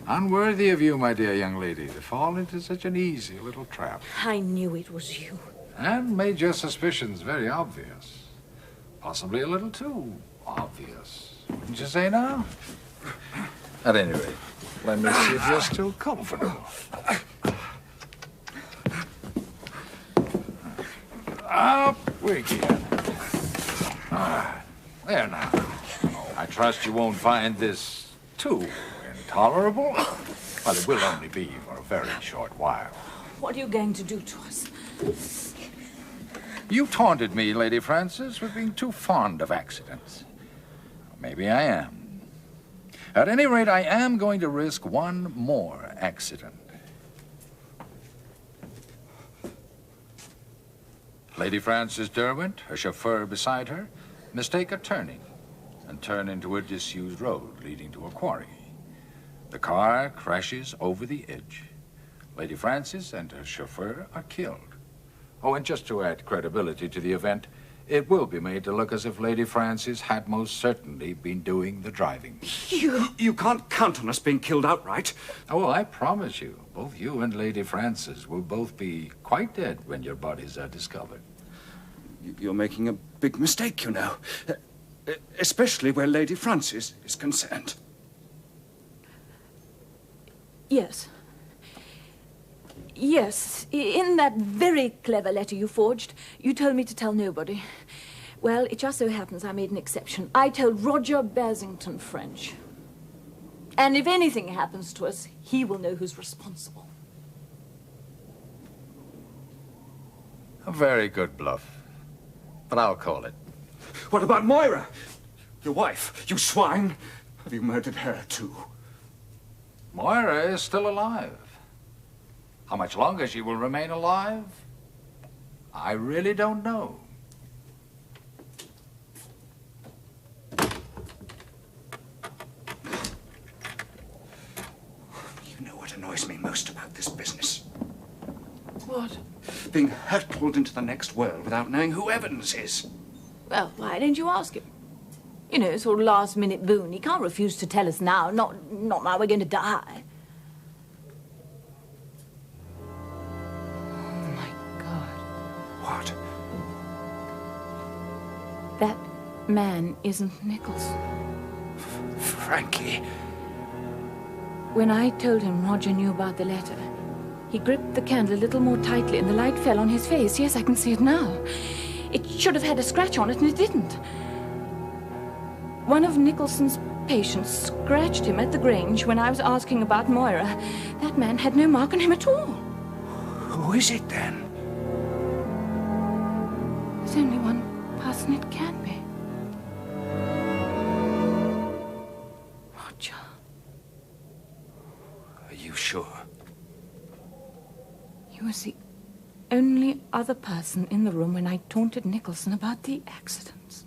Unworthy of you, my dear young lady, to fall into such an easy little trap. I knew it was you. And made your suspicions very obvious. Possibly a little too obvious. Wouldn't you say now? At any rate, let me see if you're still comfortable. Up we get. There now. I trust you won't find this too intolerable. Well, it will only be for a very short while. What are you going to do to us? You taunted me, Lady Frances, with being too fond of accidents. Maybe I am. At any rate, I am going to risk one more accident. Lady Frances Derwent, her chauffeur beside her, mistake a turning and turn into a disused road leading to a quarry. The car crashes over the edge. Lady Frances and her chauffeur are killed. Oh, and just to add credibility to the event, it will be made to look as if Lady Frances had most certainly been doing the driving. You can't count on us being killed outright. Oh, I promise you, both you and Lady Frances will both be quite dead when your bodies are discovered. You're making a big mistake, you know. Especially where Lady Frances is concerned. Yes. Yes, in that very clever letter you forged, you told me to tell nobody. Well, it just so happens I made an exception. I told Roger Basington French. And if anything happens to us, he will know who's responsible. A very good bluff. But I'll call it. What about Moira? Your wife, you swine. Have you murdered her, too? Moira is still alive. How much longer she will remain alive, I really don't know. You know what annoys me most about this business? What? Being hurtled into the next world without knowing who Evans is. Well, why didn't you ask him? You know, sort of last-minute boon. He can't refuse to tell us now. Not now we're going to die. What? That man isn't Nicholson. Frankie. When I told him Roger knew about the letter, he gripped the candle a little more tightly and the light fell on his face. Yes, I can see it now. It should have had a scratch on it and it didn't. One of Nicholson's patients scratched him at the Grange when I was asking about Moira. That man had no mark on him at all. Who is it then? There's only one person it can be. Roger. Are you sure? He was the only other person in the room when I taunted Nicholson about the accidents.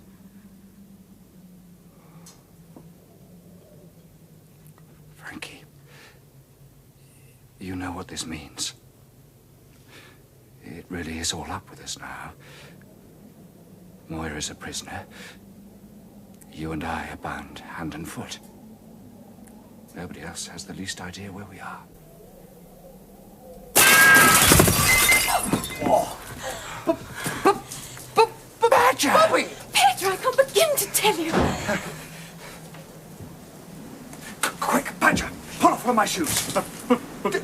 Frankie, you know what this means. It really is all up with us now. Moira's a prisoner. You and I are bound hand and foot. Nobody else has the least idea where we are. Badger! Bobby! Peter, I can't begin to tell you. Quick, Badger! Pull off one of my shoes.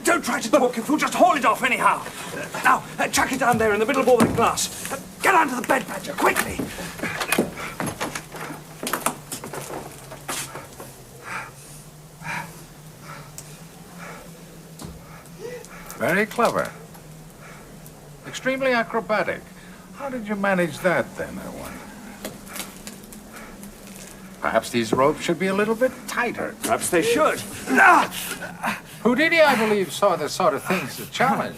Don't try to talk, you fool. Just haul it off anyhow. Now, chuck it down there in the middle of all that glass. Get onto the bed, Badger, quickly. Very clever. Extremely acrobatic. How did you manage that, then, I wonder? Perhaps these ropes should be a little bit tighter. Perhaps they should. Houdini, I believe, saw the sort of things as a challenge.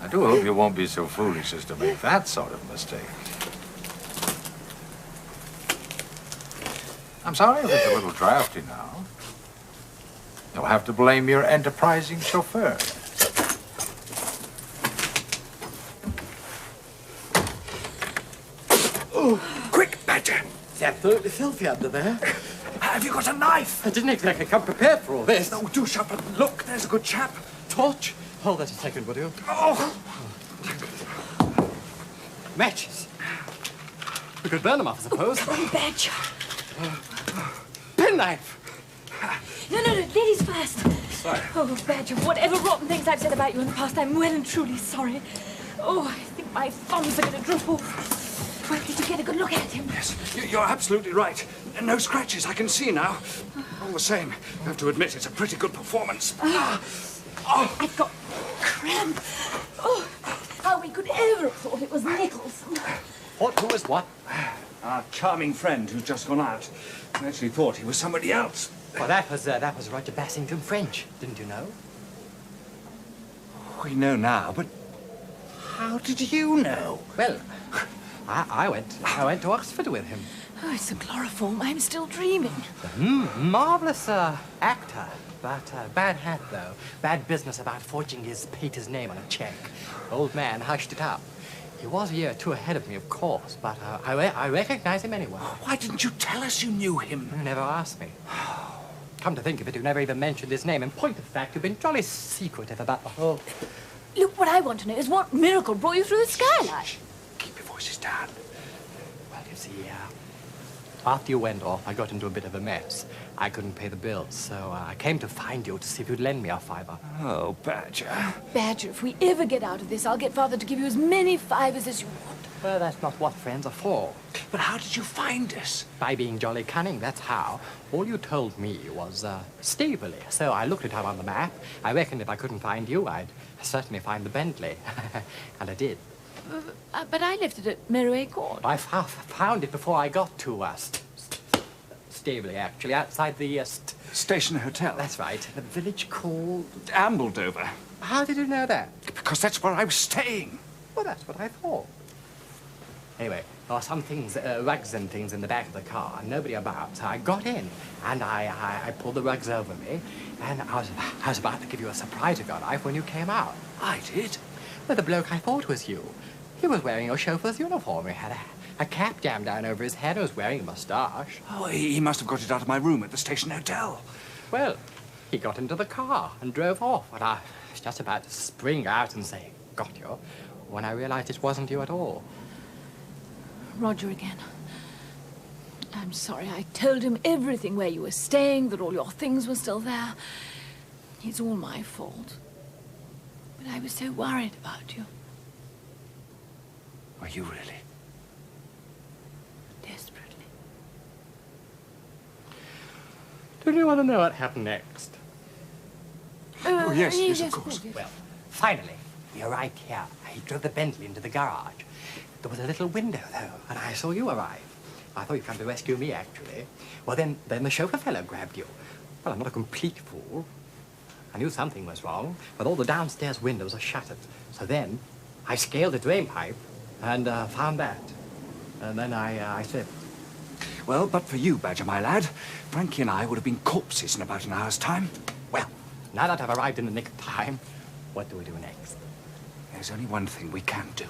I do hope you won't be so foolish as to make that sort of mistake. I'm sorry if it's a little drafty now. You'll have to blame your enterprising chauffeur. Oh, quick, Badger! It's absolutely filthy under there. Have you got a knife? I didn't exactly come prepared for all this. No, do shut up. Look, there's a good chap. Torch? Hold that a second, would you? Oh! Matches. We could burn them off, I suppose. Come on, Badger. Penknife! No, ladies first. Sorry. Oh, Badger, whatever rotten things I've said about you in the past, I'm well and truly sorry. Oh, I think my thumbs are going to drop off. Well, did you get a good look at him? Yes, you're absolutely right. No scratches, I can see now. All the same, I have to admit it's a pretty good performance. I've got cramp. Oh, how we could ever have thought it was Nicholson. What? Who was what? Our charming friend who's just gone out. I actually thought he was somebody else. Well, that was Roger Bassington French, didn't you know? We know now, but how did you know? Well, I went to Oxford with him. Oh, it's a chloroform. I'm still dreaming. Marvellous actor, but bad hat, though. Bad business about forging his pater's name on a check. Old man hushed it up. He was a year or two ahead of me, of course, but I recognize him anyway. Why didn't you tell us you knew him? You never asked me. Come to think of it, you never even mentioned his name. In point of fact, you've been jolly secretive about the whole... Look, what I want to know is what miracle brought you through the skylight? Keep your voices down. Well, you see, after you went off, I got into a bit of a mess. I couldn't pay the bills, so I came to find you to see if you'd lend me a fiver. Oh, Badger. Badger, if we ever get out of this, I'll get Father to give you as many fivers as you want. Well, that's not what friends are for. But how did you find us? By being jolly cunning, that's how. All you told me was, Staveley. So I looked it up on the map. I reckoned if I couldn't find you, I'd certainly find the Bentley. And I did. But I left it at Merway Court. I found it before I got to, Staveley, actually, outside the, Station Hotel. That's right. The village called... Ambledover. How did you know that? Because that's where I was staying. Well, that's what I thought. Anyway, there were some things, rugs and things in the back of the car, and nobody about. So I got in, and I pulled the rugs over me, and I was about to give you a surprise, knife when you came out. I did? Well, the bloke I thought was you. He was wearing your chauffeur's uniform. He had a cap jammed down over his head and was wearing a moustache. Oh, he must have got it out of my room at the Station Hotel. Well, he got into the car and drove off, and I was just about to spring out and say, got you, when I realized it wasn't you at all. Roger again. I'm sorry. I told him everything, where you were staying, that all your things were still there. It's all my fault. But I was so worried about you. Were you really? Desperately. Do you want to know what happened next? Oh, yes, of course. Well, finally, he arrived here. He drove the Bentley into the garage. There was a little window, though, and I saw you arrive. I thought you'd come to rescue me, actually. Well, then the chauffeur fellow grabbed you. Well, I'm not a complete fool. I knew something was wrong, but all the downstairs windows are shuttered. So then, I scaled the drain pipe and found that. And then I slipped. Well, but for you, Badger, my lad, Frankie and I would have been corpses in about an hour's time. Well, now that I've arrived in the nick of time, what do we do next? There's only one thing we can do.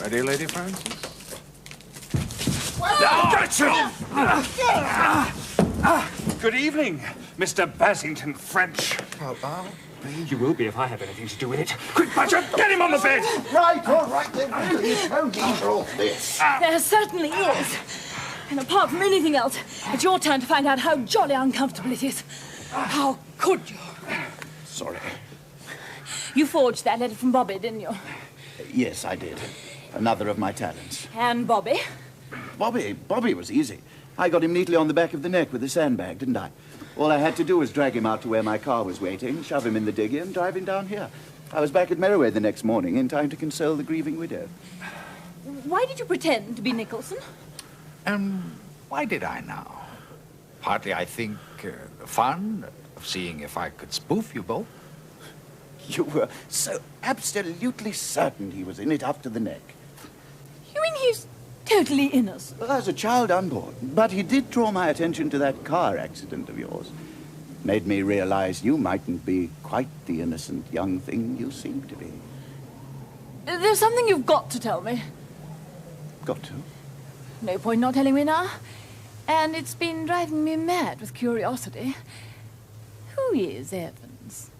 Ready, Lady Frances? Good evening, Mr. Bassington French. You will be if I have anything to do with it. Quick, Badger, get him on the bed! Right, all right, then. There's no need for all this. There certainly is. And apart from anything else, it's your turn to find out how jolly uncomfortable it is. How could you? Sorry. You forged that letter from Bobby, didn't you? Yes, I did. Another of my talents. And Bobby? Bobby was easy. I got him neatly on the back of the neck with a sandbag, didn't I? All I had to do was drag him out to where my car was waiting, shove him in the diggy, and drive him down here. I was back at Merroway the next morning in time to console the grieving widow. Why did you pretend to be Nicholson? Why did I now? Partly, I think, the fun of seeing if I could spoof you both. You were so absolutely certain he was in it up to the neck. You mean he's totally innocent? Well, there's a child on board, but he did draw my attention to that car accident of yours. Made me realize you mightn't be quite the innocent young thing you seem to be. There's something you've got to tell me. Got to? No point not telling me now. And it's been driving me mad with curiosity. Who is Evans?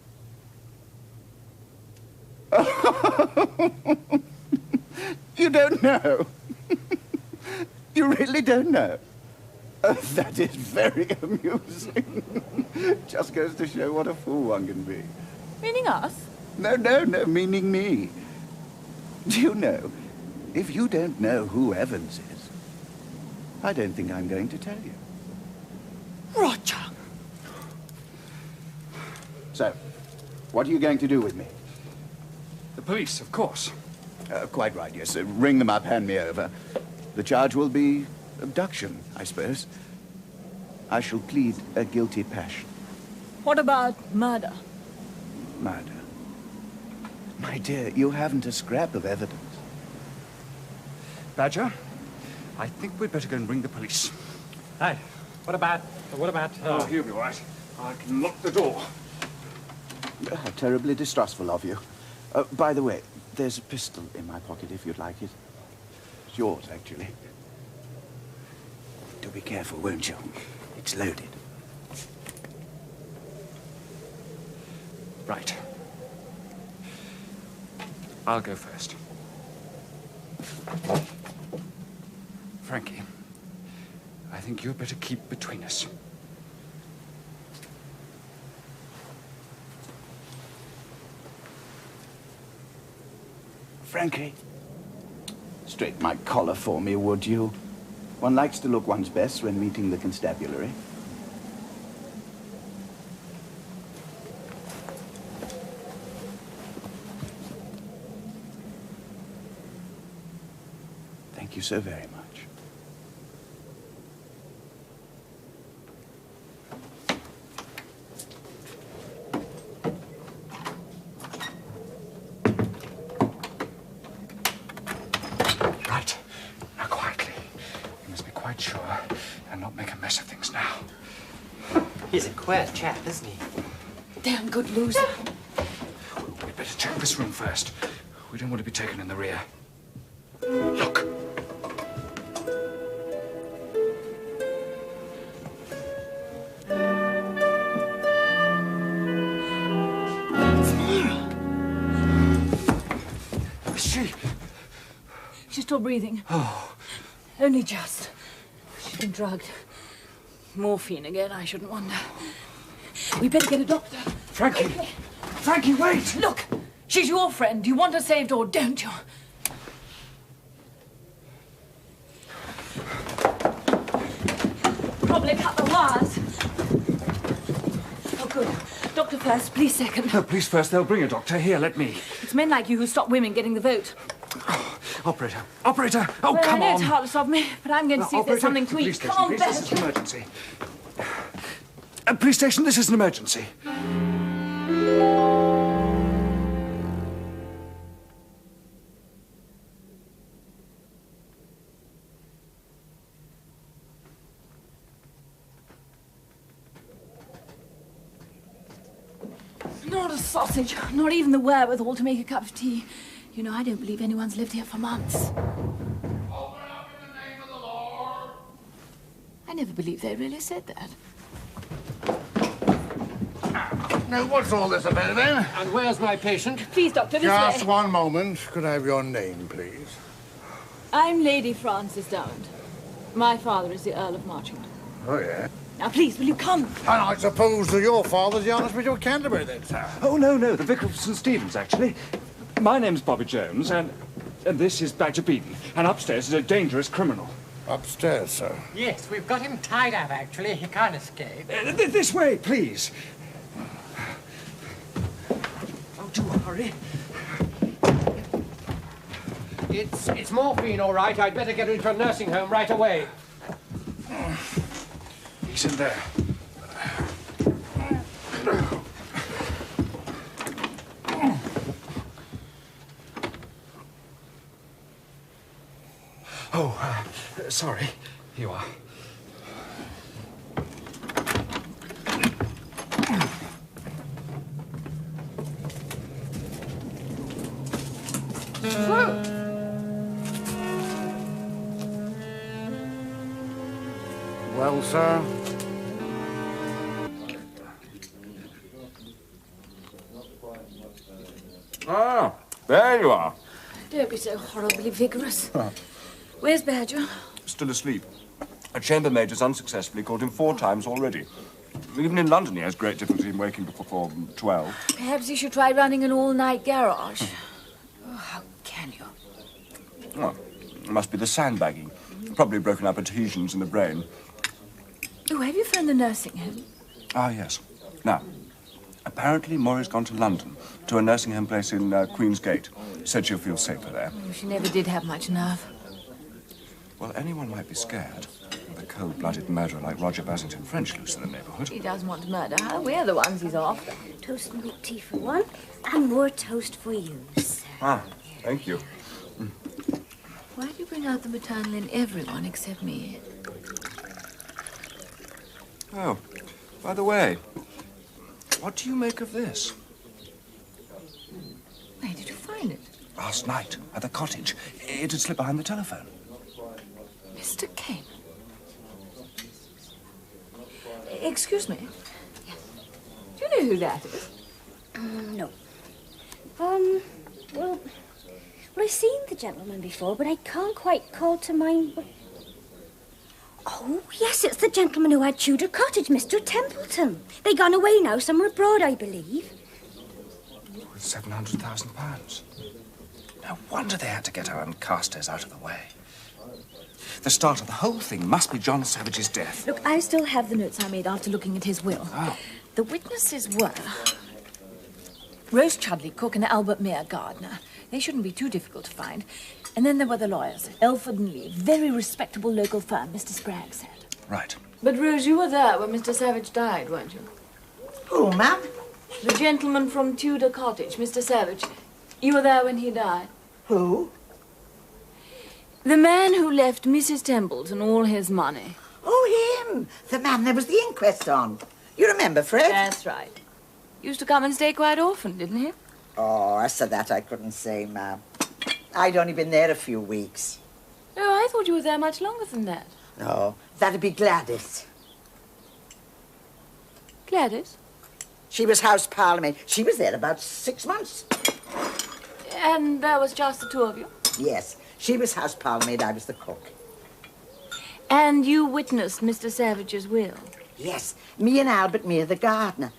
You don't know? You really don't know? Oh, that is very amusing. Just goes to show what a fool one can be. Meaning us? No, meaning me. Do you know, if you don't know who Evans is, I don't think I'm going to tell you. Roger! So, what are you going to do with me? The police, of course. Quite right, yes. Ring them up, hand me over. The charge will be abduction, I suppose. I shall plead a guilty passion. What about murder? Murder? My dear, you haven't a scrap of evidence. Badger, I think we'd better go and ring the police. Hey, what about... Oh, he'll be all right. I can lock the door. How terribly distrustful of you. By the way, there's a pistol in my pocket if you'd like it. It's yours, actually. Do be careful, won't you? It's loaded. Right. I'll go first. Frankie, I think you'd better keep between us. Frankie, straighten my collar for me, would you? One likes to look one's best when meeting the constabulary. Thank you so very much. Right. Now, quietly. You must be quite sure and not make a mess of things now. He's a queer chap, isn't he? Damn good loser. We'd better check this room first. We don't want to be taken in the rear. Look. She's still breathing. Oh. Only just. She's been drugged. Morphine again, I shouldn't wonder. We better get a doctor. Frankie! Okay. Frankie, wait! Look, she's your friend. You want her saved or don't you? Probably cut the wires. Oh, good. Doctor first, police second. No, police first. They'll bring a doctor. Here, let me. It's men like you who stop women getting the vote. Operator! Operator! Oh, well, come I know on! It's heartless of me, but I'm going to see if there's something to eat. Come on, please, this is an emergency. Police station, this is an emergency. Not a sausage. Not even the wherewithal to make a cup of tea. You know, I don't believe anyone's lived here for months. I never believed they really said that. Now, what's all this about, then? And where's my patient? Please, doctor, this Just way. one moment. Could I have your name, please? I'm Lady Frances Dowd. My father is the Earl of Marchington. Oh, yeah? Now, please, will you come? And I suppose that your father's the honest Bishop of Canterbury, then, sir. Oh, no, the Vicar of St. Stephen's, actually. My name's Bobby Jones, and this is Badger Beaton. And upstairs is a dangerous criminal. Upstairs, sir? Yes, we've got him tied up, actually. He can't escape. This way, please. Oh, do hurry. It's morphine, all right. I'd better get him to a nursing home right away. He's in there. Oh, sorry. Here you are. Well, sir? Ah, there you are. Don't be so horribly vigorous. Where's Badger? Still asleep. A chambermaid has unsuccessfully called him 4 times already. Even in London, he has great difficulty in waking before 12. Perhaps you should try running an all-night garage. Oh, how can you? Oh, it must be the sandbagging. Probably broken up adhesions in the brain. Oh, have you found the nursing home? Ah, yes. Now, apparently Maurie's gone to London, to a nursing home place in Queen's Gate. Said she'll feel safer there. Oh, she never did have much nerve. Well, anyone might be scared with a cold-blooded murderer like Roger Basington French loose in the neighbourhood. He doesn't want to murder her. We're the ones he's after. Toast and weak tea for one, and more toast for you, sir. Ah, thank you. Why do you bring out the maternal in everyone except me? Oh, by the way, what do you make of this? Where did you find it? Last night, at the cottage. It had slipped behind the telephone. Mr. Kane. Excuse me. Yes. Do you know who that is? No. Well, I've seen the gentleman before, but I can't quite call to mind what... Oh, yes, it's the gentleman who had Tudor Cottage, Mr. Templeton. They gone away now, somewhere abroad, I believe. With £700,000. No wonder they had to get her and Carstairs out of the way. The start of the whole thing must be John Savage's death. Look, I still have the notes I made after looking at his will. Oh. The witnesses were Rose Chudley, cook, and Albert Mayer, gardener. They shouldn't be too difficult to find. And then there were the lawyers, Elford and Leigh, very respectable local firm, Mr. Spragg said. Right. But, Rose, you were there when Mr. Savage died, weren't you? Who, ma'am? The gentleman from Tudor Cottage, Mr. Savage. You were there when he died. Who? The man who left Mrs. Templeton all his money. Oh, him! The man there was the inquest on. You remember, Fred? That's right. Used to come and stay quite often, didn't he? Oh, as to that I couldn't say, ma'am. I'd only been there a few weeks. Oh, I thought you were there much longer than that. No, that'd be Gladys. Gladys? She was house parlourmaid. She was there about 6 months. And there was just the two of you? Yes, she was house parlourmaid, I was the cook. And you witnessed Mr. Savage's will? Yes, me and Albert Mayer, the gardener.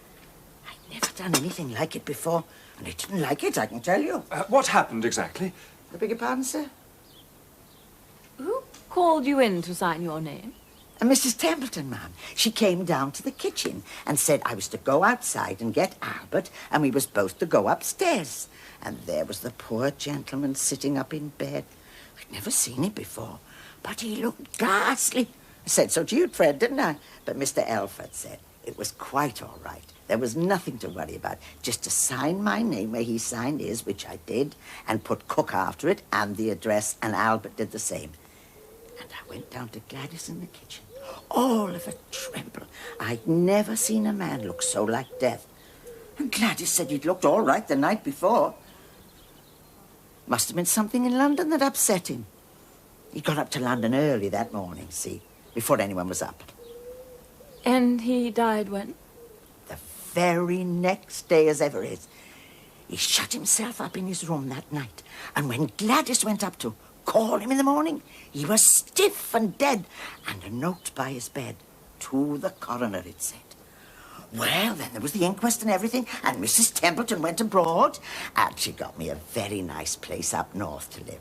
I'd never done anything like it before, and I didn't like it, I can tell you. What happened exactly? I beg your pardon, sir? Who called you in to sign your name? Mrs. Templeton, ma'am. She came down to the kitchen and said I was to go outside and get Albert, and we was both to go upstairs. And there was the poor gentleman sitting up in bed. I'd never seen him before, but he looked ghastly. I said so to you, Fred, didn't I? But Mr. Elford said it was quite all right. There was nothing to worry about. Just to sign my name where he signed his, which I did, and put Cook after it, and the address, and Albert did the same. And I went down to Gladys in the kitchen, all of a tremble. I'd never seen a man look so like death. And Gladys said he'd looked all right the night before. Must have been something in London that upset him. He got up to London early that morning, see, before anyone was up. And he died when? The very next day as ever is. He shut himself up in his room that night, and when Gladys went up to call him in the morning, he was stiff and dead, and a note by his bed. To the coroner, it said. Well, then there was the inquest and everything, and Mrs. Templeton went abroad, and she got me a very nice place up north to live.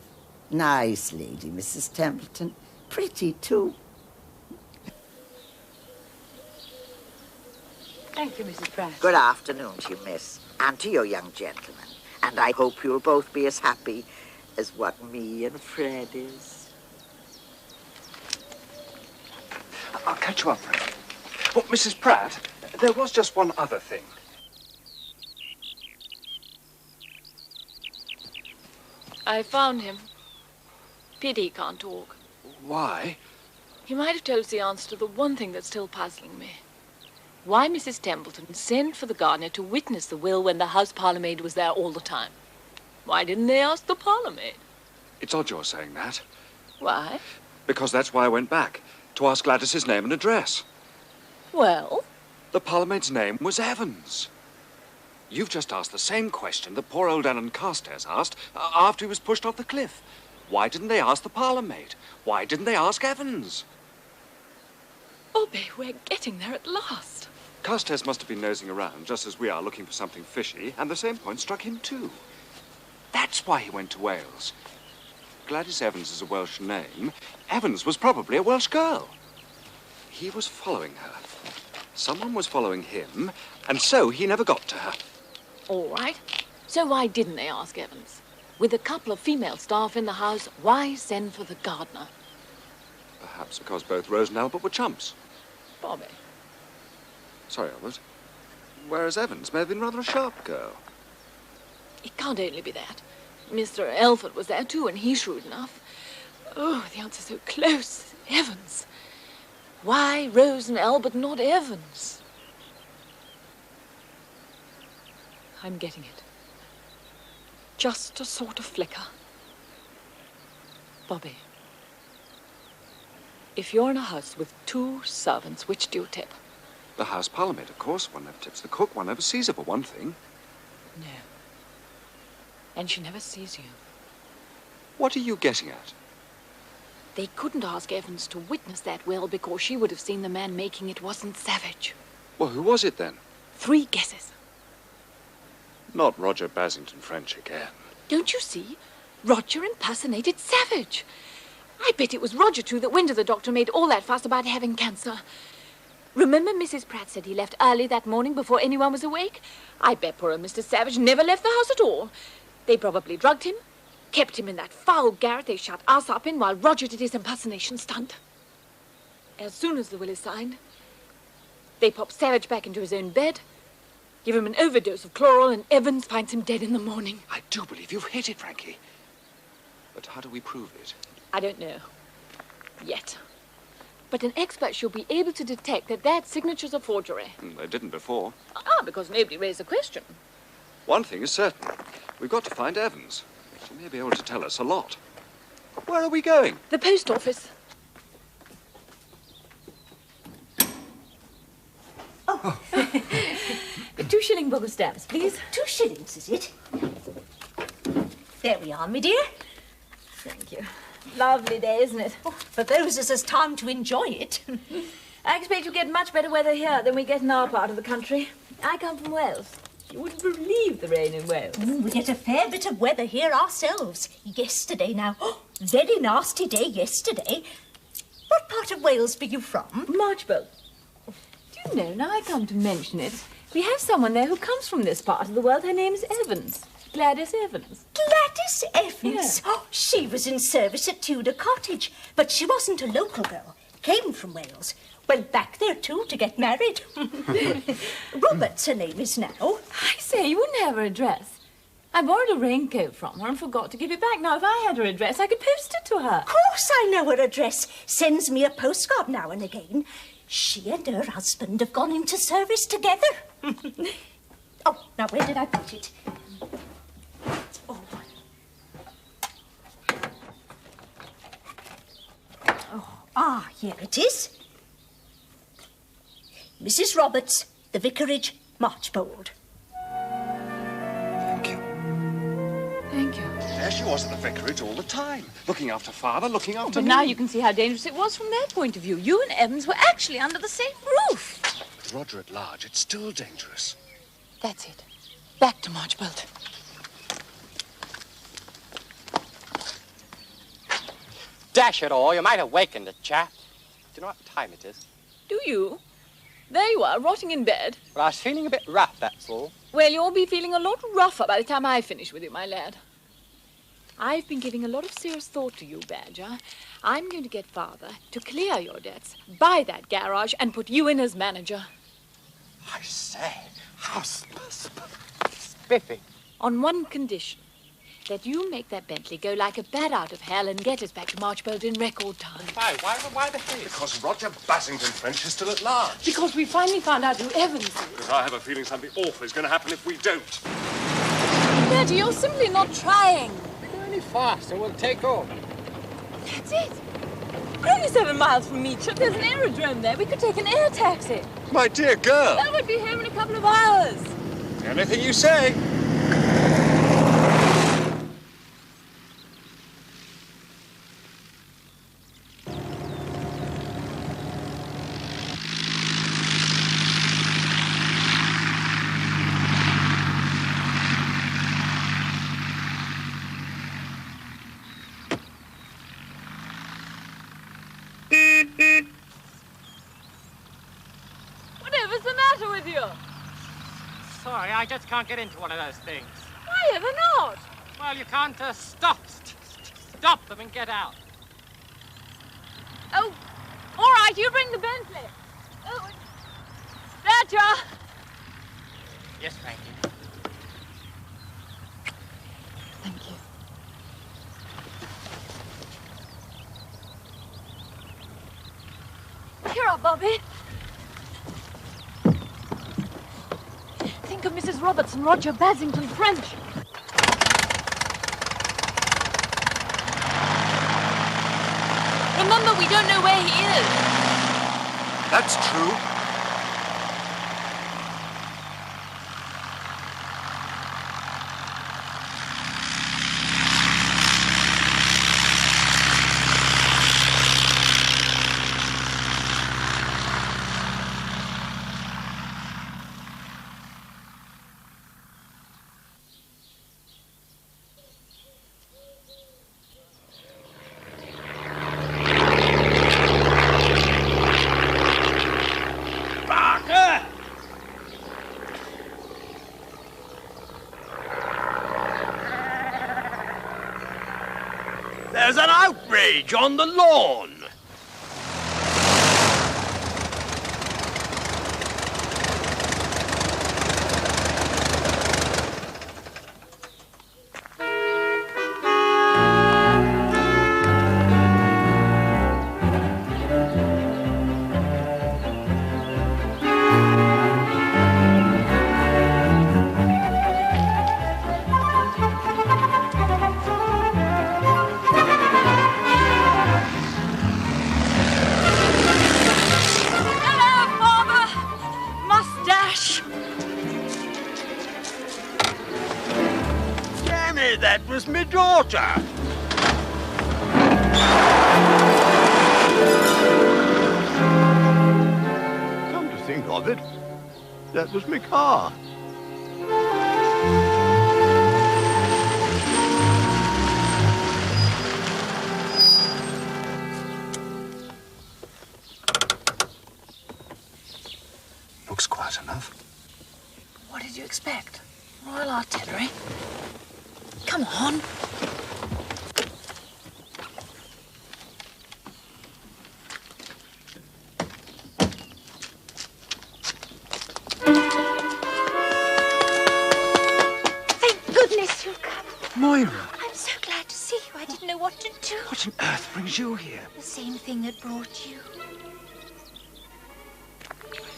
Nice lady, Mrs. Templeton. Pretty, too. Thank you, Mrs. Pratt. Good afternoon to you, miss, and to your young gentleman. And I hope you'll both be as happy as what me and Fred is. I'll catch you up, Fred. Oh, Mrs. Pratt, there was just one other thing. I found him. Pity he can't talk. Why? He might have told us the answer to the one thing that's still puzzling me. Why Mrs. Templeton sent for the gardener to witness the will when the house parlourmaid was there all the time. Why didn't they ask the parlourmaid? It's odd you're saying that. Why? Because that's why I went back, to ask Gladys's name and address. Well? The parlourmaid's name was Evans. You've just asked the same question that poor old Alan Carstairs asked after he was pushed off the cliff. Why didn't they ask the parlourmaid? Why didn't they ask Evans? Bobby, we're getting there at last. Carstairs must have been nosing around, just as we are looking for something fishy, and the same point struck him too. That's why he went to Wales. Gladys Evans is a Welsh name. Evans was probably a Welsh girl. He was following her. Someone was following him, and so he never got to her. All right. So why didn't they ask Evans? With a couple of female staff in the house, why send for the gardener? Perhaps because both Rose and Albert were chumps. Bobby. Sorry, Albert. Whereas Evans may have been rather a sharp girl. It can't only be that. Mr. Elford was there too, and he's shrewd enough. Oh, the answer's so close. Evans. Why Rose and Albert, not Evans? I'm getting it. Just a sort of flicker. Bobby. If you're in a house with 2 servants, which do you tip? The house parlourmaid, of course. One never tips the cook, one never sees her, for one thing. No. And she never sees you. What are you getting at? They couldn't ask Evans to witness that will because she would have seen the man making it wasn't Savage. Well, who was it then? 3 guesses. Not Roger Basington French again. Don't you see? Roger impersonated Savage. I bet it was Roger, too, that went to the doctor and made all that fuss about having cancer. Remember Mrs. Pratt said he left early that morning before anyone was awake? I bet poor old Mr. Savage never left the house at all. They probably drugged him, kept him in that foul garret they shut us up in while Roger did his impersonation stunt. As soon as the will is signed, they pop Savage back into his own bed, give him an overdose of chloral, and Evans finds him dead in the morning. I do believe you've hit it, Frankie. But how do we prove it? I don't know. Yet. But an expert should be able to detect that signature's a forgery. They didn't before. Because nobody raised a question. One thing is certain. We've got to find Evans. She may be able to tell us a lot. Where are we going? The post office. Oh. 2 shilling book of stamps, please. 2 shillings, is it? There we are, my dear. Thank you. Lovely day, isn't it? Oh, for those as has time to enjoy it. I expect you get much better weather here than we get in our part of the country. I come from Wales. You wouldn't believe the rain in Wales. We get a fair bit of weather here ourselves. Yesterday now. Oh, very nasty day yesterday. What part of Wales were you from? Marchbold. Do you know, now I come to mention it, we have someone there who comes from this part of the world. Her name's Evans. Gladys Evans. Gladys Evans? Yeah. Oh, she was in service at Tudor Cottage, but she wasn't a local girl. Came from Wales. Went back there, too, to get married. Roberts, her name is now. I say, you wouldn't have her address. I borrowed a raincoat from her and forgot to give it back. Now, if I had her address, I could post it to her. Of course I know her address. Sends me a postcard now and again. She and her husband have gone into service together. Oh, now, where did I put it? Ah, here it is. Mrs. Roberts, the Vicarage, Marchbold. Thank you. Thank you. There she was at the vicarage all the time, looking after Father, looking after But me. now you can see how dangerous it was from their point of view. You and Evans were actually under the same roof. With Roger at large, it's still dangerous. That's it. Back to Marchbold. Dash it all, you might have wakened the chap. Do you know what time it is? Do you? There you are, rotting in bed. Well, I was feeling a bit rough, that's all. Well, you'll be feeling a lot rougher by the time I finish with you, my lad. I've been giving a lot of serious thought to you, Badger. I'm going to get Father to clear your debts, buy that garage, and put you in as manager. I say, how spiffy. On one condition, that you make that Bentley go like a bat out of hell and get us back to Marchbold in record time. Why the haste? Because Roger Basington French is still at large. Because we finally found out who Evans is. Because I have a feeling something awful is going to happen if we don't. Daddy, you're simply not trying. If we go any faster, we'll take over. That's it. We're only 7 miles from Meacham. There's an aerodrome there. We could take an air taxi. My dear girl. That would be home in a couple of hours. Anything you say. Whatever's the matter with you? Sorry, I just can't get into one of those things. Why ever not? Well, you can't stop them and get out. Oh, all right, you bring the Bentley. Oh, Badger! Yes, Frankie. Thank you. Here up, Bobby. Think of Mrs. Roberts and Roger Basington French. Remember, we don't know where he is. That's true. There's an outrage on the lawn. That was my daughter. Come to think of it, that was my car. Looks quiet enough. What did you expect? Royal Artillery? Come on. Thank goodness you've come. Moira, I'm so glad to see you. I didn't know what to do. what on earth brings you here? The same thing that brought you.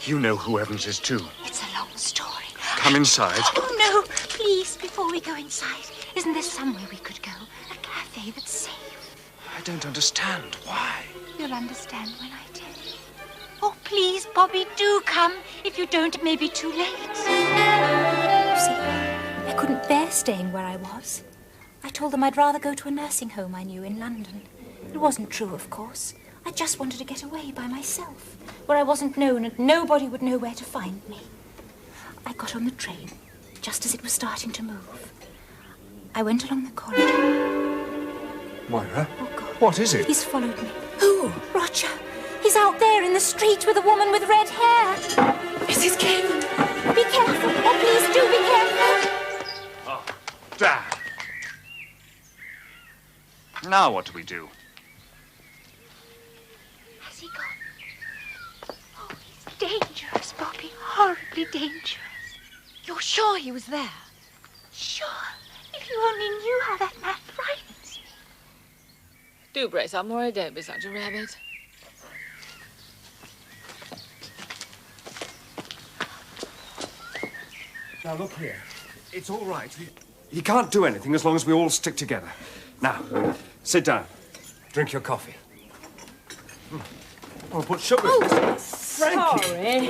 You know who Evans is too. It's a long story. Come inside. Oh, no. Please, before we go inside, isn't there somewhere we could go? A cafe that's safe. I don't understand. Why? You'll understand when I tell you. Oh, please, Bobby, do come. If you don't, it may be too late. You see, I couldn't bear staying where I was. I told them I'd rather go to a nursing home I knew in London. It wasn't true, of course. I just wanted to get away by myself, where I wasn't known and nobody would know where to find me. I got on the train just as it was starting to move. I went along the corridor. Moira? What is it? He's followed me. Who? Roger. He's out there in the street with a woman with red hair. Mrs. Cayman. Be careful. Oh, please do be careful. Oh, damn. Now what do we do? Has he gone? Oh, he's dangerous, Bobby. Horribly dangerous. You're sure he was there? Sure. If you only knew how that man frightens me. Do brace up, Moira. Don't be such a rabbit. Now, look here. It's all right. He can't do anything as long as we all stick together. Now, sit down. Drink your coffee. Oh, put sugar in this. Sorry.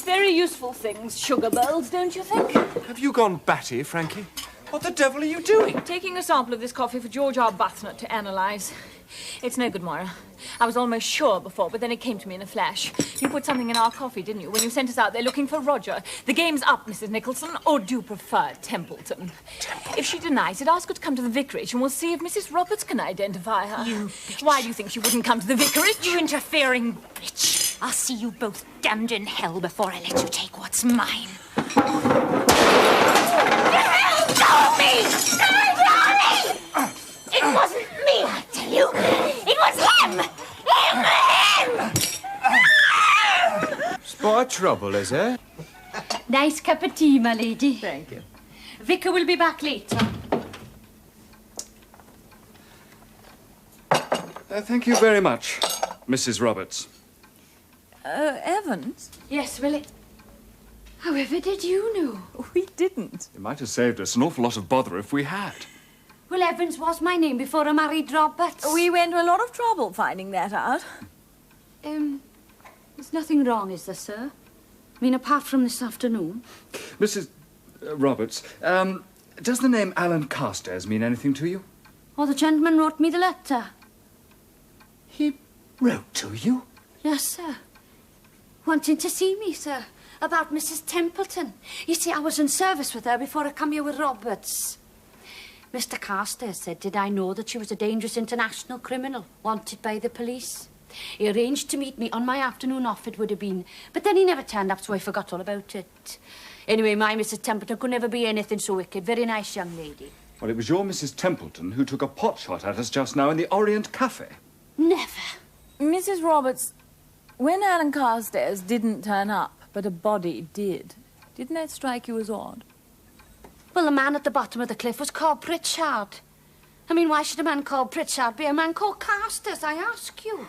Very useful things, sugar bowls, don't you think? Have you gone batty, Frankie? What the devil are you doing? Taking a sample of this coffee for George Arbuthnot to analyse. It's no good, Moira. I was almost sure before, but then it came to me in a flash. You put something in our coffee, didn't you, when you sent us out there looking for Roger? The game's up, Mrs. Nicholson, or do you prefer Templeton? If she denies it, ask her to come to the vicarage and we'll see if Mrs. Roberts can identify her. You bitch. Why do you think she wouldn't come to the vicarage? You interfering bitch. I'll see you both damned in hell before I let you take what's mine. The hell told me! It wasn't me, I tell you. It was him! Him! Spot trouble, is it? Nice cup of tea, my lady. Thank you. Vicar will be back later. Thank you very much, Mrs. Roberts. Evans? Yes, Willie. However did you know? We didn't. It might have saved us an awful lot of bother if we had. Well, Evans was my name before I married Roberts. We went to a lot of trouble finding that out. There's nothing wrong, is there, sir? I mean, apart from this afternoon. Mrs. Roberts, does the name Alan Carstairs mean anything to you? Oh, the gentleman wrote me the letter. He wrote to you? Yes, sir. Wanting to see me, sir, about Mrs. Templeton. You see, I was in service with her before I come here with Roberts. Mr. Carstairs said, did I know that she was a dangerous international criminal, wanted by the police? He arranged to meet me on my afternoon off, it would have been. But then he never turned up, so I forgot all about it. Anyway, my Mrs. Templeton could never be anything so wicked. Very nice young lady. Well, it was your Mrs. Templeton who took a pot shot at us just now in the Orient Cafe. Never. Mrs. Roberts, when Alan Carstairs didn't turn up, but a body did, didn't that strike you as odd? Well, the man at the bottom of the cliff was called Pritchard. I mean, why should a man called Pritchard be a man called Carstairs, I ask you?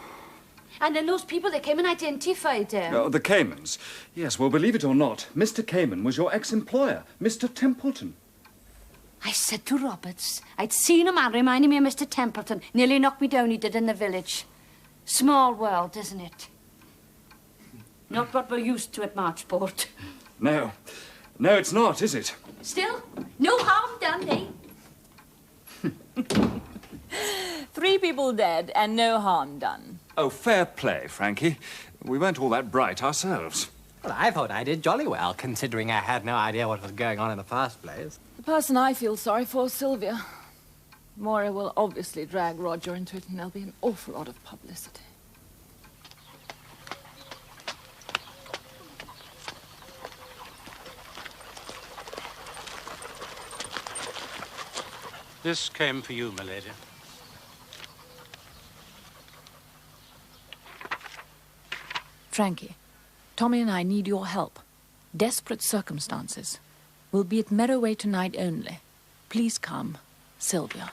And then those people, they came and identified him. Oh, the Caymans. Yes, well, believe it or not, Mr. Cayman was your ex-employer, Mr. Templeton. I said to Roberts, I'd seen a man reminding me of Mr. Templeton. Nearly knocked me down, he did, in the village. Small world, isn't it? Not what we're used to at Marchport. No. No, it's not, is it? Still, no harm done, eh? 3 people dead and no harm done. Oh, fair play, Frankie. We weren't all that bright ourselves. Well, I thought I did jolly well, considering I had no idea what was going on in the first place. The person I feel sorry for is Sylvia. Moira will obviously drag Roger into it and there'll be an awful lot of publicity. This came for you, my lady. Frankie, Tommy and I need your help. Desperate circumstances. We'll be at Merroway tonight only. Please come, Sylvia.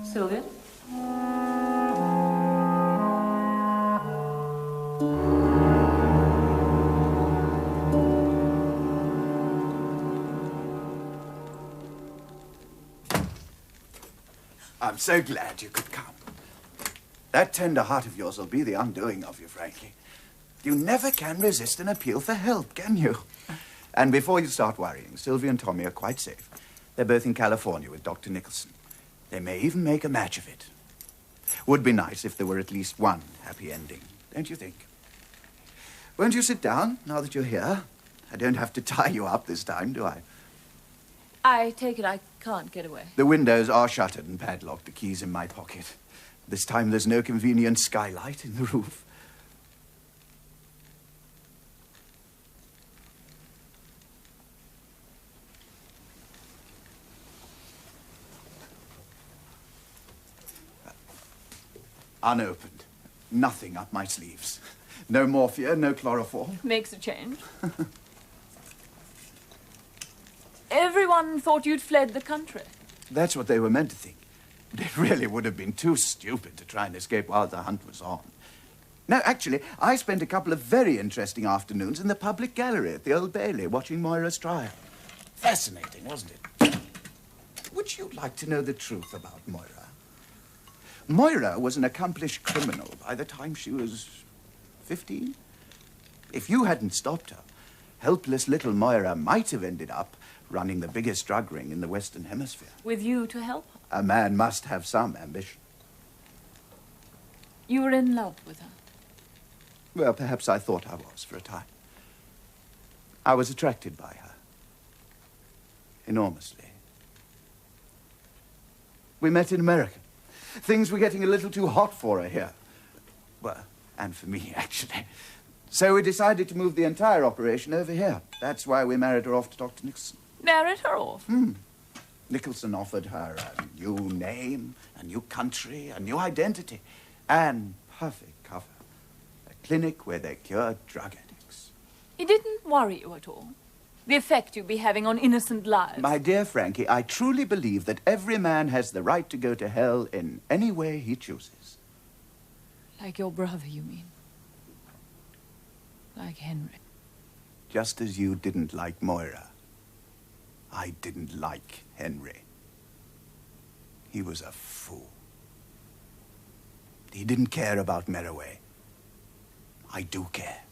Sylvia? I'm so glad you could come. That tender heart of yours will be the undoing of you, Frankie. You never can resist an appeal for help, can you? And before you start worrying, Sylvia and Tommy are quite safe. They're both in California with Dr. Nicholson. They may even make a match of it. Would be nice if there were at least one happy ending, don't you think? Won't you sit down, now that you're here? I don't have to tie you up this time, do I? I take it I can't get away. The windows are shuttered and padlocked, the key's in my pocket. This time there's no convenient skylight in the roof. Unopened. Nothing up my sleeves. No morphia, no chloroform. Makes a change. Everyone thought you'd fled the country. That's what they were meant to think. But it really would have been too stupid to try and escape while the hunt was on. No, actually, I spent a couple of very interesting afternoons in the public gallery at the Old Bailey watching Moira's trial. Fascinating, wasn't it? Would you like to know the truth about Moira? Moira was an accomplished criminal by the time she was 15. If you hadn't stopped her, helpless little Moira might have ended up running the biggest drug ring in the Western Hemisphere. With you to help her? A man must have some ambition. You were in love with her? Well, perhaps I thought I was for a time. I was attracted by her. Enormously. We met in America. Things were getting a little too hot for her here. Well, and for me, actually. So we decided to move the entire operation over here. That's why we married her off to Dr. Nicholson. Married her off? Nicholson offered her a new name, a new country, a new identity, and perfect cover. A clinic where they cured drug addicts. It didn't worry you at all? The effect you'd be having on innocent lives? My dear Frankie, I truly believe that every man has the right to go to hell in any way he chooses. Like your brother, you mean? Like Henry? Just as you didn't like Moira, I didn't like Henry. He was a fool. He didn't care about Merraway. I do care.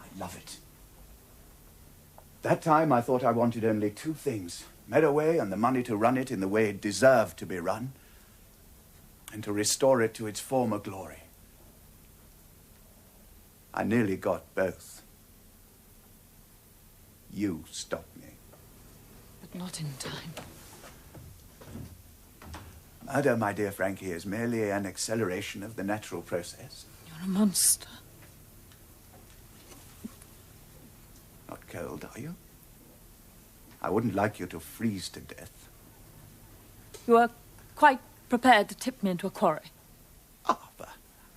I love it. That time I thought I wanted only two things: Merraway and the money to run it in the way it deserved to be run, and to restore it to its former glory. I nearly got both. You stopped me. But not in time. Murder, my dear Frankie, is merely an acceleration of the natural process. You're a monster. Not cold, are you? I wouldn't like you to freeze to death. You are quite prepared to tip me into a quarry.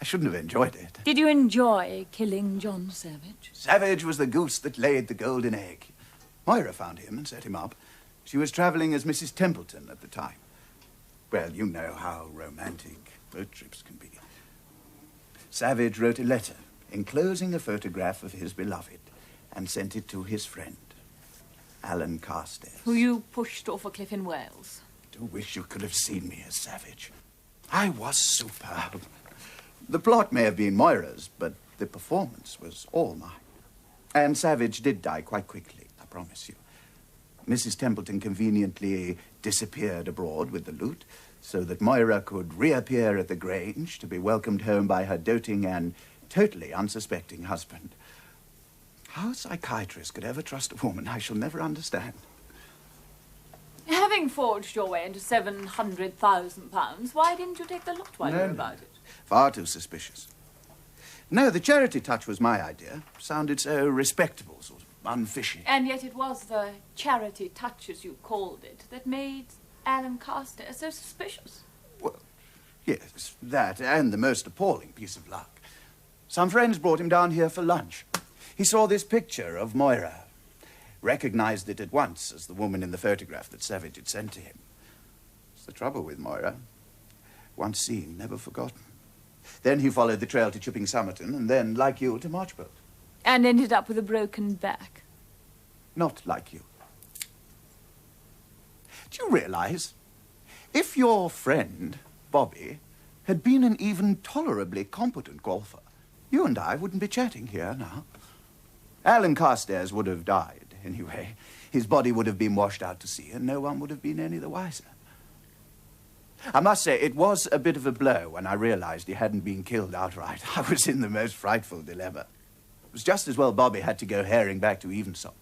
I shouldn't have enjoyed it. Did you enjoy killing John Savage? Savage was the goose that laid the golden egg. Moira found him and set him up. She was traveling as Mrs. Templeton at the time. Well, you know how romantic boat trips can be. Savage wrote a letter enclosing a photograph of his beloved and sent it to his friend, Alan Carstairs. Who you pushed off a cliff in Wales. I do wish you could have seen me as Savage. I was superb. The plot may have been Moira's, but the performance was all mine. And Savage did die quite quickly, I promise you. Mrs. Templeton conveniently disappeared abroad with the loot so that Moira could reappear at the Grange to be welcomed home by her doting and totally unsuspecting husband. How a psychiatrist could ever trust a woman, I shall never understand. Having forged your way into £700,000, why didn't you take the lot while you were about it? Far too suspicious. No, the charity touch was my idea. Sounded so respectable, sort of unfishy. And yet it was the charity touch, as you called it, that made Alan Carstairs so suspicious. Well, yes, that and the most appalling piece of luck. Some friends brought him down here for lunch. He saw this picture of Moira, recognized it at once as the woman in the photograph that Savage had sent to him. It's the trouble with Moira. Once seen, never forgotten. Then he followed the trail to Chipping Somerton, and then, like you, to Marchbold. And ended up with a broken back. Not like you. Do you realize If your friend, Bobby, had been an even tolerably competent golfer, you and I wouldn't be chatting here now. Alan Carstairs would have died, anyway. His body would have been washed out to sea, and no one would have been any the wiser. I must say, it was a bit of a blow when I realized he hadn't been killed outright. I was in the most frightful dilemma. It was just as well Bobby had to go herring back to Evensong.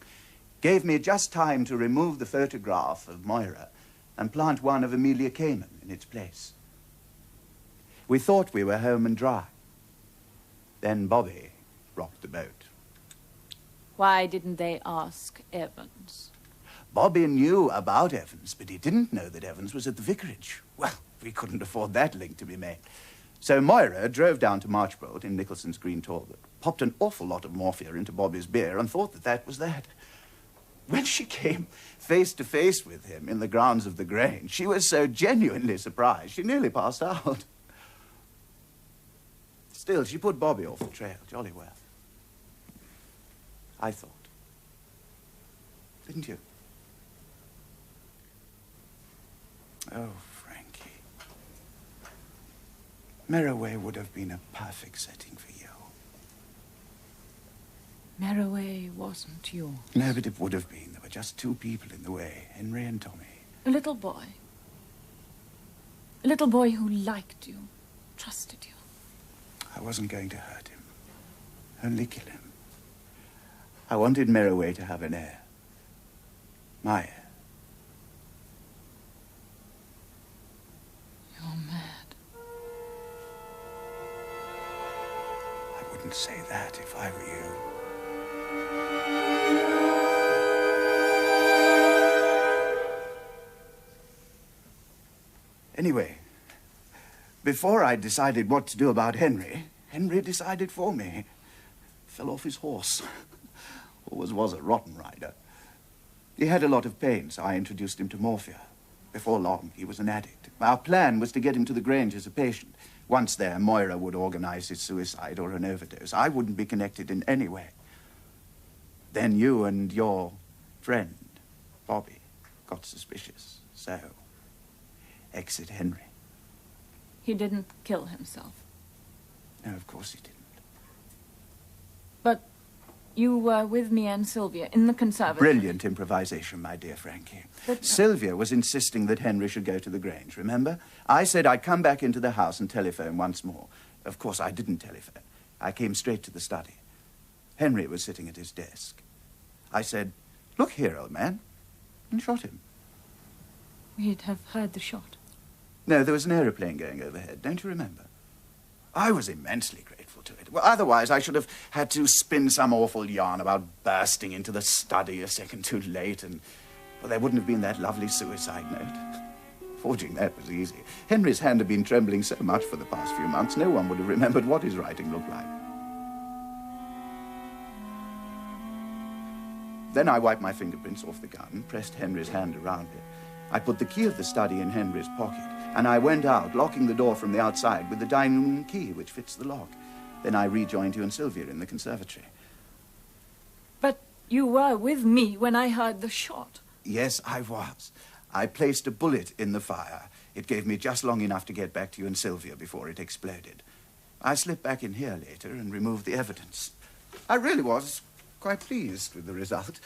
Gave me just time to remove the photograph of Moira and plant one of Amelia Cayman in its place. We thought we were home and dry. Then Bobby rocked the boat. Why didn't they ask Evans? Bobby knew about Evans, but he didn't know that Evans was at the vicarage. Well, we couldn't afford that link to be made. So Moira drove down to Marchbold in Nicholson's green Talbot, popped an awful lot of morphia into Bobby's beer and thought that that was that. When she came face to face with him in the grounds of the Grange, she was so genuinely surprised, she nearly passed out. Still, she put Bobby off the trail jolly well. I thought. Didn't you? Oh, Frankie. Merroway would have been a perfect setting for you. Merroway wasn't yours. No, but it would have been. There were just two people in the way, Henry and Tommy. A little boy. A little boy who liked you, trusted you. I wasn't going to hurt him, only kill him. I wanted Merroway to have an heir. My heir. You're mad. I wouldn't say that if I were you. Anyway, before I decided what to do about Henry, Henry decided for me. Fell off his horse. Always was a rotten rider. He had a lot of pain, so I introduced him to morphia. Before long, he was an addict. Our plan was to get him to the Grange as a patient. Once there, Moira would organize his suicide or an overdose. I wouldn't be connected in any way. Then you and your friend, Bobby, got suspicious. So, exit Henry. He didn't kill himself. No, of course he didn't. But you were with me and Sylvia in the conservatory. Brilliant improvisation, my dear Frankie. But Sylvia was insisting that Henry should go to the Grange, remember? I said I'd come back into the house and telephone once more. Of course, I didn't telephone. I came straight to the study. Henry was sitting at his desk. I said, "Look here, old man," and shot him. We'd have heard the shot. No, there was an aeroplane going overhead, don't you remember? I was immensely grateful to it. Well, otherwise I should have had to spin some awful yarn about bursting into the study a second too late, and, well, there wouldn't have been that lovely suicide note. Forging that was easy. Henry's hand had been trembling so much for the past few months, no one would have remembered what his writing looked like. Then I wiped my fingerprints off the gun, pressed Henry's hand around it. I put the key of the study in Henry's pocket, and I went out, locking the door from the outside with the dining room key, which fits the lock. Then I rejoined you and Sylvia in the conservatory. But you were with me when I heard the shot. Yes, I was. I placed a bullet in the fire. It gave me just long enough to get back to you and Sylvia before it exploded. I slipped back in here later and removed the evidence. I really was quite pleased with the result.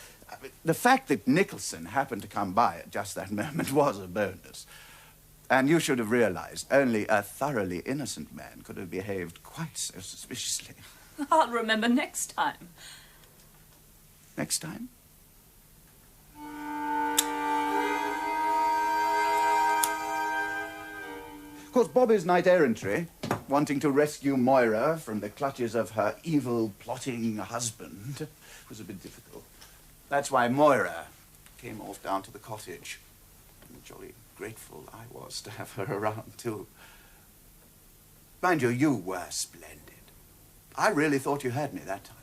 The fact that Nicholson happened to come by at just that moment was a bonus. And you should have realized only a thoroughly innocent man could have behaved quite so suspiciously. I'll remember next time. Next time? Of course, Bobby's knight-errantry, wanting to rescue Moira from the clutches of her evil, plotting husband, was a bit difficult. That's why Moira came off down to the cottage. And jolly grateful I was to have her around, too. Mind you, you were splendid. I really thought you had me that time.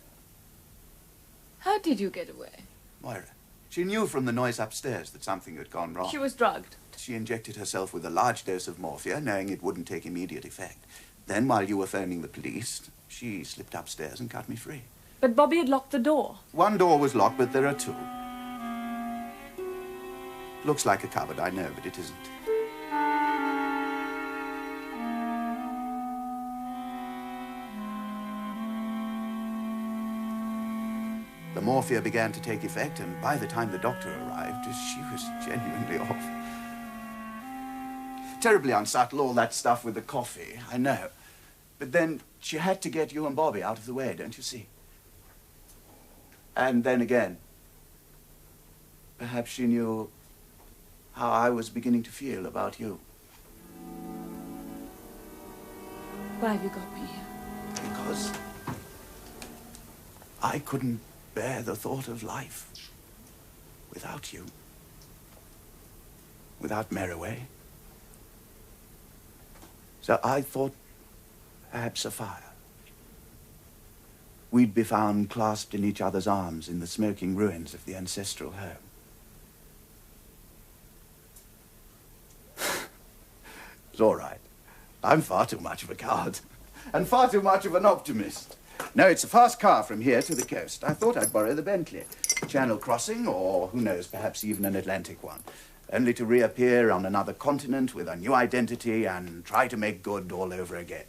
How did you get away? Moira. She knew from the noise upstairs that something had gone wrong. She was drugged. She injected herself with a large dose of morphia, knowing it wouldn't take immediate effect. Then, while you were phoning the police, she slipped upstairs and cut me free. But Bobby had locked the door. One door was locked, but there are two. Looks like a cupboard, I know, but it isn't. morphia began to take effect, and by the time the doctor arrived, she was genuinely off. Terribly unsubtle, all that stuff with the coffee, I know. But then she had to get you and Bobby out of the way, don't you see? And then again, perhaps she knew how I was beginning to feel about you. Why have you got me here? Because I couldn't bear the thought of life without you, without Merriway. So I thought perhaps a fire. We'd be found clasped in each other's arms in the smoking ruins of the ancestral home. It's all right. I'm far too much of a coward and far too much of an optimist. No, it's a fast car from here to the coast. I thought I'd borrow the Bentley. Channel crossing, or who knows, perhaps even an Atlantic one. Only to reappear on another continent with a new identity and try to make good all over again.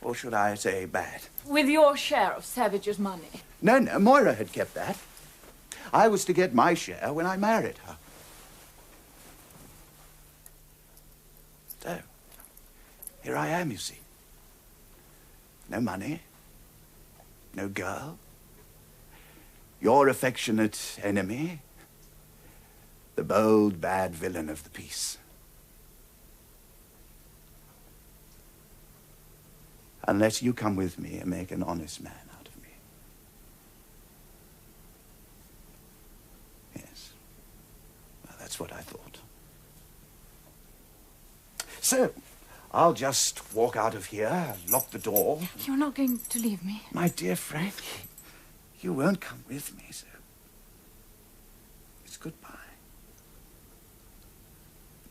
Or should I say bad? With your share of Savage's money. No, Moira had kept that. I was to get my share when I married her. So, here I am, you see. No money, no girl, your affectionate enemy, the bold, bad villain of the piece. Unless you come with me and make an honest man out of me. Yes. Well, that's what I thought. So, I'll just walk out of here, lock the door. You're not going to leave me? My dear Frank, you won't come with me, so it's goodbye.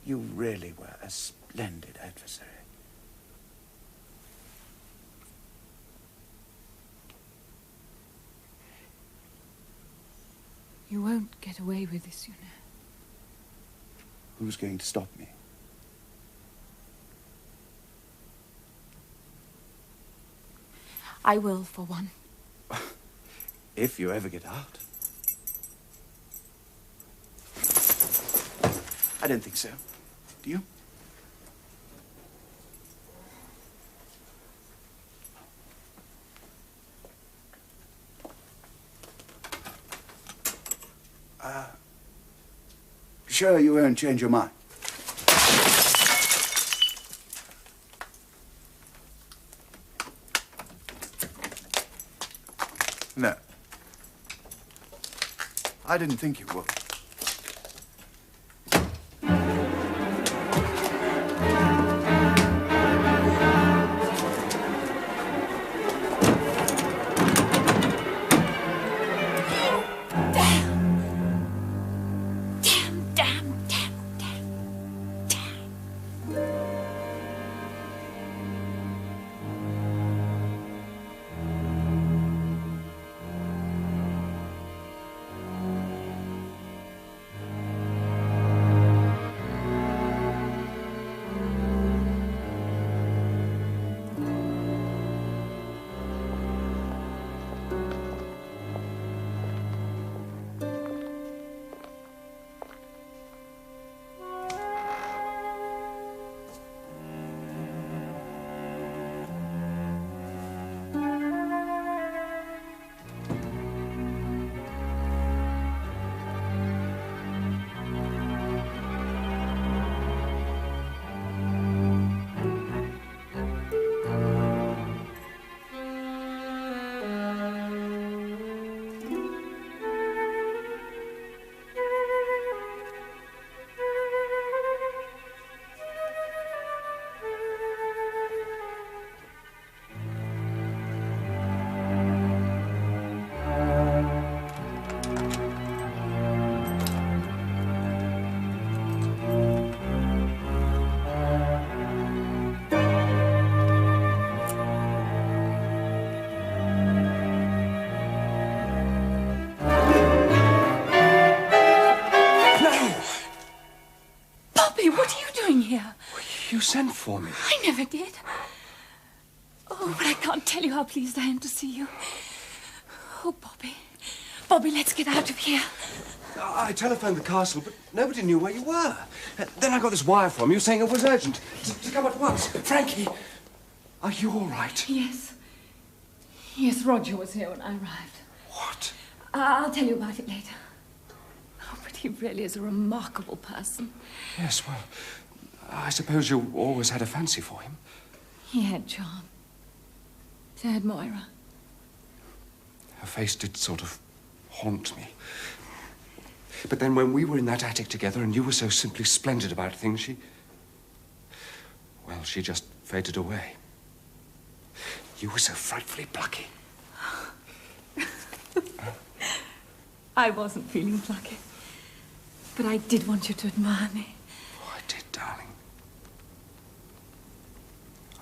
You really were a splendid adversary. You won't get away with this, you know. Who's going to stop me? I will, for one. If you ever get out. I don't think so. Do you? Sure you won't change your mind? No. I didn't think you would. You sent for me. I never did. Oh, but I can't tell you how pleased I am to see you. Oh, Bobby, Bobby, let's get out of here. I telephoned the castle, but nobody knew where you were. Then I got this wire from you saying it was urgent. To come at once. Frankie, are you all right? Yes. Yes, Roger was here when I arrived. What? I'll tell you about it later. Oh, but he really is a remarkable person. Yes, well, I suppose you always had a fancy for him. He had charm. So had Moira. Her face did sort of haunt me. But then when we were in that attic together and you were so simply splendid about things, she just faded away. You were so frightfully plucky. I wasn't feeling plucky. But I did want you to admire me. Oh, I did, darling.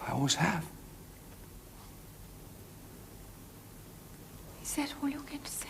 I always have. Is that all you're going to say?